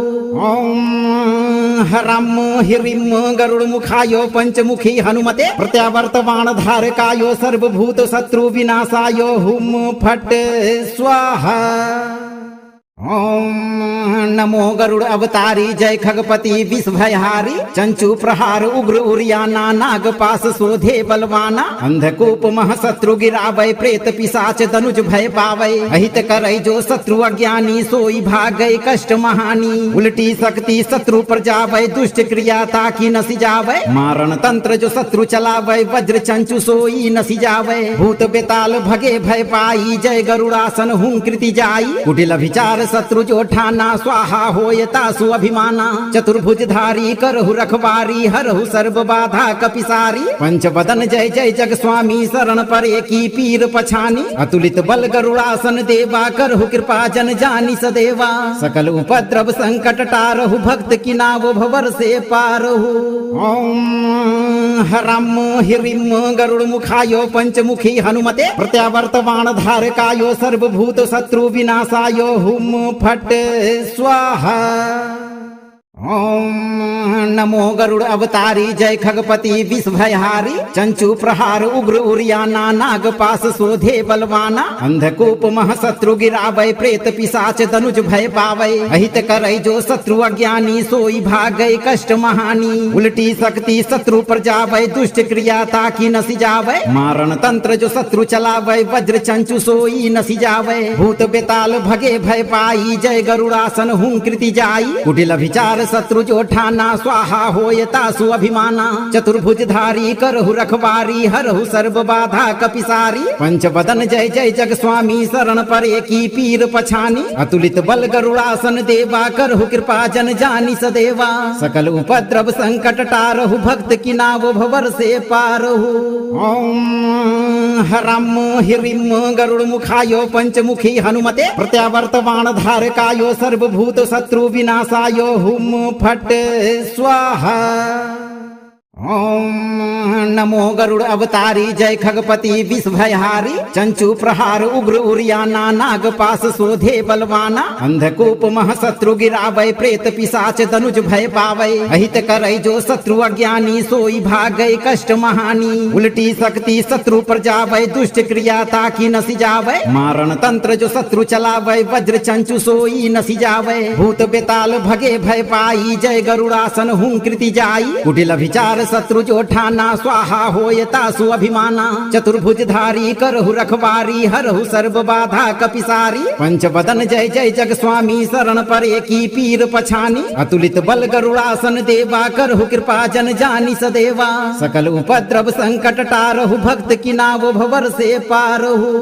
ओम हरम हिरिम गरुड़ मुखायो पंचमुखी हनुमते प्रत्यावर्तमान धारकायो सर्वभूत शत्रु विनाशायो हुम फट स्वाहा ओम नमो गरुड़ अवतारी जय खगपति विष भयहारी चंचू प्रहार उग्र उरियाना नाग पास शोधे बलवाना अंधकूप महशत्रु गिरावै प्रेत पिशाच धनुज भय पावै अहित करै जो शत्रु अज्ञानी सोई भागै कष्ट महानी उल्टी शक्ति शत्रु पर जावै दुष्ट क्रिया ताकि नसी जावै मारण तंत्र जो शत्रु चलावै वज्र चंचु सोई नसी जावै भूत बेताल भगे भय पाई जय गरुड़ासन हूं कृति जाई कुटिल विचार शत्रु जो ठाना स्वाहा होय तासु अभिमाना चतुर्भुज धारी करहु रखवारी हरहु सर्व बाधा कपिसारी पंच बदन जय जय जग स्वामी शरण परे की पीर पछानी अतुलित बल गरुड़ासन देवा करहु कृपा जन जानी सदेवा सकल उपद्रव संकट टारहु भक्त की नाव भवर से पारहु ओम हरम हिरिम गरुड़ मुखायो पंचमुखी हनुमते प्रत्यावर्तमान धारकायो सर्वभूत शत्रु विनाशायो हुम फट स्वाहा ओम नमो गरुड़ अवतारी जय खगपति विष भयहारी चंचू प्रहार उग्र उरियाना नाग पास शोधे बलवाना अंधकूप महशत्रु गिरावै प्रेत पिशाच धनुज भय पावै अहित करै जो शत्रु अज्ञानी सोई भागै कष्ट महानी उल्टी शक्ति शत्रु पर जावै दुष्ट क्रिया ताकि नसी जावै मारण तंत्र जो शत्रु चलावै वज्र चंचु सोई नसी जावै भूत बेताल भगे भय पाई जय गरुड़ासन हूं कृति जाई कुटिल विचार शत्रु जो ठाना स्वाहा होय तासु अभिमाना चतुर्भुज धारी करहु रखवारी हरहु सर्व बाधा कपिसारी पंच बदन जय जय जग स्वामी शरण परे की पीर पछानी अतुलित बल गरुड़ासन देवा करहु कृपा जन जानी सदेवा सकल उपद्रव संकट टारहु भक्त की नाव भवर से पारहु ओम हरम हिरिम गरुड़ मुखायो पंचमुखी हनुमते प्रत्यावर्तमान धारकायो सर्वभूत शत्रु विनाशायो हुम फट स्वाहा ओम नमो गरुड़ अवतारी जय खगपति विष भयहारी चंचू प्रहार उग्र उरियाना नाग पास शोधे बलवाना अंधकूप महशत्रु गिरावै प्रेत पिशाच धनुज भय पावै अहित करै जो शत्रु अज्ञानी सोई भागै कष्ट महानी उल्टी शक्ति शत्रु पर जावै दुष्ट क्रिया ताकि नसी जावै मारण तंत्र जो शत्रु चलावै वज्र चंचु सोई नसी जावै भूत बेताल भगे भय पाई जय गरुड़ासन हूं कृति जाई कुटिल विचार शत्रु जो ठाना स्वाहा होय तासु अभिमाना चतुर्भुज धारी करहु रखवारी हरहु सर्व बाधा कपिसारी पंच बदन जय जय जग स्वामी शरण परे की पीर पछानी अतुलित बल गरुड़ासन देवा करहु कृपा जन जानी सदेवा सकल उपद्रव संकट टारहु भक्त की नाव भवर से पारहु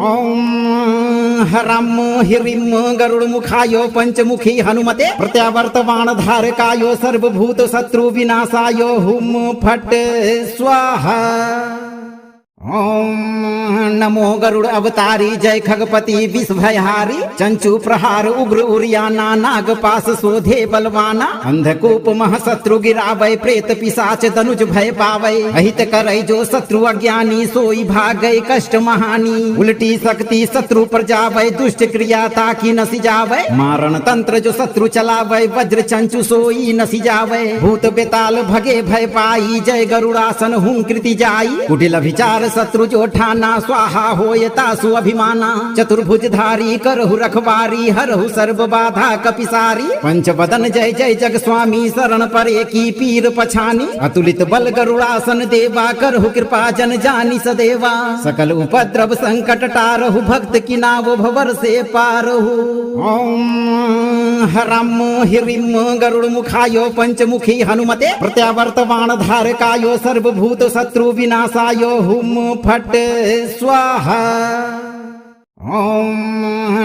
ओम हरम हिरिम गरुड़ मुखायो पंचमुखी हनुमते प्रत्यावर्तमान धारकायो सर्वभूत शत्रु विनाशायो हुम फट स्वाहा ओम नमो गरुड़ अवतारी जय खगपति विष भयहारी चंचू प्रहार उग्र उरियाना नाग पास शोधे बलवाना अंधकूप महशत्रु गिरावै प्रेत पिशाच धनुज भय पावै अहित करै जो शत्रु अज्ञानी सोई भागै कष्ट महानी उल्टी शक्ति शत्रु पर जावै दुष्ट क्रिया ताकि नसी जावै मारण तंत्र जो शत्रु चलावै वज्र चंचु सोई नसी जावै भूत बेताल भगे भय पाई जय गरुड़ासन हूं कृति जाई कुटिल विचार शत्रु जो ठाना स्वाहा होय तासु अभिमाना चतुर्भुज धारी करहु रखवारी हरहु सर्व बाधा कपिसारी पंच बदन जय जय जग स्वामी शरण परे की पीर पछानी अतुलित बल गरुड़ासन देवा करहु कृपा जन जानी सदेवा सकल उपद्रव संकट टारहु भक्त की नाव भवर से पारहु ओम हरम हिरिम गरुड़ मुखायो पंचमुखी हनुमते प्रत्यावर्तमान धारकायो सर्वभूत शत्रु विनाशायो हुम फट स्वाहा ओम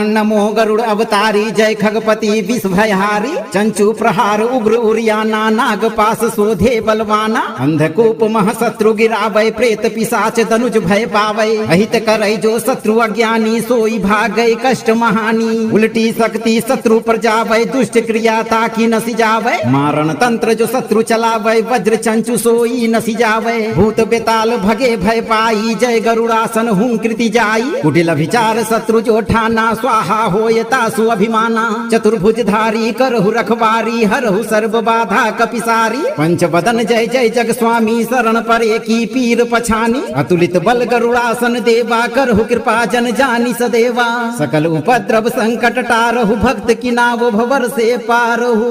नमो गरुड़ अवतारी जय खगपति विष भयहारी चंचू प्रहार उग्र उरियाना नाग पास शोधे बलवाना अंधकूप महशत्रु गिरावै प्रेत पिशाच धनुज भय पावै अहित करै जो शत्रु अज्ञानी सोई भागै कष्ट महानी उल्टी शक्ति शत्रु पर जावै दुष्ट क्रिया ताकि नसी जावै मारण तंत्र जो शत्रु चलावै वज्र चंचु सोई नसी जावै भूत बेताल भगे भय पाई जय गरुड़ासन हूं कृति जाई कुटिल विचार शत्रु जो ठाना स्वाहा होय तासु अभिमाना चतुर्भुजधारी करहु रखवारी हरहु सर्व बाधा कपिसारी पंचवदन जय जय जग स्वामी शरण परे की पीर पछानी अतुलित बल गरुड़ासन देवा करहु कृपा जन जानी सदेवा सकल उपद्रव संकट टारहु भक्त की नाव भवर से पारहु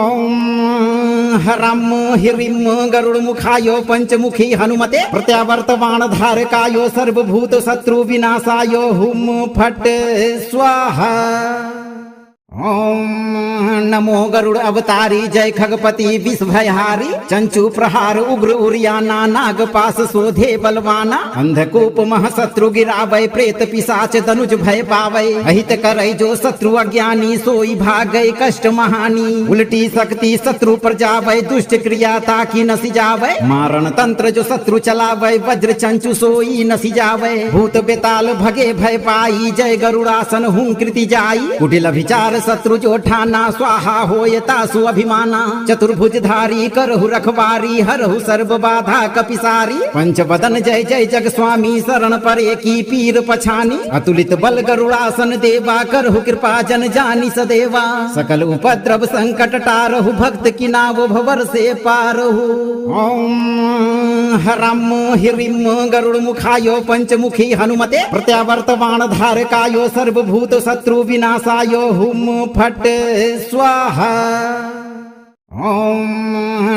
ओम हरम हिरिम गरुड़ मुखायो पंचमुखी हनुमते प्रत्यावर्तवान धारकायो सर्वभूत शत्रु विनाशायो हुम फट स्वाहा ओम नमो गरुड़ अवतारी जय खगपति विषभयहारी चंचु प्रहार उग्र उरियाना नाग पास शोधे बलवाना अंधकूप महशत्रु गिरावै प्रेत पिशाच धनुज भय पावै अहित करै जो शत्रु अज्ञानी सोई भागै कष्ट महानी उल्टी शक्ति शत्रु पर जावै दुष्ट क्रिया ताकि नसी जावै मारण तंत्र जो शत्रु चलावै वज्र चंचु सोई नसी जावै भूत बेताल भगे भय पाई जय गरुड़ासन हूं कृति जाई कुटिल विचार शत्रु जो ठाना स्वाहा होय तासु अभिमाना चतुर्भुजधारी करहु रखवारी हरहु सर्व बाधा कपिसारी पंचवदन जय जय जग स्वामी शरण परे की पीर पछानी अतुलित बल गरुड़ासन देवा करहु कृपा जन जानी सदेवा सकल उपद्रव संकट टारहु भक्त की नाव भवर से पारहु ओम हरम हिरिम गरुड़ मुखायो पंचमुखी हनुमते प्रत्यावर्तवान धारकायो सर्वभूत शत्रु विनाशायो हुम फट स्वाहा ओम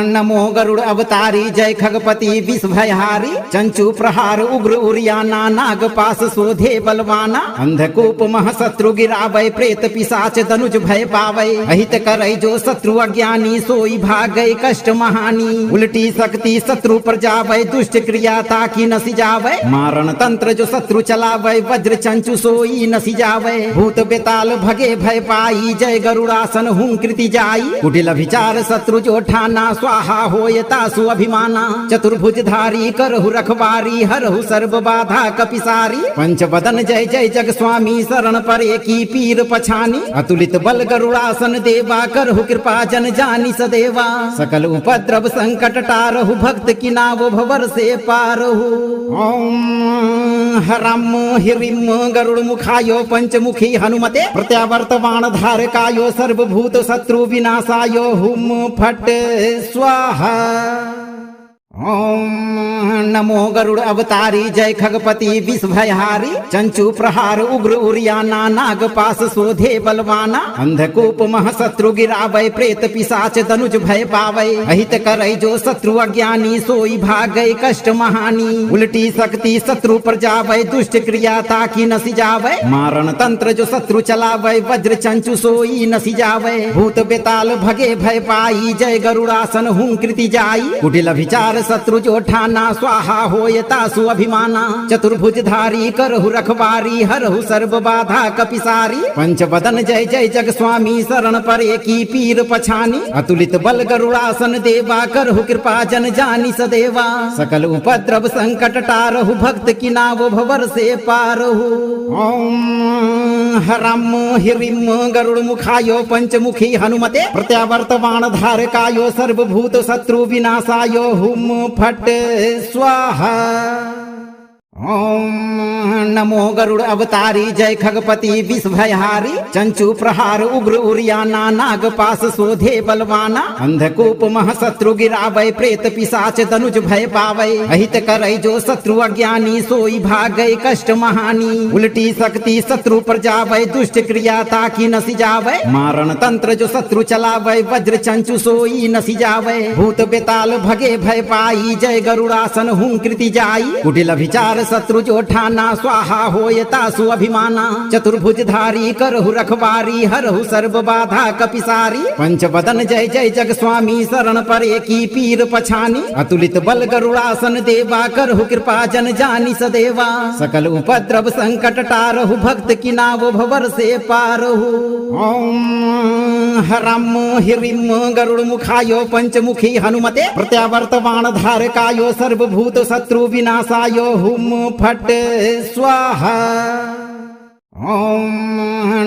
नमो गरुड़ अवतारी जय खगपति विषभयहारी चंचु प्रहार उग्र उरियाना नाग पास शोधे बलवाना अंधकूप महशत्रु गिरावै प्रेत पिशाच धनुज भय पावै अहित करै जो शत्रु अज्ञानी सोई भागै कष्ट महानी उल्टी शक्ति शत्रु पर जावै दुष्ट क्रिया ताकि नसी जावै मारण तंत्र जो शत्रु चलावै वज्र चंचु सोई नसी जावै भूत बेताल भगे भय पाई जय गरुड़ासन हूं कृति जाई कुटिल विचार शत्रु जो ठाना स्वाहा होय तासु अभिमाना चतुर्भुजधारी करहु रखवारी हरहु सर्व बाधा कपिसारी पंचवदन जय जय जग स्वामी शरण परे की पीर पछानी अतुलित बल गरुड़ासन देवा करहु कृपा जन जानी सदेवा सकल उपद्रव संकट टारहु भक्त की नाव भवर से पारहु ओम हरम हिरिम गरुड़ मुखायो पंचमुखी हनुमते प्रत्यावर्तवान धारकायो सर्वभूत शत्रु विनाशायो हुम फट स्वाहा ओम नमो गरुड़ अवतारी जय खगपति विषभयहारी चंचु प्रहार उग्र उरियाना नाग पास शोधे बलवाना अंधकूप महशत्रु गिरावै प्रेत पिशाच धनुज भय पावै अहित करै जो शत्रु अज्ञानी सोई भागै कष्ट महानी उल्टी शक्ति शत्रु पर जावै दुष्ट क्रिया ताकि नसी जावै मारण तंत्र जो शत्रु चलावै वज्र चंचु सोई नसी जावै भूत बेताल भगे भय पाई जय गरुड़ासन हूं कृति जाई कुटिल विचार शत्रु जो ठाना स्वाहा होय तासु अभिमाना चतुर्भुजधारी करहु रखवारी हरहु सर्व बाधा कपिसारी पंचवदन जय जय जग स्वामी शरण परे की पीर पछानी अतुलित बल गरुड़ासन देवा करहु कृपा जन जानी सदेवा सकल उपद्रव संकट टारहु भक्त की नाव भवर से पारहु ओम हरम हिरिम गरुड़ मुखायो पंचमुखी हनुमते प्रत्यावर्तवान धारकायो सर्वभूत शत्रु विनाशायो हुम फट स्वाहा ओम नमो गरुड़ अवतारी जय खगपति विषभयहारी चंचु प्रहार उग्र उरियाना नाग पास शोधे बलवाना अंधकूप महशत्रु गिरावै प्रेत पिशाच धनुज भय पावै अहित करै जो शत्रु अज्ञानी सोई भागै कष्ट महानी उल्टी शक्ति शत्रु पर जावै दुष्ट क्रिया ताकि नसी जावै मारण तंत्र जो शत्रु चलावै वज्र चंचु सोई नसी जावै भूत बेताल भगे भय पाई जय गरुड़ासन हूं कृति जाई कुटिल विचार शत्रु जो ठाना स्वाहा होय तासु अभिमाना चतुर्भुजधारी करहु रखवारी हरहु सर्व बाधा कपिसारी पंचवदन जय जय जग स्वामी शरण परे की पीर पछानी अतुलित बल गरुड़ासन देवा करहु कृपा जन जानी सदेवा सकल उपद्रव संकट टारहु भक्त की नाव भवर से पारहु ओम हरम हिरिम गरुड़ मुखायो पंचमुखी हनुमते प्रत्यावर्तवान धारकायो सर्वभूत शत्रु विनाशायो हुम फट स्वाहा ओम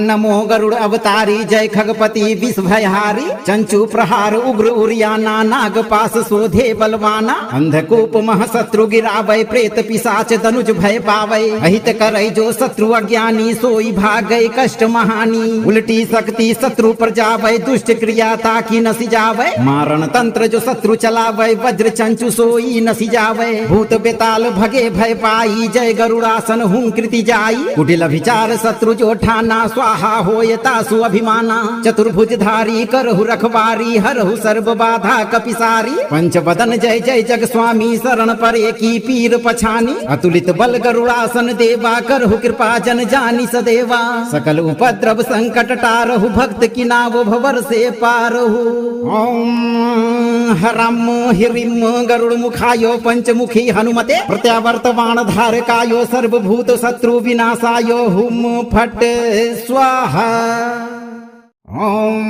नमो गरुड़ अवतारी जय खगपति विषभयहारी चंचु प्रहार उग्र उरियाना नाग पास शोधे बलवाना अंधकूप महशत्रु गिरावै प्रेत पिशाच धनुज भय पावै अहित करै जो शत्रु अज्ञानी सोई भागै कष्ट महानी उल्टी शक्ति शत्रु पर जावै दुष्ट क्रिया ताकि नसी जावै मारण तंत्र जो शत्रु चलावै वज्र चंचु सोई नसी जावै भूत बेताल भगे भय पाई जय गरुड़ासन हूं कृति जाई कुटिल विचार शत्रु जो ठाना स्वाहा होय तासु अभिमाना चतुर्भुज धारी करहु रखवारी हरहु सर्व बाधा कपिसारी पंच बदन जय जय जग स्वामी शरण परे की पीर पछानी अतुलित बल गरुड़ासन देवा करहु कृपा जन जानी सदेवा सकल उपद्रव संकट टारहु भक्त की नाव भवर से पारहु ओम हरम हिरिम गरुड़ मुखायो पंचमुखी हनुमते प्रत्यावर्तवान धारकायो सर्वभूत शत्रु विनाशायो हुम फट स्वाहा ओम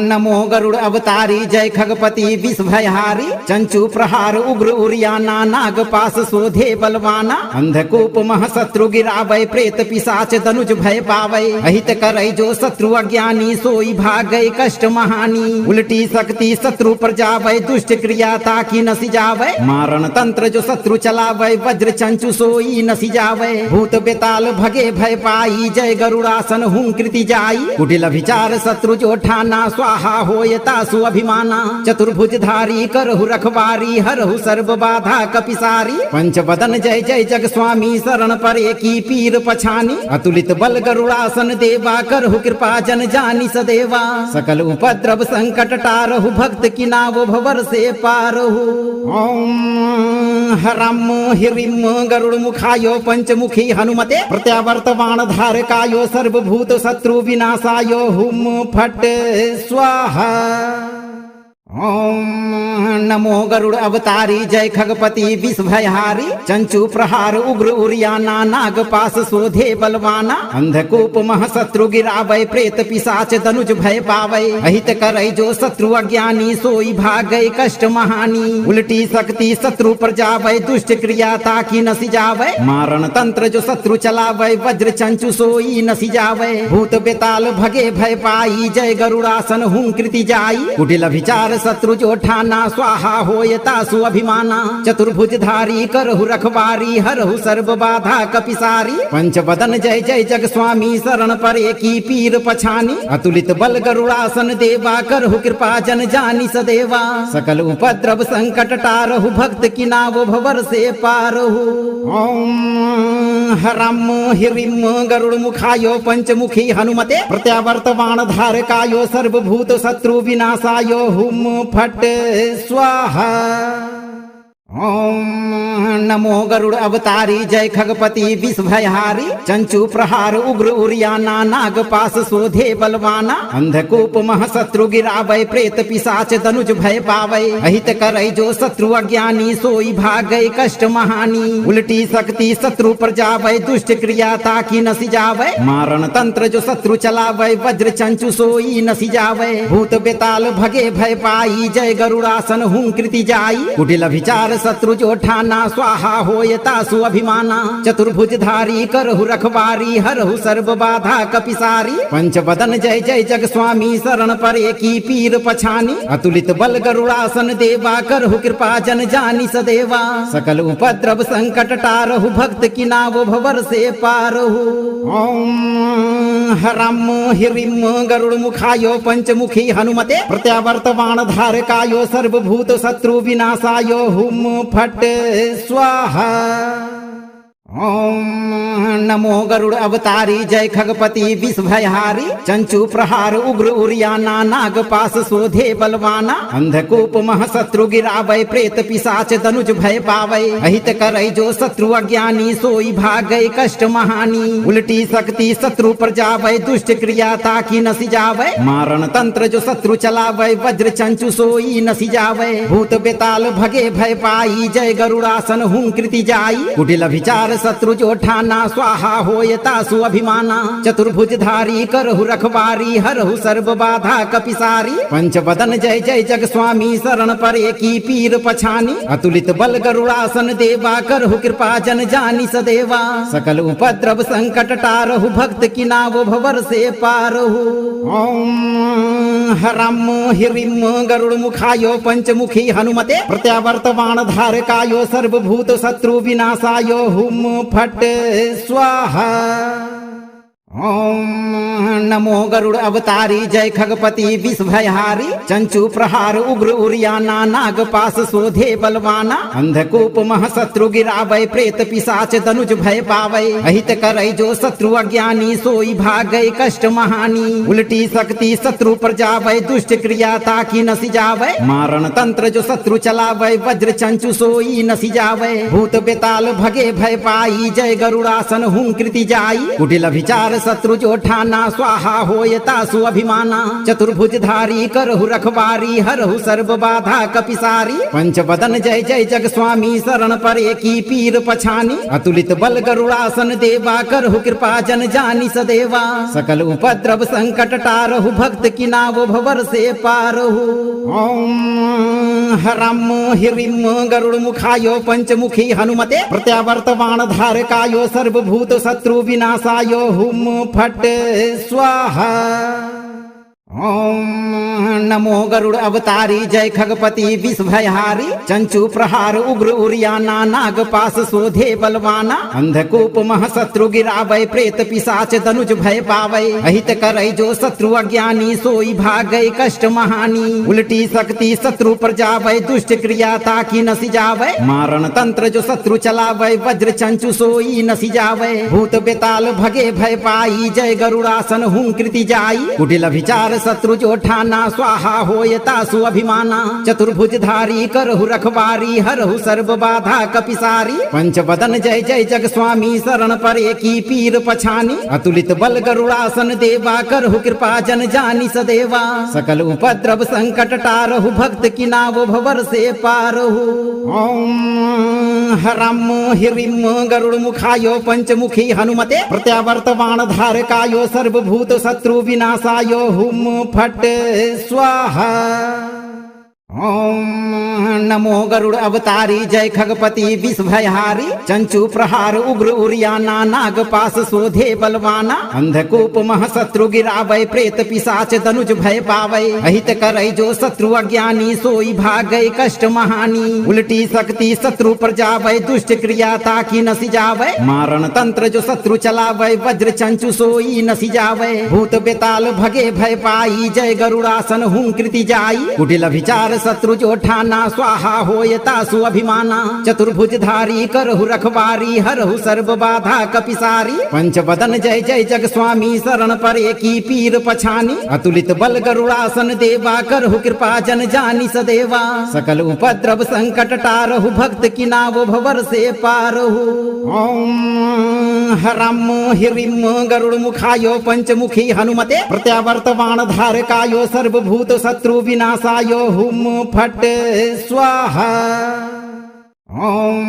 नमो गरुड़ अवतारी जय खगपति विषभयहारी चंचु प्रहार उग्र उरियाना नाग पास शोधे बलवाना अंधकूप महशत्रु गिरावै प्रेत पिशाच धनुज भय पावै अहित करै जो शत्रु अज्ञानी सोई भागै कष्ट महानी उल्टी शक्ति शत्रु पर जावै दुष्ट क्रिया ताकि नसी जावै मारण तंत्र जो शत्रु चलावै वज्र चंचु सोई नसी जावै भूत बेताल भगे भय पाई जय गरुड़ासन हूं कृति जाई कुटिल विचार शत्रु जो ठाना स्वाहा होय तासु अभिमाना चतुर्भुज धारी करहु रखवारी हरहु सर्व बाधा कपिसारी पंच बदन जय जय जग स्वामी शरण परे की पीर पछानी अतुलित बल गरुड़ासन देवा करहु कृपा जन जानी सदेवा सकल उपद्रव संकट टारहु भक्त की नाव भवर से पारहु ओम हरम हिरिम गरुड़ मुखायो पंचमुखी हनुमते प्रत्यावर्तवान धारकायो सर्वभूत शत्रु विनाशायो हुम फट स्वाहा ओम नमो गरुड़ अवतारी जय खगपति विषभयहारी चंचु प्रहार उग्र उरियाना नाग पास शोधे बलवाना अंधकूप महशत्रु गिरावै प्रेत पिशाच धनुज भय पावै अहित करै जो शत्रु अज्ञानी सोई भागै कष्ट महानी उल्टी शक्ति शत्रु पर जावै दुष्ट क्रिया ताकि नसी जावै मारण तंत्र जो शत्रु चलावै वज्र चंचु सोई नसी जावै भूत बेताल भगे भय पाई जय गरुड़ासन हूं कृति जाई कुटिल विचार शत्रु जो ठाना स्वाहा होय तासु अभिमाना चतुर्भुज धारी करहु रखवारी हरहु सर्व बाधा कपिसारी पंच बदन जय जय जग स्वामी शरण परे की पीर पछानी अतुलित बल गरुड़ासन देवा करहु कृपा जन जानी सदेवा सकल उपद्रव संकट टारहु भक्त की नाव भवर से पारहु ओम हरम हिरिम गरुड़ मुखायो पंचमुखी हनुमते प्रत्यावर्तवान धारकायो सर्वभूत शत्रु विनाशायो हुम फट स्वाहा ओम नमो गरुड़ अवतारी जय खगपति विषभयहारी चंचु प्रहार उग्र उरियाना नाग पास शोधे बलवाना अंधकूप महशत्रु गिरावै प्रेत पिशाच धनुज भय पावै अहित करै जो शत्रु अज्ञानी सोई भागै कष्ट महानी उल्टी शक्ति शत्रु पर जावै दुष्ट क्रिया ताकि नसी जावै मारण तंत्र जो शत्रु चलावै वज्र चंचु सोई नसी जावै भूत बेताल भगे भय पाई जय गरुड़ासन हूं कृति जाई कुटिल विचार शत्रु जो ठाना स्वाहा होय तासु अभिमाना चतुर्भुज धारी करहु रखवारी हरहु सर्व बाधा कपिसारी पंच बदन जय जय जग स्वामी शरण परे की पीर पछानी अतुलित बल गरुड़ासन देवा करहु कृपा जन जानी सदेवा सकल उपद्रव संकट टारहु भक्त की नाव भवर से पारहु ओम हरम हिरिम गरुड़ मुखायो पंचमुखी हनुमते प्रत्यावर्तवान धारकायो सर्वभूत शत्रु विनाशायो हुम फट स्वाहा ओम नमो गरुड़ अवतारी जय खगपति विषभयहारी चंचु प्रहार उग्र उरियाना नाग पास शोधे बलवाना अंधकूप महशत्रु गिरावै प्रेत पिशाच धनुज भय पावै अहित करै जो शत्रु अज्ञानी सोई भागै कष्ट महानी उल्टी शक्ति शत्रु पर जावै दुष्ट क्रिया ताकि नसी जावै मारण तंत्र जो शत्रु चलावै वज्र चंचु सोई नसी जावै भूत बेताल भगे भय पाई जय गरुड़ासन हूं कृति जाई कुटिल विचार शत्रु जो ठाना स्वाहा होय तासु अभिमाना चतुर्भुजधारी करहु रखवारी हरहु सर्व बाधा कपिसारी पंचवदन जय जय जग स्वामी शरण परे की पीर पछानी अतुलित बल गरुड़ासन देवा करहु कृपा जन जानी सदेवा सकल उपद्रव संकट टारहु भक्त की नाव भवर से पारहु ओम हरम हिरिम गरुड़ मुखायो पंचमुखी हनुमते प्रत्यावर्तमान धारकायो सर्वभूत शत्रु विनाशायो हुम फट स्वाहा ओम नमो गरुड़ अवतारी जय खगपति विषभयहारी चंचु प्रहार उग्र उरियाना नाग पास शोधे बलवाना अंधकूप महशत्रु गिरावै प्रेत पिशाच धनुज भय पावै अहित करै जो शत्रु अज्ञानी सोई भागै कष्ट महानी उल्टी शक्ति शत्रु पर जावै दुष्ट क्रिया ताकि नसी जावै मारण तंत्र जो शत्रु चलावै वज्र चंचु सोई नसी जावै भूत बेताल भगे भय पाई जय गरुड़ासन हुं कृति जाई कुटिल विचार शत्रु जो ठाना स्वाहा होय तासु अभिमाना चतुर्भुजधारी करहु रखवारी हरहु सर्व बाधा कपिसारी पंचवदन जय जय जग स्वामी शरण परे की पीर पछानी अतुलित बल गरुड़ासन देवा करहु कृपा जन जानी सदेवा सकल उपद्रव संकट टारहु भक्त की नाव भवर से पारहु ओम हरम हिरिम गरुड़ मुखायो पंचमुखी हनुमते प्रत्यावर्तमान धारकायो सर्वभूत शत्रु विनाशायो हुम फट स्वाहा ओम नमो गरुड़ अवतारी जय खगपति विषभयहारी चंचु प्रहार उग्र उरियाना नाग पास शोधे बलवाना अंधकूप महशत्रु गिरावै प्रेत पिशाच धनुज भय पावै अहित करै जो शत्रु अज्ञानी सोई भागै कष्ट महानी उल्टी शक्ति शत्रु पर जावै दुष्ट क्रिया ताकि नसी जावै मारण तंत्र जो शत्रु चलावै वज्र चंचु सोई नसी जावै भूत बेताल भगे भय पाई जय गरुड़ासन हुं कृति जाई कुटिल विचार शत्रु जो ठाना स्वाहा होय तासु अभिमाना चतुर्भुजधारी करहु रखवारी हरहु सर्व बाधा कपिसारी पंचवदन जय जय जग स्वामी शरण परे की पीर पछानी अतुलित बल गरुड़ासन देवा करहु कृपा जन जानी सदेवा सकल उपद्रव संकट टारहु भक्त की नाव भवर से पारहु ओम हरम हिरिम गरुड़ मुखायो पंचमुखी हनुमते प्रत्यावर्तमान धारकायो सर्वभूत शत्रु विनाशायो हुम फट स्वाहा ओम नमो गरुड़ अवतारी जय खगपति विषभयहारी चंचु प्रहार उग्र उरियाना नाग पास शोधे बलवाना अंधकूप महशत्रु गिरावै प्रेत पिशाच धनुज भय पावै अहित करै जो शत्रु अज्ञानी सोई भागै कष्ट महानी उल्टी शक्ति शत्रु पर जावै दुष्ट क्रिया ताकि नसी जावै मारण तंत्र जो शत्रु चलावै वज्र चंचु सोई नसी जावै भूत बेताल भगे भय पाई जय गरुड़ासन हुं कृति जाई कुटिल विचार शत्रु जो ठाना स्वाहा होय तासु अभिमाना चतुर्भुजधारी करहु रखवारी हरहु सर्व बाधा कपिसारी पंचवदन जय जय जग स्वामी शरण परे की पीर पछानी अतुलित बल गरुड़ासन देवा करहु कृपा जन जानी सदेवा सकल उपद्रव संकट टारहु भक्त की नाव भवर से पारहु ओम हरम हिरिम गरुड़ मुखायो पंचमुखी हनुमते प्रत्यावर्तमान धारकायो सर्वभूत शत्रु विनाशायो हुम फट स्वाहा ओम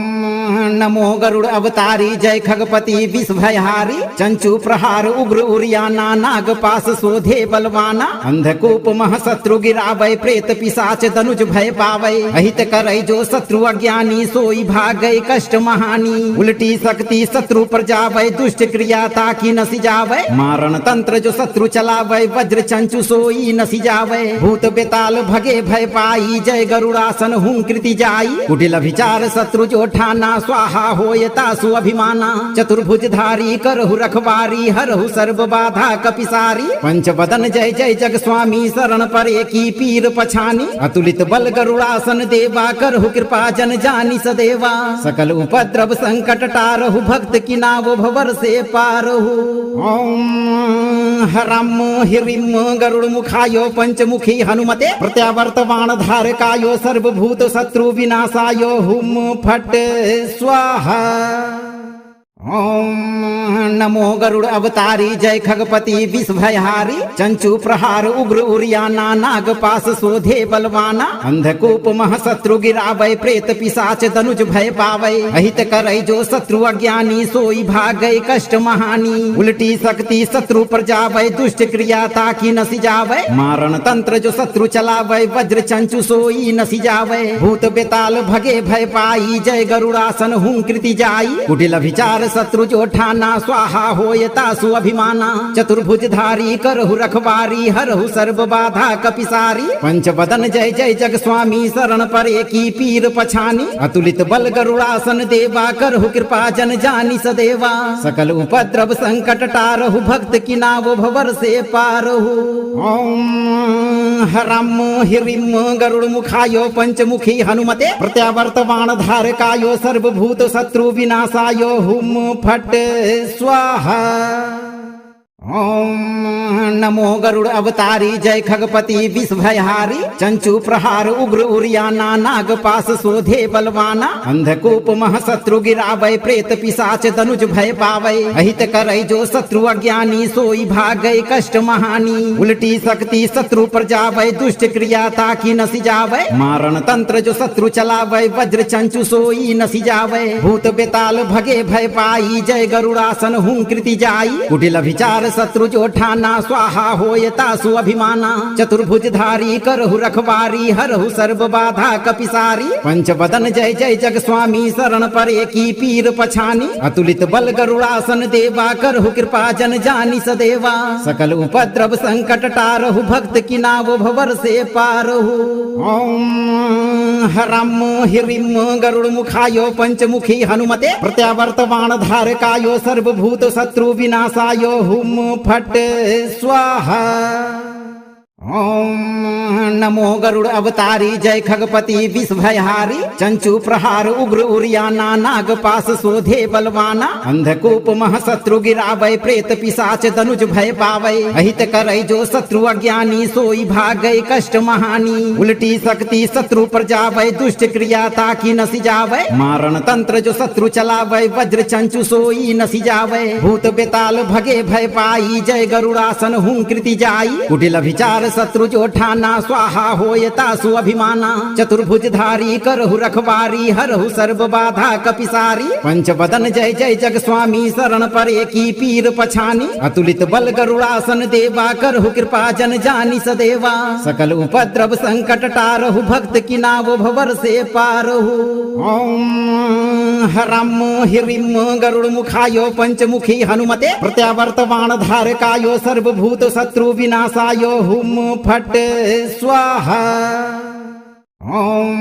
नमो गरुड़ अवतारी जय खगपति विषभयहारी चंचु प्रहार उग्र उरियाना नाग पास शोधे बलवाना अंधकूप महशत्रु गिरावै प्रेत पिशाच धनुज भय पावै अहित करै जो शत्रु अज्ञानी सोई भागै कष्ट महानी उल्टी शक्ति शत्रु पर जावै दुष्ट क्रिया ताकि नसी जावै मारण तंत्र जो शत्रु चलावै वज्र चंचु सोई नसी जावै भूत बेताल भगे भय पाई जय गरुड़ासन हुं कृति जाई कुटिल विचार शत्रु जो ठाना स्वाहा होय तासु अभिमाना चतुर्भुजधारी करहु रखवारी हरहु सर्व बाधा कपिसारी पंचवदन जय जय जग स्वामी शरण परे की पीर पछानी अतुलित बल गरुड़ासन देवा करहु कृपा जन जानी सदेवा सकल उपद्रव संकट टारहु भक्त की नाव भवर से पारहु ओम हरम हिरिम गरुड़ मुखायो पंचमुखी हनुमते प्रत्यावर्तमान धारकायो सर्वभूत शत्रु विनाशायो हुम फट स्वाहा ओम नमो गरुड़ अवतारी जय खगपति विष भयहारी चंचु प्रहार उग्र उरियाना नाग पास शोधे बलवाना अंधकूप महशत्रु गिरावै प्रेत पिशाच धनुज भय पावै अहित करै जो शत्रु अज्ञानी सोई भागै कष्ट महानी उल्टी शक्ति शत्रु पर जावै दुष्ट क्रिया ताकि नसी जावै मारण तंत्र जो शत्रु चलावै वज्र चंचु सोई नसी जावै भूत बेताल भगे भय पाई जय गरुड़ासन हूं कृति जाई कुटिल विचार शत्रु जो ठाना स्वाहा होय तासु अभिमाना चतुर्भुजधारी करहु रखवारी हरहु सर्व बाधा कपिसारी पंच बदन जय जय जग स्वामी शरण परे की पीर पछानी अतुलित बल गरुड़ासन देवा करहु कृपा जन जानी सदेवा सकल उपद्रव संकट टारहु भक्त की नाव भवर से पारहु ओम हरम हिरिम गरुड़ मुखायो पंचमुखी हनुमते प्रत्यावर्तमान धारकायो सर्वभूत शत्रु विनाशायो हुम फट स्वाहा ओम नमो गरुड़ अवतारी जय खगपति विष भयहारी चंचु प्रहार उग्र उरियाना नाग पास शोधे बलवाना अंधकूप महशत्रु गिरावै प्रेत पिशाच धनुज भय पावै अहित करै जो शत्रु अज्ञानी सोई भागै कष्ट महानी उल्टी शक्ति शत्रु पर जावै दुष्ट क्रिया ताकि नसी जावै मारण तंत्र जो शत्रु चलावै वज्र चंचु सोई नसी जावै भूत बेताल भगे भय पाई जय गरुड़ासन हूं कृति जाई कुटिल विचार शत्रु जो ठाना स्वाहा होय तासु अभिमाना चतुर्भुजधारी करहु रखवारी हरहु सर्व बाधा कपिसारी पंच बदन जय जय जग स्वामी शरण परे की पीर पछानी अतुलित बल गरुड़ासन देवा करहु कृपा जन जानी सदेवा सकल उपद्रव संकट टारहु भक्त की नाव भवर से पारहु ओम हरम हिरिम गरुड़ मुखायो पंचमुखी हनुमते प्रत्यावर्तमान धारकायो सर्वभूत शत्रु विनाशायो हुम फट स्वाहा ओम नमो गरुड़ अवतारी जय खगपति विष भयहारी चंचु प्रहार उग्र उरियाना नाग पास शोधे बलवाना अंधकूप महशत्रु गिरावै प्रेत पिशाच धनुज भय पावै अहित करै जो शत्रु अज्ञानी सोई भागै कष्ट महानी उल्टी शक्ति शत्रु पर जावै दुष्ट क्रिया ताकि नसी जावै मारण तंत्र जो शत्रु चलावै वज्र चंचु सोई नसी जावै भूत बेताल भगे भय पाई जय गरुड़ासन हूं कृति जाई कुटिल विचार शत्रु जो ठाना स्वाहा होय तासु अभिमाना चतुर्भुजधारी करहु रखवारी हरहु सर्व बाधा कपिसारी पंच बदन जय जय जग स्वामी शरण परे की पीर पछानी अतुलित बल गरुड़ासन देवा करहु कृपा जन जानी सदेवा सकल उपद्रव संकट टारहु भक्त की नाव भवर से पारहु ओम हरम हिरिम गरुड़ मुखायो पंचमुखी हनुमते प्रत्यावर्तमान धारकायो सर्वभूत शत्रु विनाशायो हुम फट स्वाहा ओम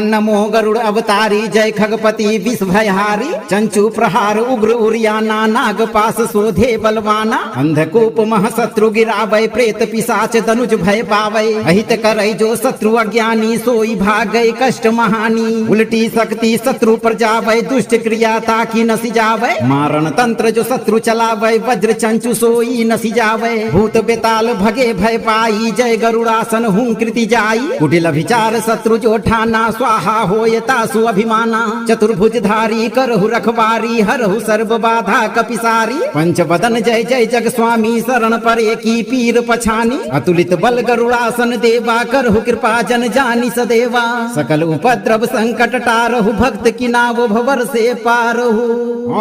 नमो गरुड़ अवतारी जय खगपति विष भयहारी चंचु प्रहार उग्र उरियाना नाग पास शोधे बलवाना अंधकूप महशत्रु गिरावै प्रेत पिशाच धनुज भय पावै अहित करै जो शत्रु अज्ञानी सोई भागै कष्ट महानी उल्टी शक्ति शत्रु पर जावै दुष्ट क्रिया ताकि नसी जावै मारण तंत्र जो शत्रु चलावै वज्र चंचु सोई नसी जावै भूत बेताल भगे भय पाई जय गरुड़ासन हूं कृति जाई कुटिल विचार शत्रु जो ठाना स्वाहा होय तासु अभिमाना चतुर्भुजधारी करहु रखवारी हरहु सर्व बाधा कपिसारी पंच बदन जय जय जग स्वामी शरण परे की पीर पछानी अतुलित बल गरुड़ासन देवा करहु कृपा जन जानी सदेवा सकल उपद्रव संकट टारहु भक्त की नाव भवर से पारहु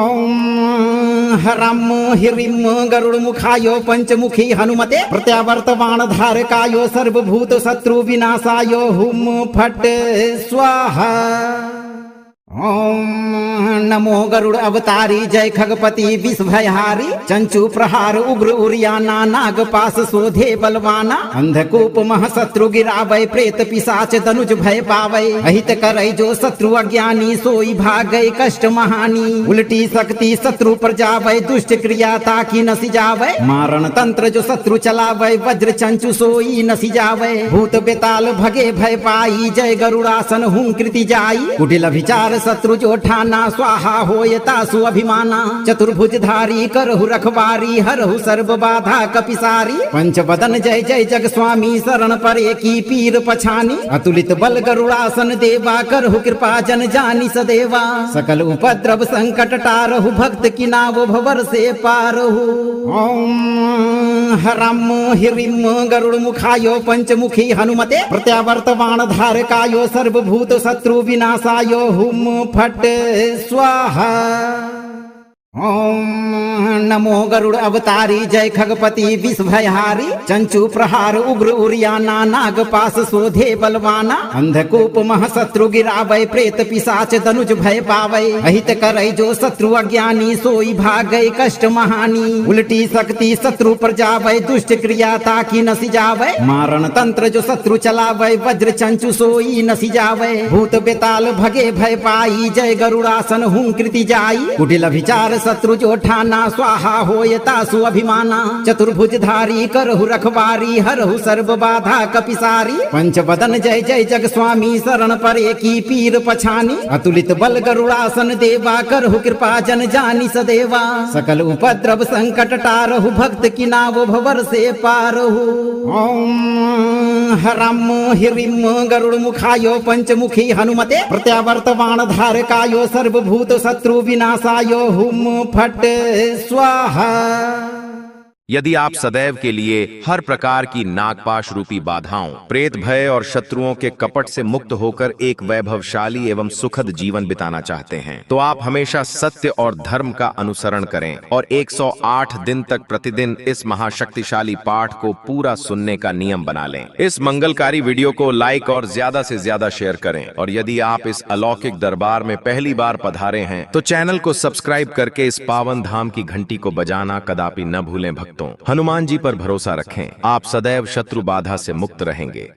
ओम हरम हिरिम गरुड़ मुखायो पंचमुखी हनुमते प्रत्यावर्तमान धारकायो सर्वभूत शत्रु विनाशायो हुम फट स्वाहा ओम नमो गरुड़ अवतारी जय खगपति विष भयहारी चंचु प्रहार उग्र उरियाना नाग पास शोधे बलवाना अंधकूप महशत्रु गिरावै प्रेत पिशाच धनुज भय पावै अहित करै जो शत्रु अज्ञानी सोई भागै कष्ट महानी उल्टी शक्ति शत्रु पर जावै दुष्ट क्रिया ताकि नसी जावै मारण तंत्र जो शत्रु चलावै वज्र चंचु सोई नसी जावै भूत बेताल भगे भय पाई जय गरुड़ासन हूं कृति जाई कुटिल विचार शत्रु जो ठाना स्वाहा होय तासु अभिमाना चतुर्भुजधारी करहु रखवारी हरहु सर्व बाधा कपिसारी पंचवदन जय जय जग स्वामी शरण परे की पीर पछानी अतुलित बल गरुड़ासन देवा करहु कृपा जन जानी सदेवा सकल उपद्रव संकट टारहु भक्त की नाव भवर से पारहु ओम हरम हिरिम गरुड़ मुखायो पंचमुखी हनुमते प्रत्यावर्तवान धारकायो सर्वभूत शत्रु विनाशायो हुम फट स्वाहा ओम नमो गरुड़ अवतारी जय खगपति विषभयहारी चंचु प्रहार उग्र उरियाना नाग पास शोधे बलवाना अंधकूप महशत्रु गिरावै प्रेत पिशाच धनुज भय पावै अहित करै जो शत्रु अज्ञानी सोई भागै कष्ट महानी उल्टी शक्ति शत्रु पर जावै दुष्ट क्रिया ताकि नसी जावै मारण तंत्र जो शत्रु चलावै वज्र चंचु सोई नसी जावै भूत बेताल भगे भय पाई जय गरुड़ासन हूं कृति जाई कुटिल विचार शत्रु जो ठाना स्वाहा होय तासु अभिमाना चतुर्भुजधारी करहु रखवारी हरहु सर्व बाधा कपिसारी पंचवदन जय जय जग स्वामी शरण परे की पीर पछानी अतुलित बल गरुड़ासन देवा करहु कृपा जन जानी सदेवा सकल उपद्रव संकट टारहु भक्त की नाव भवर से पारहु ओम हरम हिरिम गरुड़ मुखायो पंचमुखी हनुमते प्रत्यावर्तवान धारकायो सर्वभूत शत्रु विनाशायो हुम फट स्वाहा। यदि आप सदैव के लिए हर प्रकार की नागपाश रूपी बाधाओं, प्रेत भय और शत्रुओं के कपट से मुक्त होकर एक वैभवशाली एवं सुखद जीवन बिताना चाहते हैं, तो आप हमेशा सत्य और धर्म का अनुसरण करें और 108 दिन तक प्रतिदिन इस महाशक्तिशाली पाठ को पूरा सुनने का नियम बना लें। इस मंगलकारी वीडियो को लाइक और ज्यादा से ज्यादा शेयर करें और यदि आप इस अलौकिक दरबार में पहली बार पधारे हैं तो चैनल को सब्सक्राइब करके इस पावन धाम की घंटी को बजाना कदापि न भूलें। भक्तों, हनुमान जी पर भरोसा रखें, आप सदैव शत्रु बाधा से मुक्त रहेंगे।